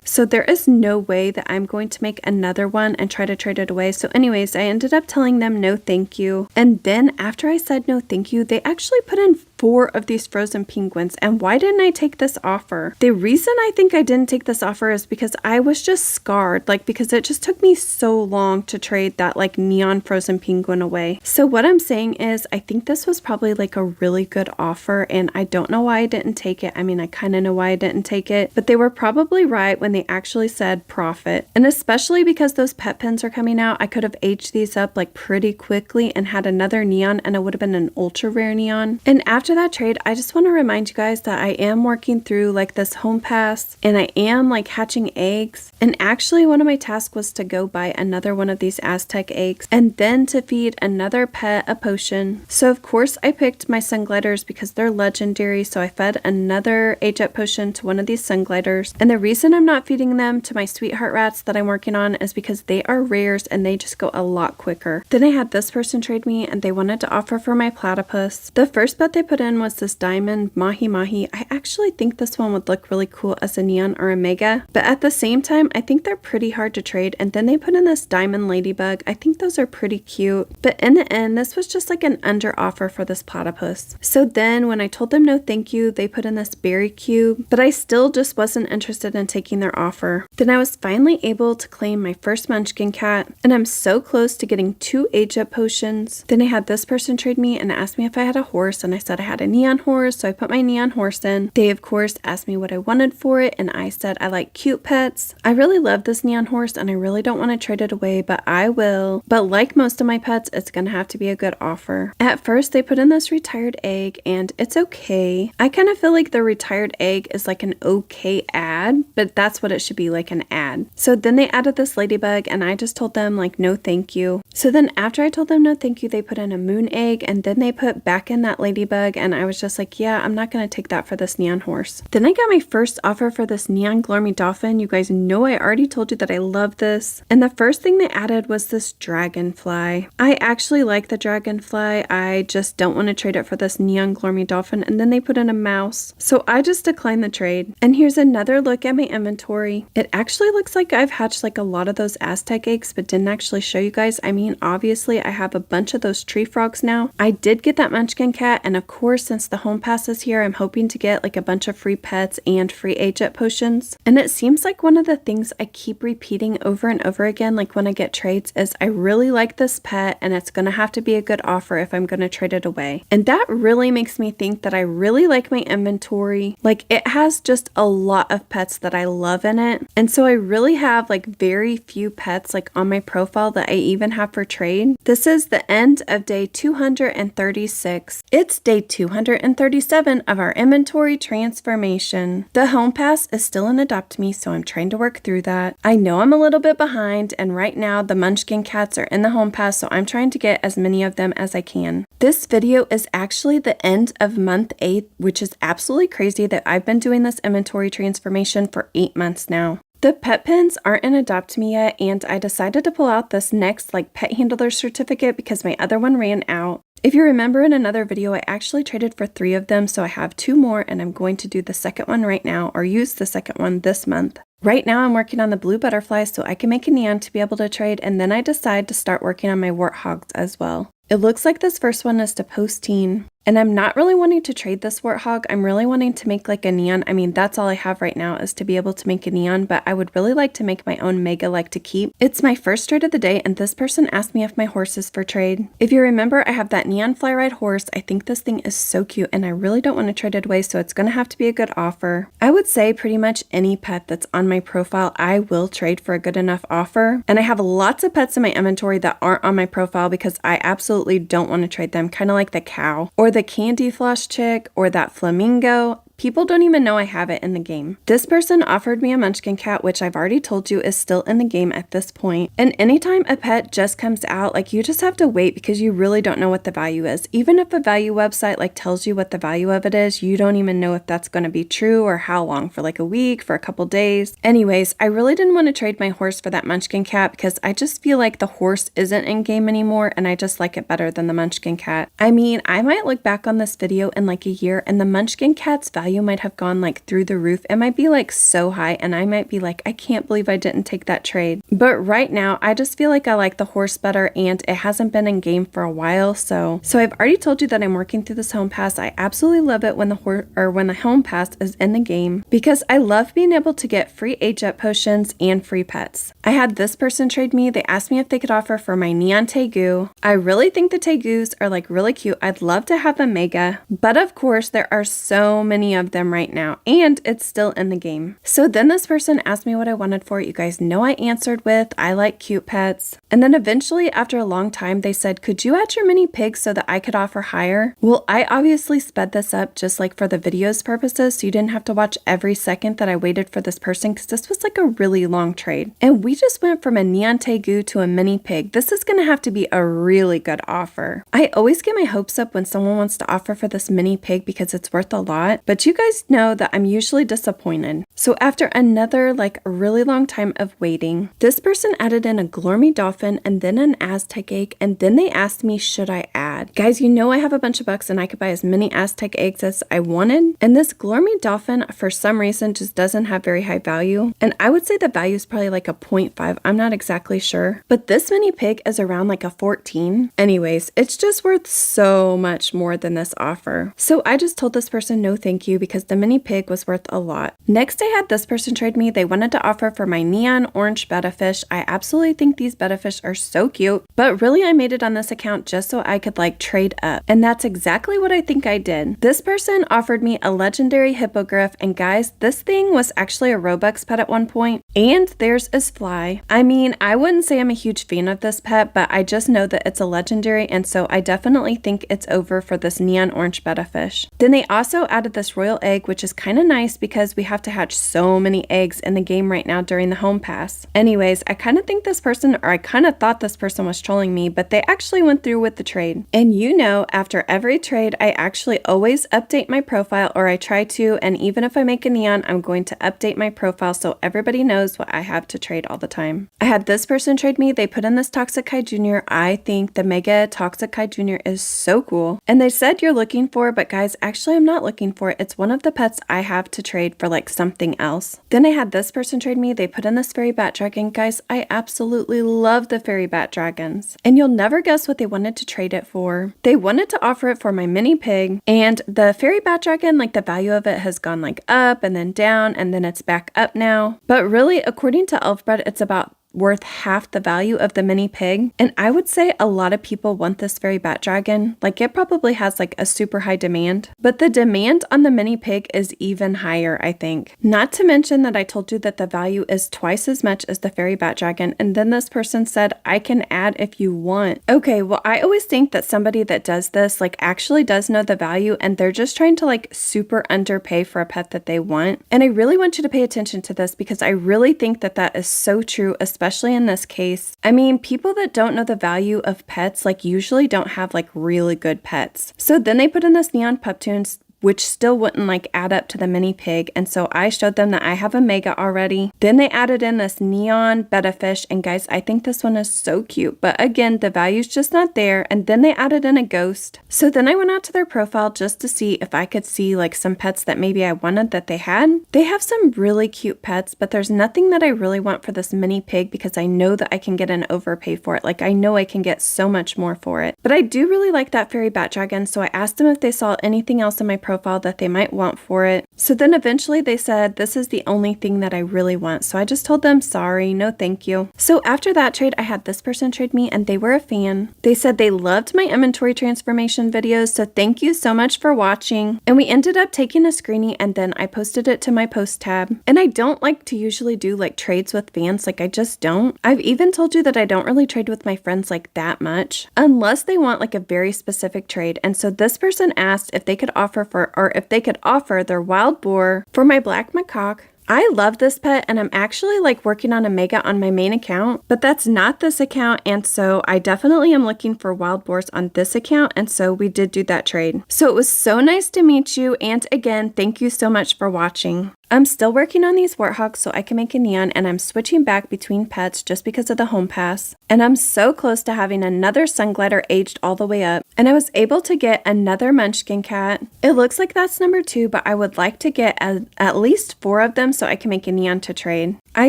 Speaker 1: so there is no way that I'm going to make another one and try to trade it away. So anyways, I ended up telling them no thank you. And then after I said no thank you, they actually put in 4 of these frozen penguins. And why didn't I take this offer? The reason I think I didn't take this offer is because I was just scarred, like because it just took me so long to trade that like neon frozen penguin away. So what I'm saying is I think this was probably like a really good offer, and I don't know why I didn't take it. I mean, I kind of know why I didn't take it, but they were probably right when they actually said profit. And especially because those pet pins are coming out, I could have aged these up like pretty quickly and had another neon, and it would have been an ultra rare neon. And after that trade, I just want to remind you guys that I am working through like this home pass, and I am like hatching eggs. And actually one of my tasks was to go buy another one of these Aztec eggs and then to feed another pet a potion. So of course I picked my sun gliders because they're legendary, so I fed another age-up potion to one of these sun gliders. And the reason I'm not feeding them to my sweetheart rats that I'm working on is because they are rares and they just go a lot quicker. Then I had this person trade me, and they wanted to offer for my platypus. The first bet they put in was this diamond mahi mahi. I actually think this one would look really cool as a neon or a mega, but at the same time, I think they're pretty hard to trade. And then they put in this diamond ladybug. I think those are pretty cute, but in the end, this was just like an under offer for this platypus. So then when I told them no thank you, they put in this berry cube, but I still just wasn't interested in taking their offer. Then I was finally able to claim my first munchkin cat, and I'm so close to getting 2 age-up potions. Then I had this person trade me and asked me if I had a horse, and I said I had a neon horse, so I put my neon horse in. They of course asked me what I wanted for it, and I said I like cute pets. I really love this neon horse and I really don't want to trade it away, but I will. But like most of my pets, it's gonna have to be a good offer. At first they put in this retired egg, and it's okay. I kind of feel like the retired egg is like an okay ad, but that's what it should be, like an ad. So then they added this ladybug, and I just told them like no thank you. So then after I told them no thank you, they put in a moon egg, and then they put back in that ladybug, and I was just like, yeah, I'm not gonna take that for this neon horse. Then I got my first offer for this neon glormy dolphin. You guys know I already told you that I love this, and the first thing they added was this dragonfly. I actually like the dragonfly. I just don't want to trade it for this neon glormy dolphin. And then they put in a mouse, so I just declined the trade. And here's another look at my inventory. It actually looks like I've hatched like a lot of those Aztec eggs, but didn't actually show you guys. I mean, obviously I have a bunch of those tree frogs now. I did get that munchkin cat, and of course since the home pass is here, I'm hoping to get like a bunch of free pets and free age-up potions. And it seems like one of the things I keep repeating over and over again, like when I get trades, is I really like this pet and it's gonna have to be a good offer if I'm gonna trade it away. And that really makes me think that I really like my inventory. Like it has just a lot of pets that I love in it, and so I really have like very few pets like on my profile that I even have for trade. This is the end of day 236. It's day 237 of our inventory transformation. The home pass is still in adoptme, so I'm trying to work through that. I know I'm a little bit behind, and right now the munchkin cats are in the home pass, so I'm trying to get as many of them as I can. This video is actually the end of month 8, which is absolutely crazy that I've been doing this inventory transformation for 8 months now. The pet pins aren't in adoptme yet, and I decided to pull out this next like pet handler certificate because my other one ran out. If you remember in another video, I actually traded for 3 of them, so I have 2 more, and I'm going to do the second one right now, or use the second one this month. Right now I'm working on the blue butterflies so I can make a neon to be able to trade, and then I decide to start working on my warthogs as well. It looks like this first one is to post-teen. And I'm not really wanting to trade this warthog. I'm really wanting to make like a neon. I mean, that's all I have right now is to be able to make a neon, but I would really like to make my own mega like to keep. It's my first trade of the day, and this person asked me if my horse is for trade. If you remember, I have that neon fly ride horse. I think this thing is so cute, and I really don't want to trade it away, so it's going to have to be a good offer. I would say pretty much any pet that's on my profile, I will trade for a good enough offer. And I have lots of pets in my inventory that aren't on my profile because I absolutely don't want to trade them, kind of like the cow, or the candy floss chick, or that flamingo. People don't even know I have it in the game. This person offered me a munchkin cat, which I've already told you is still in the game at this point. And anytime a pet just comes out, like you just have to wait because you really don't know what the value is. Even if a value website like tells you what the value of it is, you don't even know if that's going to be true or how long, for like a week, for a couple days. Anyways, I really didn't want to trade my horse for that munchkin cat because I just feel like the horse isn't in game anymore, and I just like it better than the munchkin cat. I mean, I might look back on this video in like a year and the munchkin cat's value might have gone like through the roof. It might be like so high, and I might be like, I can't believe I didn't take that trade. But right now I just feel like I like the horse better, and it hasn't been in game for a while. So I've already told you that I'm working through this home pass. I absolutely love it when the home pass is in the game because I love being able to get free age-up potions and free pets. I had this person trade me. They asked me if they could offer for my neon tegu. I really think the tegus are like really cute. I'd love to have a mega, but of course there are so many of them right now, and it's still in the game. So then this person asked me what I wanted for it. You guys know I answered with, I like cute pets. And then eventually after a long time they said, could you add your mini pigs so that I could offer higher? Well, I obviously sped this up just like for the video's purposes, so you didn't have to watch every second that I waited for this person, because this was like a really long trade. And we just went from a neon tegu to a mini pig. This is gonna have to be a really good offer. I always get my hopes up when someone wants to offer for this mini pig because it's worth a lot, but but you guys know that I'm usually disappointed. So after another like really long time of waiting, this person added in a Glormy Dolphin and then an Aztec egg, and then they asked me, should I add? Guys, you know I have a bunch of bucks and I could buy as many Aztec eggs as I wanted, and this Glormy Dolphin for some reason just doesn't have very high value, and I would say the value is probably like a 0.5. I'm not exactly sure, but this mini pig is around like a 14. Anyways, it's just worth so much more than this offer. So I just told this person no thank you because the mini pig was worth a lot. Next, I had this person trade me. They wanted to offer for my neon orange betta fish. I absolutely think these betta fish are so cute, but really I made it on this account just so I could like trade up, and that's exactly what I think I did. This person offered me a legendary hippogriff, and guys, this thing was actually a Robux pet at one point, and theirs is Fly. I mean, I wouldn't say I'm a huge fan of this pet, but I just know that it's a legendary, and so I definitely think it's over for this neon orange betta fish. Then they also added this royal egg, which is kind of nice because we have to hatch so many eggs in the game right now during the home pass. Anyways, I kind of think this person, or I kind of thought this person was trolling me, but they actually went through with the trade. And you know, after every trade, I actually always update my profile, or I try to, and even if I make a neon, I'm going to update my profile so everybody knows what I have to trade all the time. I had this person trade me. They put in this Toxic Kai Jr. I think the Mega Toxic Kai Jr. is so cool. And they said you're looking for, but guys, actually I'm not looking for it. It's one of the pets I have to trade for like something else. Then I had this person trade me. They put in this fairy bat dragon. Guys, I absolutely love the fairy bat dragons. And you'll never guess what they wanted to trade it for. They wanted to offer it for my mini pig, and the fairy bat dragon, like the value of it has gone like up and then down and then it's back up now. But really, according to Elfbred, it's about worth half the value of the mini pig, and I would say a lot of people want this fairy bat dragon. Like, it probably has like a super high demand, but the demand on the mini pig is even higher, I think. Not to mention that I told you that the value is twice as much as the fairy bat dragon, and then this person said I can add if you want. Okay, well, I always think that somebody that does this like actually does know the value, and they're just trying to like super underpay for a pet that they want. And I really want you to pay attention to this because I really think that that is so true, especially in this case. I mean, people that don't know the value of pets like usually don't have like really good pets. So then they put in this neon Puptoons, which still wouldn't like add up to the mini pig, and so I showed them that I have a mega already. Then they added in this neon betta fish, and guys, I think this one is so cute, but again, the value's just not there. And then they added in a ghost. So then I went out to their profile just to see if I could see like some pets that maybe I wanted that they had. They have some really cute pets, but there's nothing that I really want for this mini pig because I know that I can get an overpay for it. Like, I know I can get so much more for it. But I do really like that fairy bat dragon, so I asked them if they saw anything else in my profile that they might want for it. So then eventually they said, this is the only thing that I really want. So I just told them, sorry, no thank you. So after that trade, I had this person trade me, and they were a fan. They said they loved my inventory transformation videos, so thank you so much for watching. And we ended up taking a screening, and then I posted it to my post tab. And I don't like to usually do like trades with fans, like I just don't. I've even told you that I don't really trade with my friends like that much, unless they want like a very specific trade. And so this person asked if they could offer their wild boar for my black macaque. I love this pet, and I'm actually like working on a mega on my main account, but that's not this account, and so I definitely am looking for wild boars on this account, and so we did do that trade. So it was so nice to meet you, and again, thank you so much for watching. I'm still working on these warthogs so I can make a neon, and I'm switching back between pets just because of the home pass. And I'm so close to having another sun glider aged all the way up, and I was able to get another munchkin cat. It looks like that's number 2, but I would like to get at least 4 of them so I can make a neon to trade. I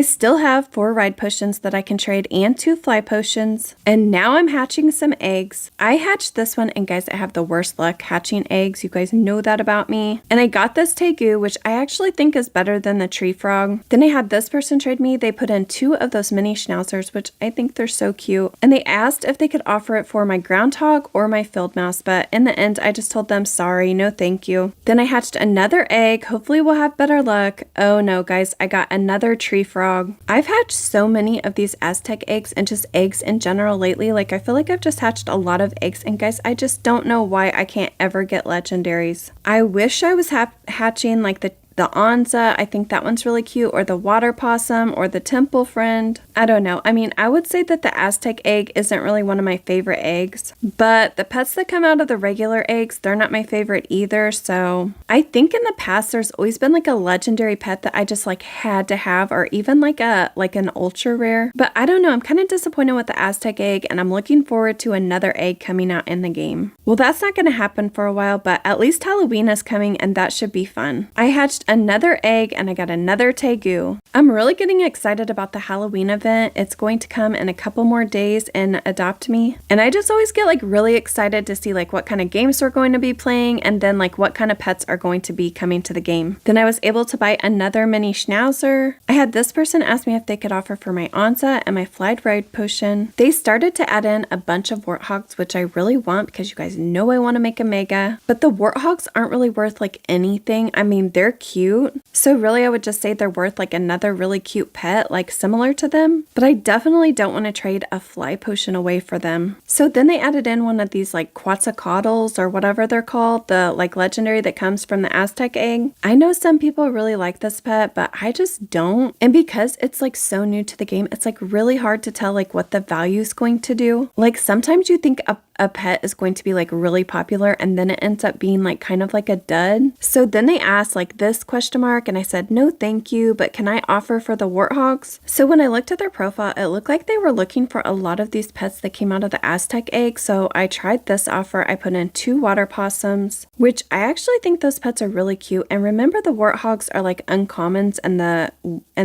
Speaker 1: still have 4 ride potions that I can trade and 2 fly potions, and now I'm hatching some eggs. I hatched this one, and guys, I have the worst luck hatching eggs. You guys know that about me. And I got this tegu, which I actually think is better than the tree frog. Then I had this person trade me. They put in 2 of those mini schnauzers, which I think they're so cute. And they asked if they could offer it for my groundhog or my field mouse, but in the end, I just told them, sorry, no thank you. Then I hatched another egg. Hopefully we'll have better luck. Oh no, guys, I got another tree frog. I've hatched so many of these Aztec eggs and just eggs in general lately. Like, I feel like I've just hatched a lot of eggs, and guys, I just don't know why I can't ever get legendaries. I wish I was hatching like the the Onza, I think that one's really cute, or the water possum, or the temple friend. I don't know. I mean, I would say that the Aztec egg isn't really one of my favorite eggs, but the pets that come out of the regular eggs, they're not my favorite either. So I think in the past, there's always been like a legendary pet that I just like had to have, or even like an ultra rare. But I don't know. I'm kind of disappointed with the Aztec egg, and I'm looking forward to another egg coming out in the game. Well, that's not going to happen for a while, but at least Halloween is coming, and that should be fun. I hatched another egg, and I got another tegu. I'm really getting excited about the Halloween event. It's going to come in a couple more days in adoptme, and I just always get like really excited to see like what kind of games we're going to be playing, and then like what kind of pets are going to be coming to the game. Then I was able to buy another mini schnauzer. I had this person ask me if they could offer for my Onza and my flight ride potion. They started to add in a bunch of warthogs, which I really want because you guys know I want to make a mega, but the warthogs aren't really worth like anything. I mean, they're cute, so really I would just say they're worth like another really cute pet like similar to them, but I definitely don't want to trade a fly potion away for them. So then they added in one of these like quetzalcoatls or whatever they're called, the like legendary that comes from the Aztec egg. I know some people really like this pet, but I just don't, and because it's like so new to the game, it's like really hard to tell like what the value is going to do. Like sometimes you think a pet is going to be like really popular, and then it ends up being like kind of like a dud. So then they asked like this question mark, and I said no thank you, but can I offer for the warthogs? So when I looked at their profile, it looked like they were looking for a lot of these pets that came out of the Aztec egg, so I tried this offer. I put in 2 water possums, which I actually think those pets are really cute. And remember, the warthogs are like uncommons, and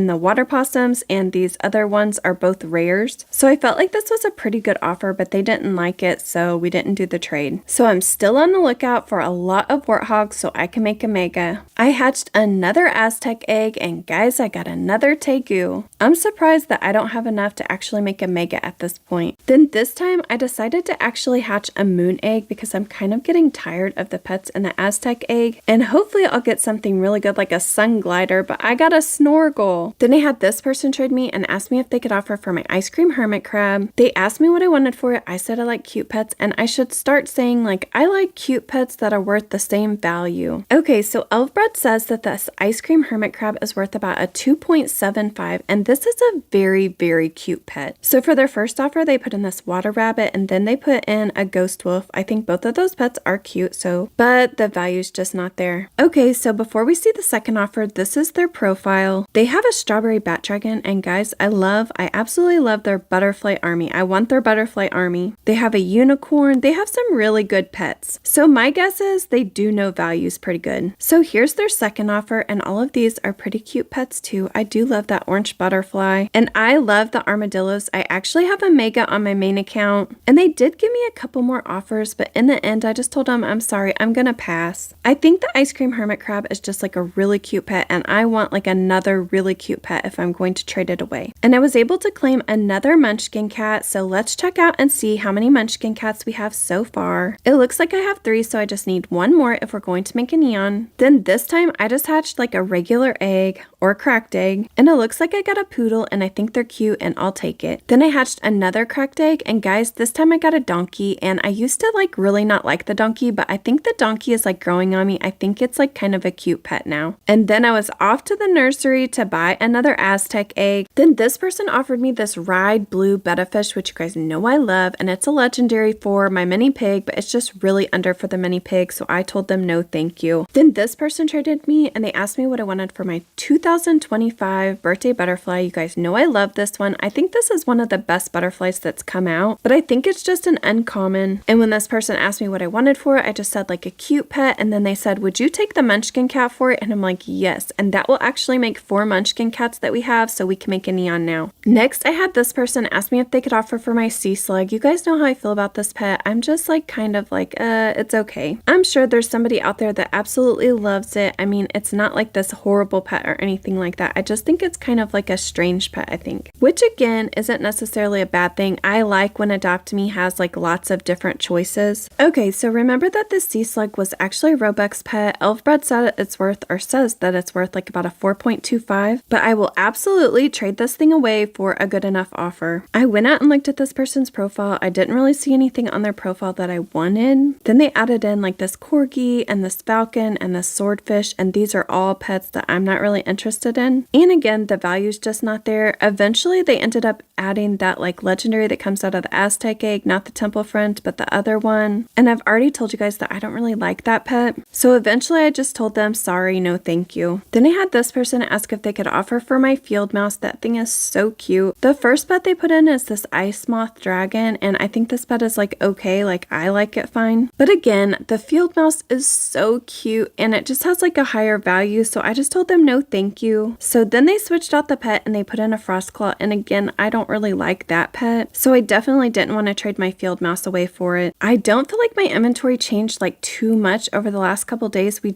Speaker 1: the water possums and these other ones are both rares. So I felt like this was a pretty good offer, but they didn't like it, so we didn't do the trade. So I'm still on the lookout for a lot of warthogs so I can make a mega. I hatched another Aztec egg, and guys, I got another tegu. I'm surprised that I don't have enough to actually make a mega at this point. Then this time I decided to actually hatch a moon egg because I'm kind of getting tired of the pets in the Aztec egg, and hopefully I'll get something really good like a sun glider, but I got a snorkel. Then I had this person trade me and asked me if they could offer for my ice cream hermit crab. They asked me what I wanted for it. I said I like cute pets, and I should start saying like I like cute pets that are worth the same value. Okay, so Elfbred says that this ice cream hermit crab is worth about a 2.75, and this is a very, very cute pet. So for their first offer, they put in this water rabbit, and then they put in a ghost wolf. I think both of those pets are cute, but the value's just not there. Okay, so before we see the second offer, this is their profile. They have a strawberry bat dragon, and guys, I absolutely love their butterfly army. I want their butterfly army. They have a unicorn. They have some really good pets. So my guess is they do know values pretty good. So here's their second offer, and all of these are pretty cute pets too. I do love that orange butterfly, and I love the armadillos. I actually have a mega on my main account, and they did give me a couple more offers, but in the end, I just told them, I'm sorry, I'm gonna pass. I think the ice cream hermit crab is just like a really cute pet, and I want like another really cute pet if I'm going to trade it away. And I was able to claim another munchkin cat, so let's check out and see how many munchkin cats we have so far. It looks like I have 3, so I just need 1 more if we're going to make a neon. Then this time I just hatched like a regular egg or cracked egg, and it looks like I got a poodle, and I think they're cute and I'll take it. Then I hatched another cracked egg, and guys, this time I got a donkey, and I used to like really not like the donkey, but I think the donkey is like growing on me. I think it's like kind of a cute pet now. And then I was off to the nursery to buy another Aztec egg. Then this person offered me this ride blue betta fish, which you guys know I love, and it's a legendary for my mini pig, but it's just really under for the mini pig, so I told them no thank you. Then this person traded me, and they asked me what I wanted for my 2025 birthday butterfly. You guys know I love this one. I think this is one of the best butterflies that's come out, but I think it's just an uncommon. And when this person asked me what I wanted for it, I just said like a cute pet, and then they said, would you take the munchkin cat for it? And I'm like, yes, and that will actually make 4 munchkin cats that we have, so we can make a neon now. Next, I had this person ask me if they could offer for my sea slug. You guys know how I feel about this pet. I'm just like kind of like, it's okay. I'm sure there's somebody out there that absolutely loves it. I mean, it's not like this horrible pet or anything like that. I just think it's kind of like a strange pet, I think. Which again, isn't necessarily a bad thing. I like when adoptme has like lots of different choices. Okay, so remember that this sea slug was actually a Robux pet. Elfbred said it's worth, or says that it's worth like about a 4.25, but I will absolutely trade this thing away for a good enough offer. I went out and looked at this person's profile. I didn't really see anything on their profile that I wanted. Then they added in like this corgi and this falcon and this swordfish, and these are all pets that I'm not really interested in. And again, the value's just not there. Eventually, they ended up adding that like legendary that comes out of the Aztec egg, not the temple friend, but the other one. And I've already told you guys that I don't really like that pet. So eventually I just told them, sorry, no thank you. Then I had this person ask if they could offer for my field mouse. That thing is so cute. The first pet they put in is this ice moth dragon, and I think this pet is like okay, like I like it fine. But again, the field mouse is so cute and it just has like a higher value, so I just told them no thank you. So then they switched out the pet and they put in a frostclaw, and again, I don't really like that pet, so I definitely didn't want to trade my field mouse away for it. I don't feel like my inventory changed like too much over the last couple days. We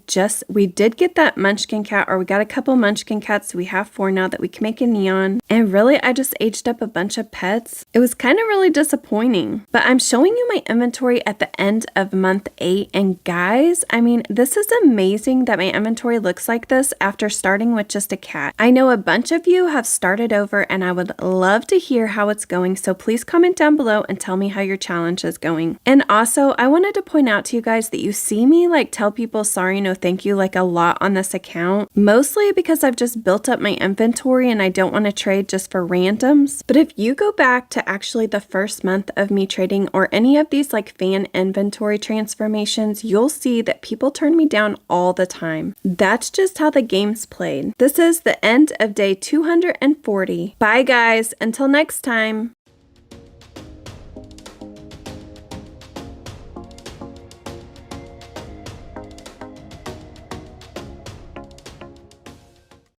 Speaker 1: did get that munchkin cat, or we got a couple munchkin cats, so we have 4 now that we can make a neon. And really, I just aged up a bunch of pets. It was kind of really disappointing. But I'm showing you my inventory at the end of month 8, and guys, I mean, this is amazing that my inventory looks like this after starting with just a cat. I know a bunch of you have started over, and I would love to hear how it's going, so please comment down below and tell me how your challenge is going. And also, I wanted to point out to you guys that you see me like tell people sorry, no thank you like a lot on this account, mostly because I've just built up my inventory and I don't want to trade just for randoms. But if you go back to actually the first month of me trading, or any of these like fan inventory transformations, you'll see that people turn me down all the time. That's just how the game's played. This is the end of day 240. Bye guys, until next time.